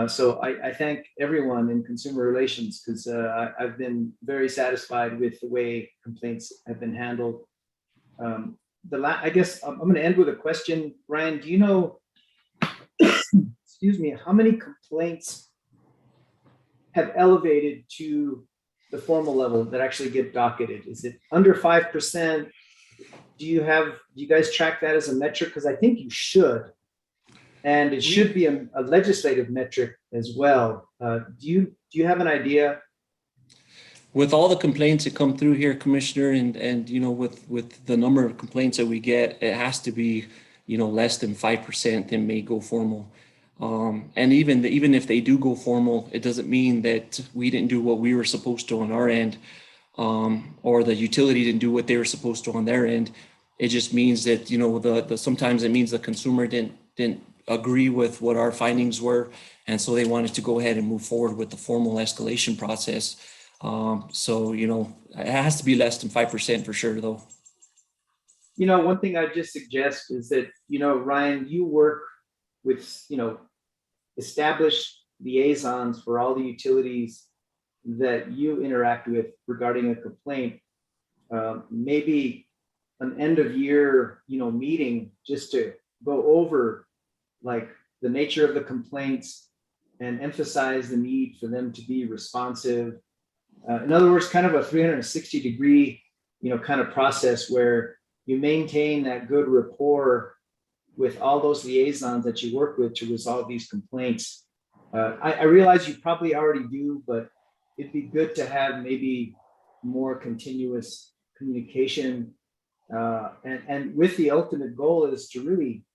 C: So I thank everyone in consumer relations, because I've been very satisfied with the way complaints have been handled. I guess I'm going to end with a question. Ryan, do you know, excuse me, how many complaints have elevated to the formal level that actually get docketed? Is it under 5%? Do you guys track that as a metric? Because I think you should. And it should be a legislative metric as well. Do you have an idea?
O: With all the complaints that come through here, Commissioner, and you know, with the number of complaints that we get, it has to be, you know, less than 5% that may go formal. And even if they do go formal, it doesn't mean that we didn't do what we were supposed to on our end, or the utility didn't do what they were supposed to on their end. It just means that, you know, sometimes it means the consumer didn't agree with what our findings were, and so they wanted to go ahead and move forward with the formal escalation process. So, you know, it has to be less than 5% for sure, though.
C: You know, one thing I just suggest is that, you know, Ryan, you work with, you know, established liaisons for all the utilities that you interact with regarding a complaint. Maybe an end of year, you know, meeting just to go over like the nature of the complaints and emphasize the need for them to be responsive. In other words, kind of a 360-degree, you know, kind of process where you maintain that good rapport with all those liaisons that you work with to resolve these complaints. I realize you probably already do, but it'd be good to have maybe more continuous communication, and with the ultimate goal is to really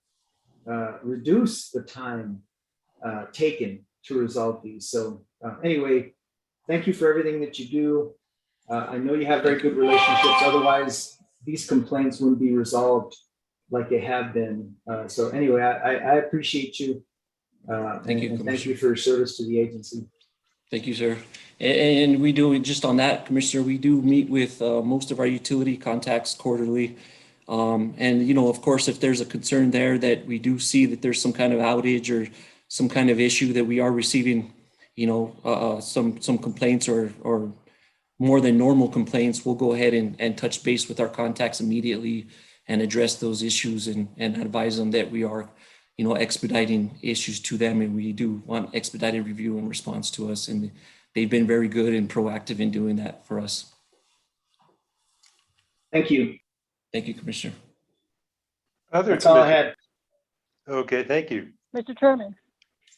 C: reduce the time taken to resolve these. So anyway, thank you for everything that you do. I know you have very good relationships. Otherwise, these complaints wouldn't be resolved like they have been. So anyway, I appreciate you.
O: Thank you,
C: and thank you for your service to the agency.
O: Thank you, sir. And we do, just on that, Commissioner, we do meet with most of our utility contacts quarterly. And, you know, of course, if there's a concern there that we do see that there's some kind of outage or some kind of issue that we are receiving, you know, some complaints or more than normal complaints, we'll go ahead and touch base with our contacts immediately and address those issues and advise them that we are, you know, expediting issues to them, and we do want expedited review and response to us. And they've been very good and proactive in doing that for us.
C: Thank you.
O: Thank you, Commissioner.
C: That's all I had.
D: Okay, thank you.
G: Mr. Chairman.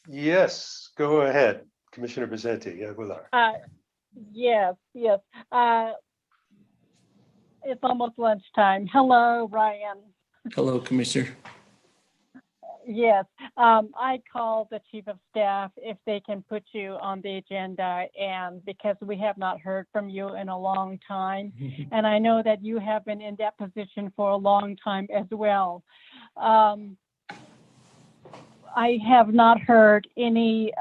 D: Yes, go ahead, Commissioner Vicente Aguilar.
G: Yes. It's almost lunchtime. Hello, Ryan.
O: Hello, Commissioner.
G: Yes, I called the chief of staff if they can put you on the agenda, and because we have not heard from you in a long time, and I know that you have been in that position for a long time as well. I have not heard any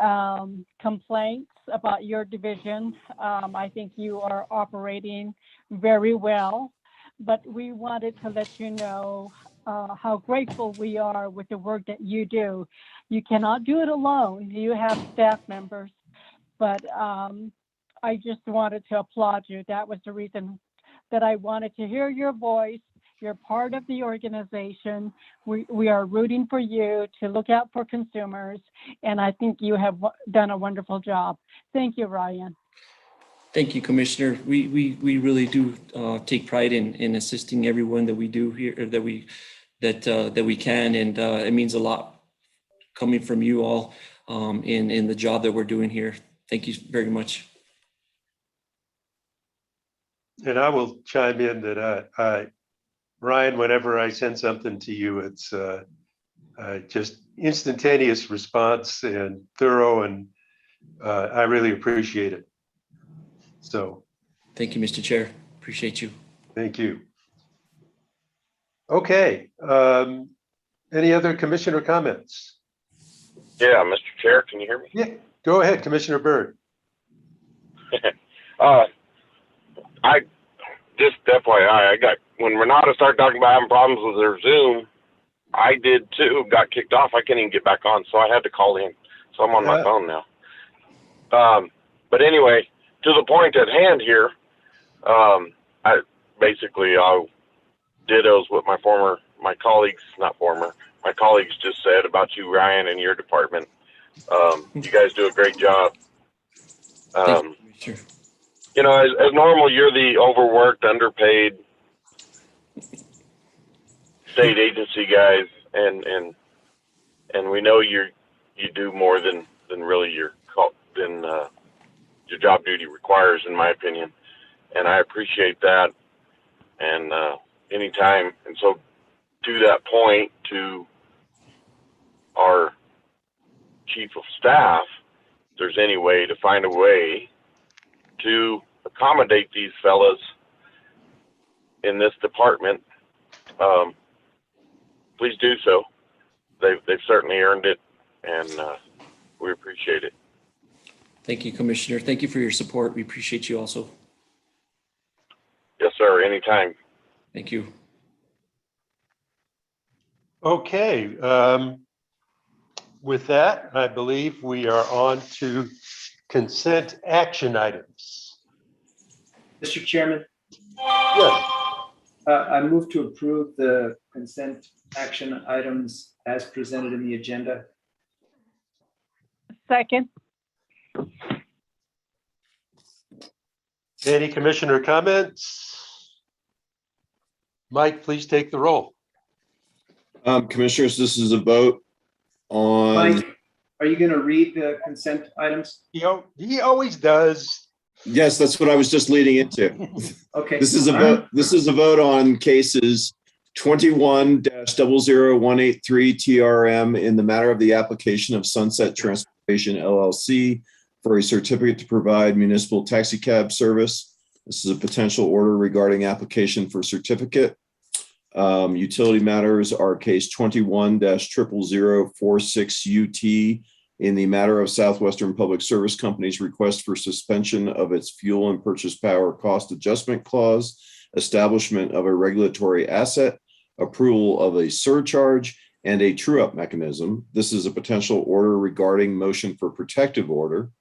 G: complaints about your division. I think you are operating very well, but we wanted to let you know how grateful we are with the work that you do. You cannot do it alone. You have staff members, but I just wanted to applaud you. That was the reason that I wanted to hear your voice. You're part of the organization. We are rooting for you to look out for consumers, and I think you have done a wonderful job. Thank you, Ryan.
O: Thank you, Commissioner. We really do take pride in assisting everyone that we do here, that we can, and it means a lot coming from you all in the job that we're doing here. Thank you very much.
D: And I will chime in that Ryan, whenever I send something to you, it's just instantaneous response and thorough, and I really appreciate it. So.
O: Thank you, Mr. Chair. Appreciate you.
D: Thank you. Okay. Any other commissioner comments?
B: Yeah, Mr. Chair, can you hear me?
D: Yeah, go ahead, Commissioner Byrd.
B: I just FYI, when Renata started talking about having problems with her Zoom, I did too, got kicked off. I can't even get back on, so I had to call in. So I'm on my phone now. But anyway, to the point at hand here, I dittos what my colleagues just said about you, Ryan, and your department. You guys do a great job. You know, as normal, you're the overworked, underpaid state agency guys, and we know you do more than really your job duty requires, in my opinion, and I appreciate that. And anytime, and so to that point, to our chief of staff, if there's any way to find a way to accommodate these fellas in this department, please do so. They've certainly earned it, and we appreciate it.
O: Thank you, Commissioner. Thank you for your support. We appreciate you also.
B: Yes, sir. Anytime.
O: Thank you.
D: Okay. With that, I believe we are on to consent action items.
C: Mr. Chairman,
D: Yes.
C: I move to approve the consent action items as presented in the agenda.
G: Second.
D: Any commissioner comments? Mike, please take the roll.
E: Commissioners, this is a vote on.
C: Mike, are you going to read the consent items?
D: He always does.
E: Yes, that's what I was just leading into.
C: Okay.
E: This is a vote. This is a vote on cases 21-00183 TRM in the matter of the application of Sunset Transportation LLC for a certificate to provide municipal taxi cab service. This is a potential order regarding application for certificate. Utility matters are case 21-00046 UT in the matter of Southwestern Public Service Company's request for suspension of its fuel and purchase power cost adjustment clause, establishment of a regulatory asset, approval of a surcharge, and a true-up mechanism. This is a potential order regarding motion for protective order.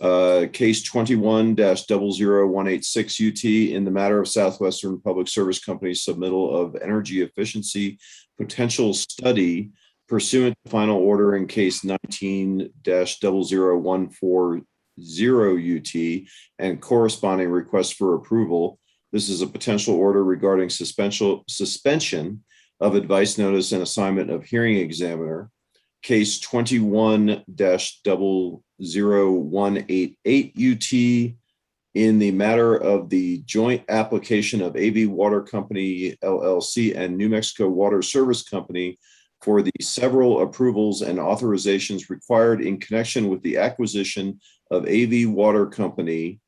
E: Case 21-00186 UT in the matter of Southwestern Public Service Company's submittal of energy efficiency potential study pursuant to final order in case 19-00140 UT and corresponding request for approval. This is a potential order regarding suspension of advice notice and assignment of hearing examiner. Case 21-00188 UT in the matter of the joint application of AV Water Company LLC and New Mexico Water Service Company for the several approvals and authorizations required in connection with the acquisition of AV Water Company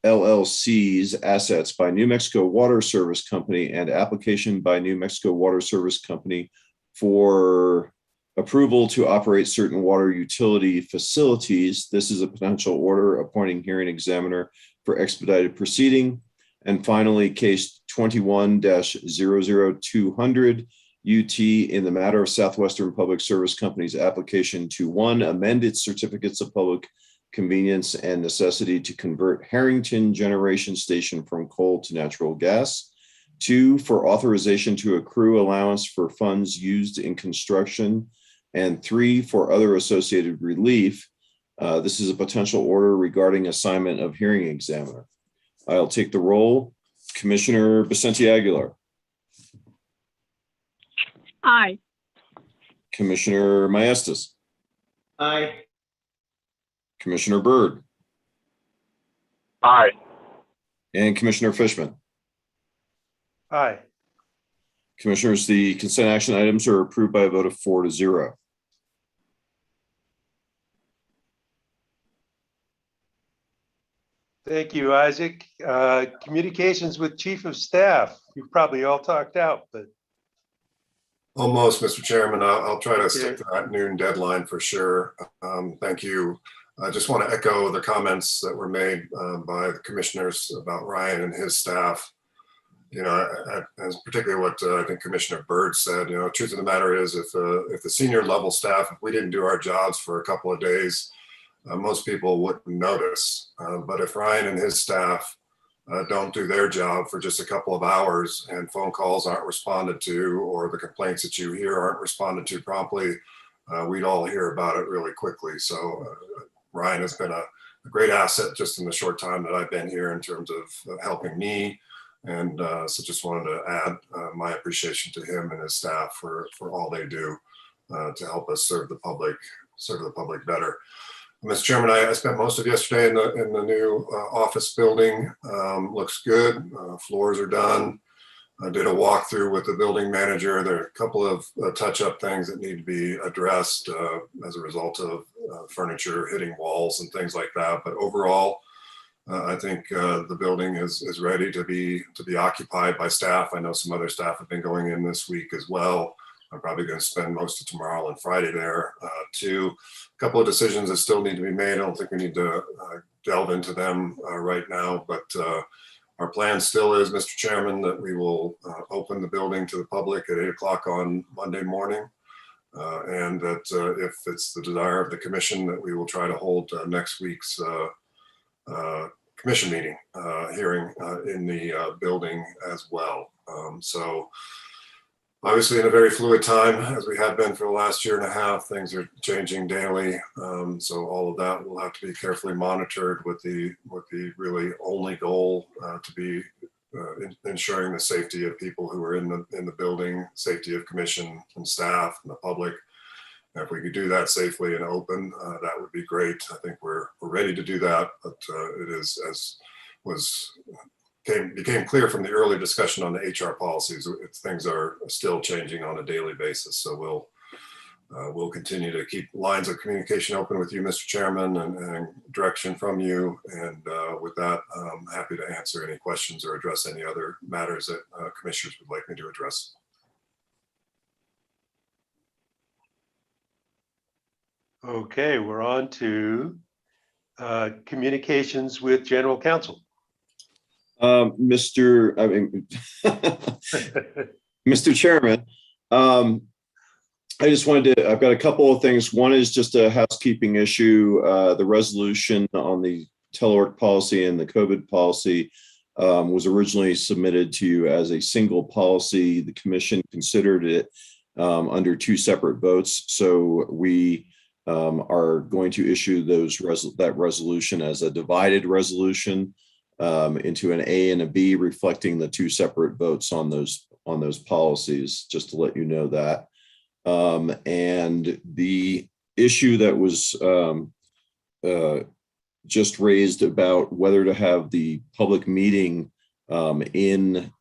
E: LLC's assets by New Mexico Water Service Company and application by New Mexico Water Service Company for approval to operate certain water utility facilities. This is a potential order appointing hearing examiner for expedited proceeding. And finally, case 21-00200 UT in the matter of Southwestern Public Service Company's application to 1, amend its certificates of public convenience and necessity to convert Harrington Generation Station from coal to natural gas. 2, for authorization to accrue allowance for funds used in construction. And 3, for other associated relief. This is a potential order regarding assignment of hearing examiner. I'll take the roll. Commissioner Vicente Aguilar.
G: Aye.
E: Commissioner Maestas.
C: Aye.
E: Commissioner Byrd.
J: Aye.
E: And Commissioner Fishman.
D: Aye.
E: Commissioners, the consent action items are approved by a vote of 4-0.
D: Thank you, Isaac. Communications with Chief of Staff. You've probably all talked out, but
H: Almost, Mr. Chairman. I'll try to stick to that noon deadline for sure. Thank you. I just want to echo the comments that were made by the commissioners about Ryan and his staff. You know, as particularly what I think Commissioner Byrd said, you know, the truth of the matter is if the senior level staff, if we didn't do our jobs for a couple of days, most people wouldn't notice. But if Ryan and his staff don't do their job for just a couple of hours and phone calls aren't responded to, or the complaints that you hear aren't responded to promptly, we'd all hear about it really quickly. So Ryan has been a great asset just in the short time that I've been here in terms of helping me. And so just wanted to add my appreciation to him and his staff for all they do to help us serve the public better. Mr. Chairman, I spent most of yesterday in the new office building. Looks good. Floors are done. I did a walkthrough with the building manager. There are a couple of touch-up things that need to be addressed as a result of furniture hitting walls and things like that. But overall, I think the building is ready to be occupied by staff. I know some other staff have been going in this week as well. I'm probably going to spend most of tomorrow and Friday there too. A couple of decisions that still need to be made. I don't think we need to delve into them right now, but our plan still is, Mr. Chairman, that we will open the building to the public at 8 o'clock on Monday morning. And that if it's the desire of the commission, that we will try to hold next week's commission meeting hearing in the building as well. So obviously in a very fluid time, as we have been for the last year and a half, things are changing daily. So all of that will have to be carefully monitored with the really only goal to be ensuring the safety of people who are in the building, safety of commission and staff and the public. And if we could do that safely and open, that would be great. I think we're ready to do that, but it is, as became clear from the earlier discussion on the HR policies, things are still changing on a daily basis. So we'll continue to keep lines of communication open with you, Mr. Chairman, and direction from you. And with that, I'm happy to answer any questions or address any other matters that commissioners would like me to address.
D: okay, we're on to communications with General Counsel.
E: Mr. Chairman, I just wanted to, I've got a couple of things. One is just a housekeeping issue. The resolution on the telework policy and the COVID policy was originally submitted to you as a single policy. The commission considered it under two separate votes. So we are going to issue that resolution as a divided resolution into an A and a B, reflecting the two separate votes on those policies, just to let you know that. And the issue that was just raised about whether to have the public meeting in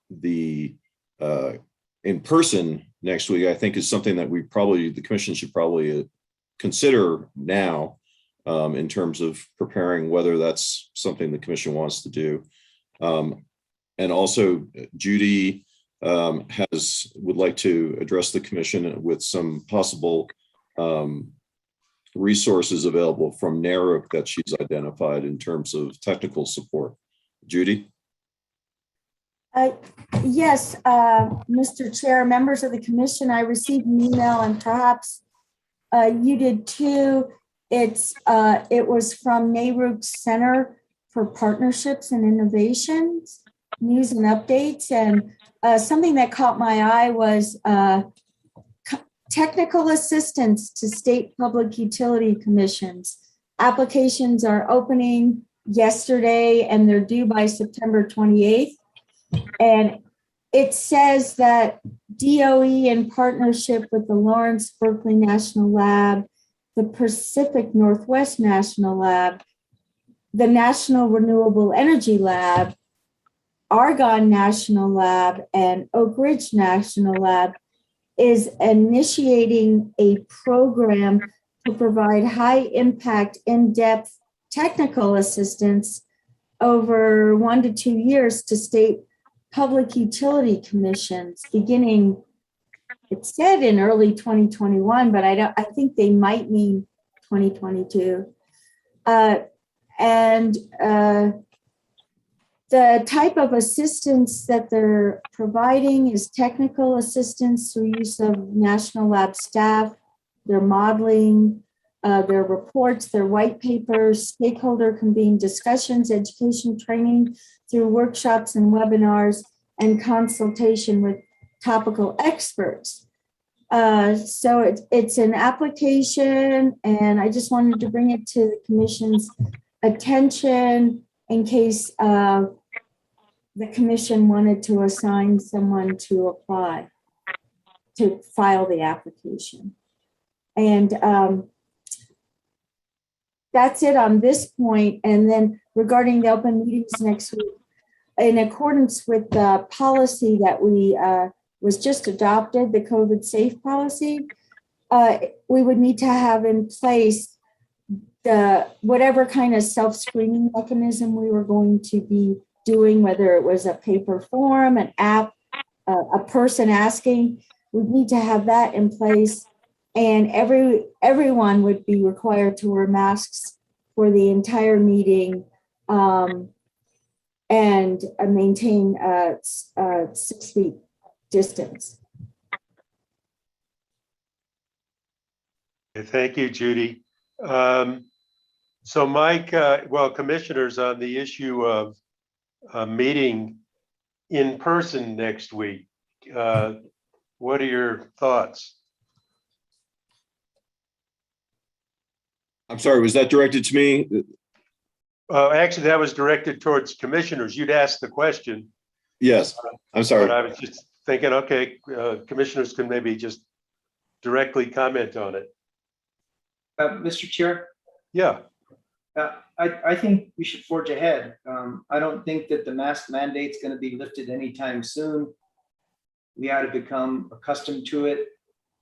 E: person next week, I think is something that the commission should probably consider now. In terms of preparing whether that's something the commission wants to do. And also Judy would like to address the commission with some possible resources available from NARUC that she's identified in terms of technical support. Judy?
I: Yes, Mr. Chair, members of the commission, I received an email, and perhaps you did too. It was from NARUC's Center for Partnerships and Innovations, News and Updates. And something that caught my eye was technical assistance to state public utility commissions. Applications are opening yesterday and they're due by September 28th. And it says that DOE, in partnership with the Lawrence Berkeley National Lab, the Pacific Northwest National Lab, the National Renewable Energy Lab, Argonne National Lab, and Oak Ridge National Lab, is initiating a program to provide high impact, in-depth technical assistance over 1 to 2 years to state public utility commissions beginning, it said in early 2021, but I think they might mean 2022. The type of assistance that they're providing is technical assistance through use of National Lab staff, their modeling, their reports, their white papers, stakeholder convened discussions, education training through workshops and webinars, and consultation with topical experts. So it's an application, and I just wanted to bring it to the commission's attention in case the commission wanted to assign someone to apply, to file the application. And that's it on this point. And then regarding the open meetings next week, in accordance with the policy that we was just adopted, the COVID safe policy, we would need to have in place the whatever kind of self-screening mechanism we were going to be doing, whether it was a paper form, an app, a person asking, we'd need to have that in place. And everyone would be required to wear masks for the entire meeting and maintain 6 feet distance.
D: Thank you, Judy. So Mike, well, commissioners, on the issue of meeting in person next week, what are your thoughts?
E: I'm sorry, was that directed to me?
D: Actually, that was directed towards commissioners. You'd asked the question.
E: Yes, I'm sorry.
D: But I was just thinking, okay, commissioners can maybe just directly comment on it.
C: Mr. Chair?
D: Yeah.
C: I think we should forge ahead. I don't think that the mask mandate's going to be lifted anytime soon. We ought to become accustomed to it.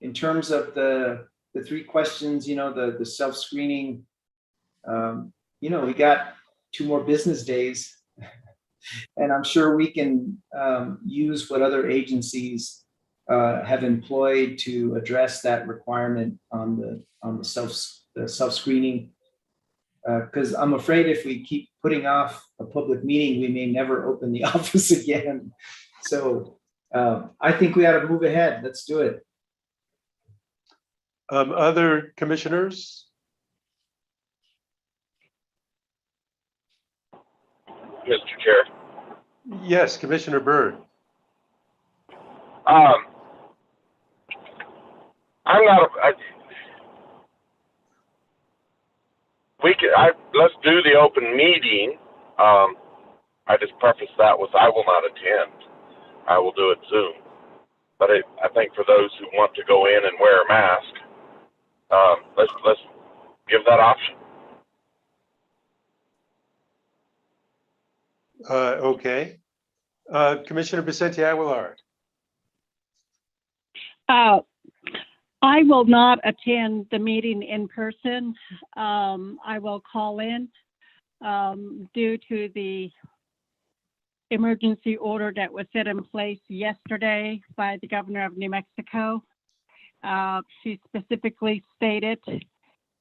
C: In terms of the 3 questions, the self-screening, we got 2 more business days, and I'm sure we can use what other agencies have employed to address that requirement on the self-screening. Because I'm afraid if we keep putting off a public meeting, we may never open the office again. So I think we ought to move ahead. Let's do it.
D: Other commissioners?
B: Mr. Chair.
D: Yes, Commissioner Byrd.
B: I'm not. Let's do the open meeting. I just preface that with I will not attend. I will do it Zoom. But I think for those who want to go in and wear a mask, let's give that option.
D: Okay. Commissioner Vicente Aguilar.
G: I will not attend the meeting in person. I will call in due to the emergency order that was set in place yesterday by the governor of New Mexico. She specifically stated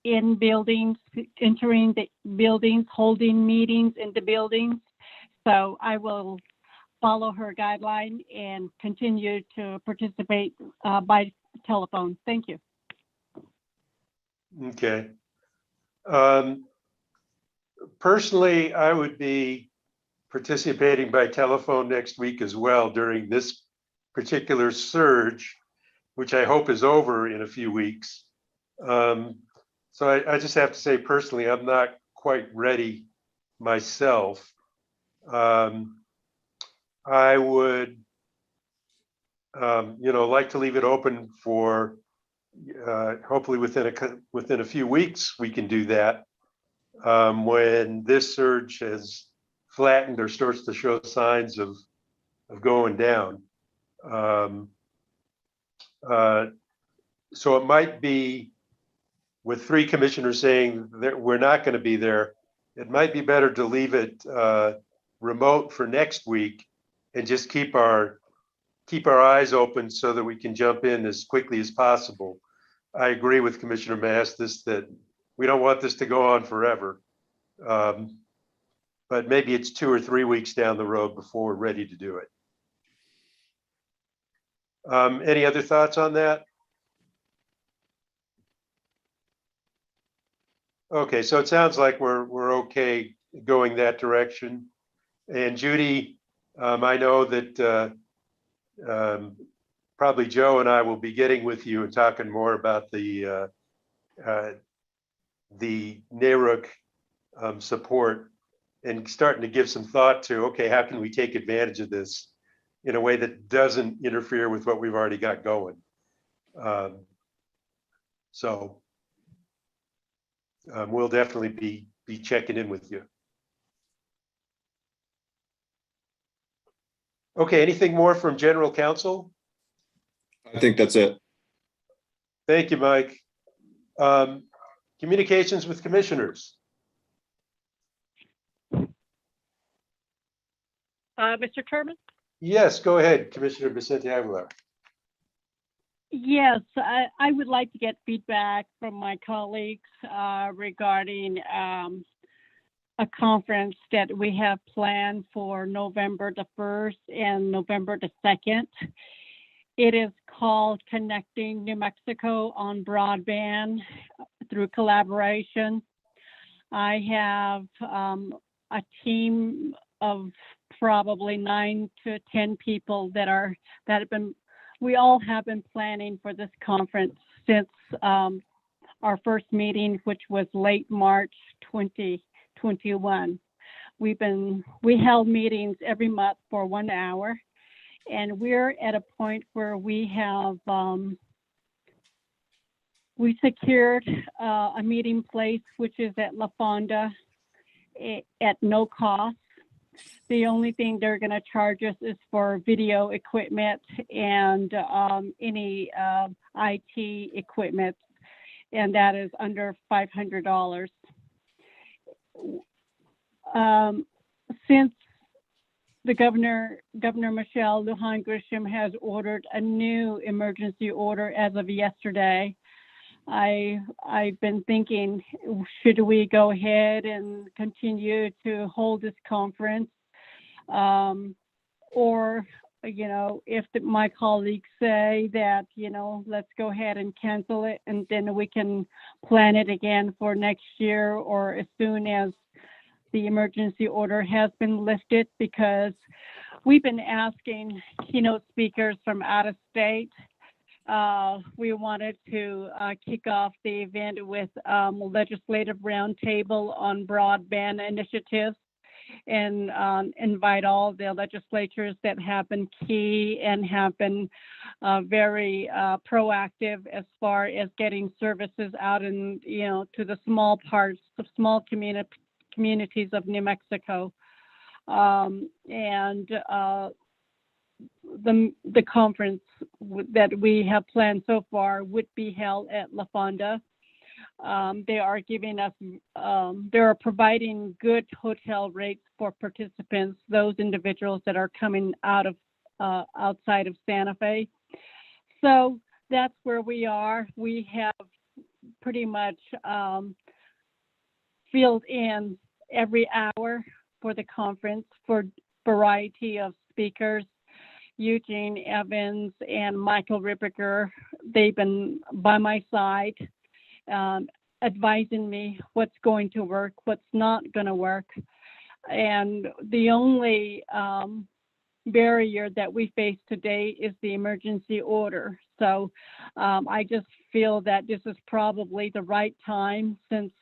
G: in buildings, entering the buildings, holding meetings in the buildings. So I will follow her guideline and continue to participate by telephone. Thank you.
D: Okay. Personally, I would be participating by telephone next week as well during this particular surge, which I hope is over in a few weeks. So I just have to say personally, I'm not quite ready myself. I would, like to leave it open for hopefully within a few weeks we can do that. When this surge has flattened or starts to show signs of going down. So it might be, with 3 commissioners saying that we're not going to be there, it might be better to leave it remote for next week and just keep our eyes open so that we can jump in as quickly as possible. I agree with Commissioner Mastis that we don't want this to go on forever. But maybe it's 2 or 3 weeks down the road before we're ready to do it. Any other thoughts on that? Okay, so it sounds like we're okay going that direction. And Judy, I know that probably Joe and I will be getting with you and talking more about the NARUC support and starting to give some thought to, okay, how can we take advantage of this in a way that doesn't interfere with what we've already got going? So we'll definitely be checking in with you. Okay, anything more from General Counsel?
E: I think that's it.
D: Thank you, Mike. Communications with commissioners.
G: Mr. Chairman?
D: Yes, go ahead, Commissioner Vicente Aguilar.
G: Yes, I would like to get feedback from my colleagues regarding a conference that we have planned for November the 1st and November the 2nd. It is called Connecting New Mexico on Broadband through Collaboration. I have a team of probably 9 to 10 people we all have been planning for this conference since our first meeting, which was late March 2021. We held meetings every month for 1 hour, and we're at a point where we have we secured a meeting place, which is at La Fonda at no cost. The only thing they're going to charge us is for video equipment and any IT equipment, and that is under $500. Since the Governor Michelle Lujan Grisham has ordered a new emergency order as of yesterday, I've been thinking, should we go ahead and continue to hold this conference? Or, if my colleagues say that, let's go ahead and cancel it, and then we can plan it again for next year or as soon as the emergency order has been lifted, because we've been asking keynote speakers from out of state. We wanted to kick off the event with legislative roundtable on broadband initiatives and invite all the legislatures that have been key and have been very proactive as far as getting services out in, to the small communities of New Mexico. The conference that we have planned so far would be held at La Fonda. They are giving us, they are providing good hotel rates for participants, those individuals that are coming out of outside of Santa Fe. So that's where we are. We have pretty much filled in every hour for the conference for variety of speakers. Eugene Evans and Michael Ripperger, they've been by my side, advising me what's going to work, what's not going to work. And the only barrier that we face today is the emergency order. So I just feel that this is probably the right time, since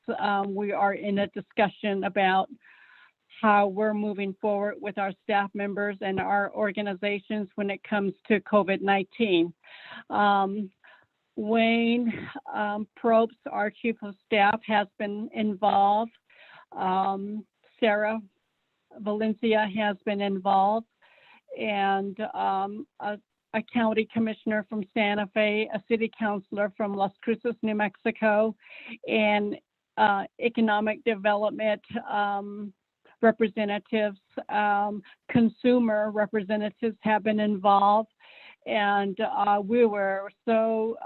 G: we are in a discussion about how we're moving forward with our staff members and our organizations when it comes to COVID-19. Wayne Probst, our chief of staff, has been involved. Sarah Valencia has been involved, and a county commissioner from Santa Fe, a city councilor from Las Cruces, New Mexico, and economic development representatives, consumer representatives have been involved. And we were so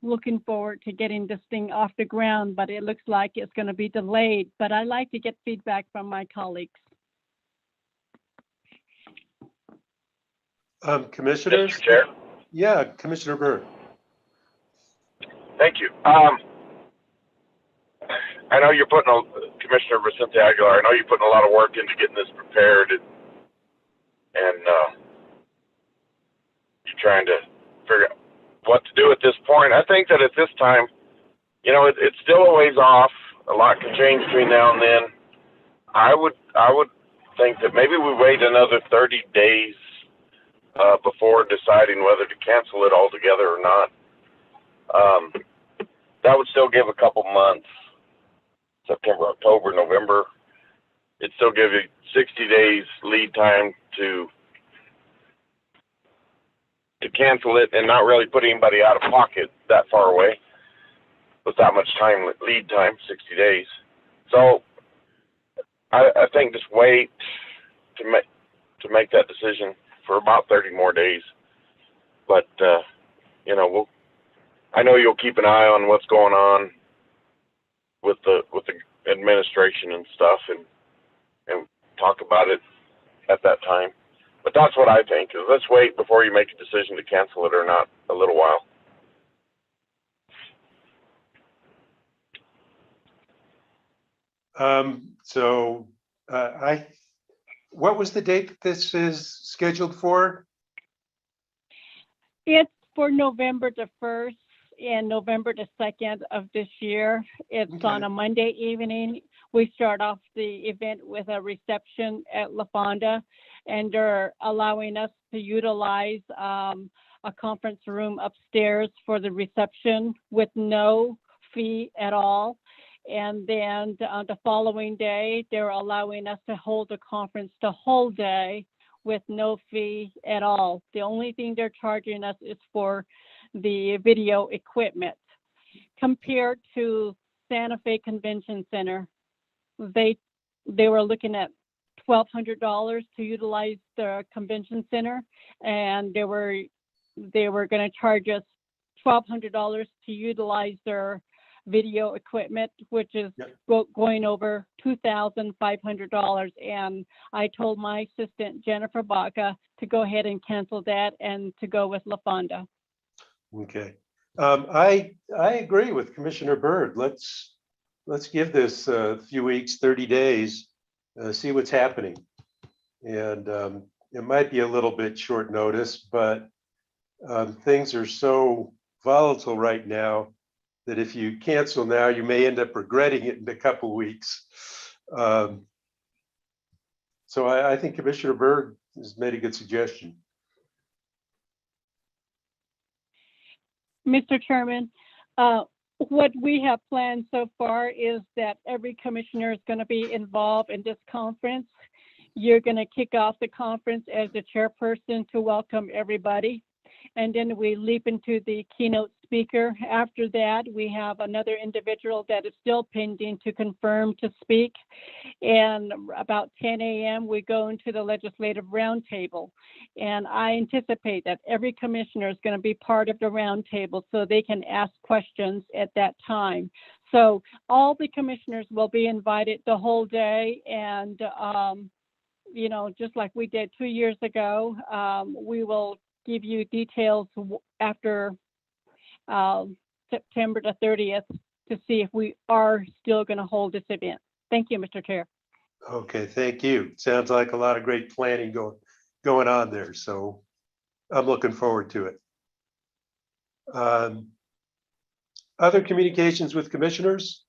G: looking forward to getting this thing off the ground, but it looks like it's going to be delayed. But I like to get feedback from my colleagues.
D: Commissioners?
P: Mr. Chair.
D: Yeah, Commissioner Byrd.
P: Thank you. I know you're putting Commissioner Vicente Aguilar, I know you're putting a lot of work into getting this prepared, and you're trying to figure out what to do at this point. I think that at this time, it's still a ways off. A lot can change between now and then. I would think that maybe we wait another 30 days before deciding whether to cancel it altogether or not. That would still give a couple months. September, October, November. It'd still give you 60 days lead time to cancel it and not really put anybody out of pocket that far away with that much time, lead time, 60 days. So I think just wait to make that decision for about 30 more days. But I know you'll keep an eye on what's going on with the administration and stuff, and talk about it at that time. But that's what I think, is let's wait before you make a decision to cancel it or not a little while.
D: What was the date that this is scheduled for?
G: It's for November the 1st and November the 2nd of this year. It's
D: Okay.
G: on a Monday evening. We start off the event with a reception at La Fonda, and they're allowing us to utilize a conference room upstairs for the reception with no fee at all. And then the following day, they're allowing us to hold the conference the whole day with no fee at all. The only thing they're charging us is for the video equipment. Compared to Santa Fe Convention Center, they were looking at $1,200 to utilize the convention center, and they were going to charge us $1,200 to utilize their video equipment, which is going over $2,500. And I told my assistant Jennifer Baca to go ahead and cancel that and to go with La Fonda.
D: Okay. I agree with Commissioner Byrd. Let's give this a few weeks, 30 days, see what's happening. And it might be a little bit short notice, but things are so volatile right now that if you cancel now, you may end up regretting it in a couple of weeks. So I think Commissioner Byrd has made a good suggestion.
G: Mr. Chairman, what we have planned so far is that every commissioner is going to be involved in this conference. You're going to kick off the conference as the chairperson to welcome everybody. And then we leap into the keynote speaker. After that, we have another individual that is still pending to confirm to speak. And about 10 a.m., we go into the legislative roundtable. And I anticipate that every commissioner is going to be part of the roundtable so they can ask questions at that time. So all the commissioners will be invited the whole day. And, you know, just like we did 2 years ago, we will give you details after September the 30th to see if we are still going to hold this event. Thank you, Mr. Chair.
D: Okay, thank you. Sounds like a lot of great planning going on there. So I'm looking forward to it. Other communications with commissioners?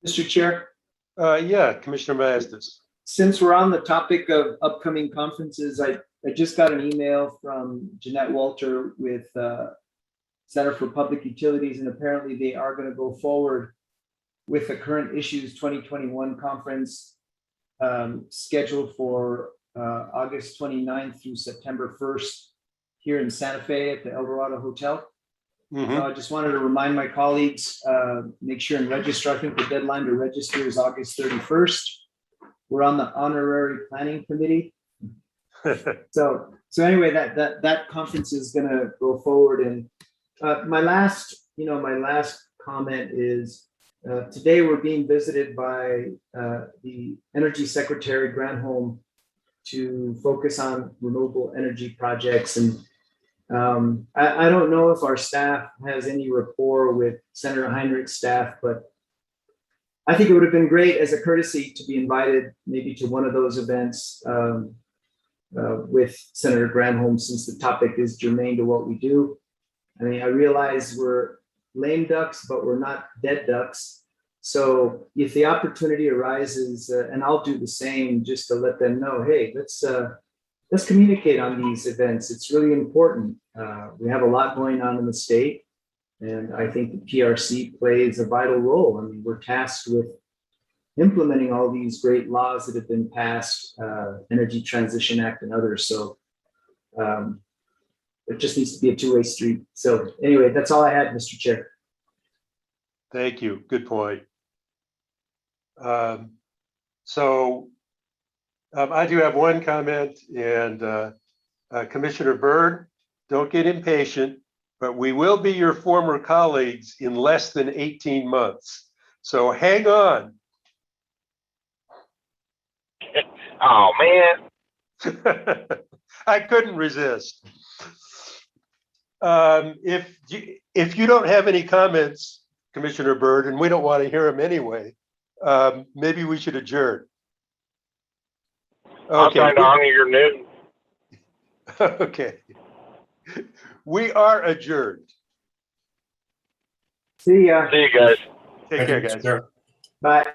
C: Mr. Chair,
D: Yeah, Commissioner Maestas.
C: since we're on the topic of upcoming conferences, I just got an email from Jeanette Walter with Center for Public Utilities, and apparently they are going to go forward with the Current Issues 2021 conference scheduled for August 29th through September 1st here in Santa Fe at the El Dorado Hotel. So I just wanted to remind my colleagues, make sure and register. I think the deadline to register is August 31st. We're on the honorary planning committee. So anyway, that conference is going to go forward. And my last comment is today we're being visited by the Energy Secretary Granholm to focus on renewable energy projects. And I don't know if our staff has any rapport with Senator Heinrich's staff, but I think it would have been great as a courtesy to be invited maybe to one of those events with Senator Granholm, since the topic is germane to what we do. I mean, I realize we're lame ducks, but we're not dead ducks. So if the opportunity arises, and I'll do the same just to let them know, hey, let's communicate on these events. It's really important. We have a lot going on in the state, and I think the PRC plays a vital role. I mean, we're tasked with implementing all these great laws that have been passed, Energy Transition Act and others. So it just needs to be a two-way street. So anyway, that's all I had, Mr. Chair.
D: Thank you. Good point. I do have one comment, and Commissioner Byrd, don't get impatient, but we will be your former colleagues in less than 18 months. So hang on.
P: Oh, man.
D: I couldn't resist. If you don't have any comments, Commissioner Byrd, and we don't want to hear them anyway, maybe we should adjourn.
P: I'm trying to honor your news.
D: Okay. We are adjourned.
C: See ya.
P: See you guys.
D: Take care, guys.
C: Bye.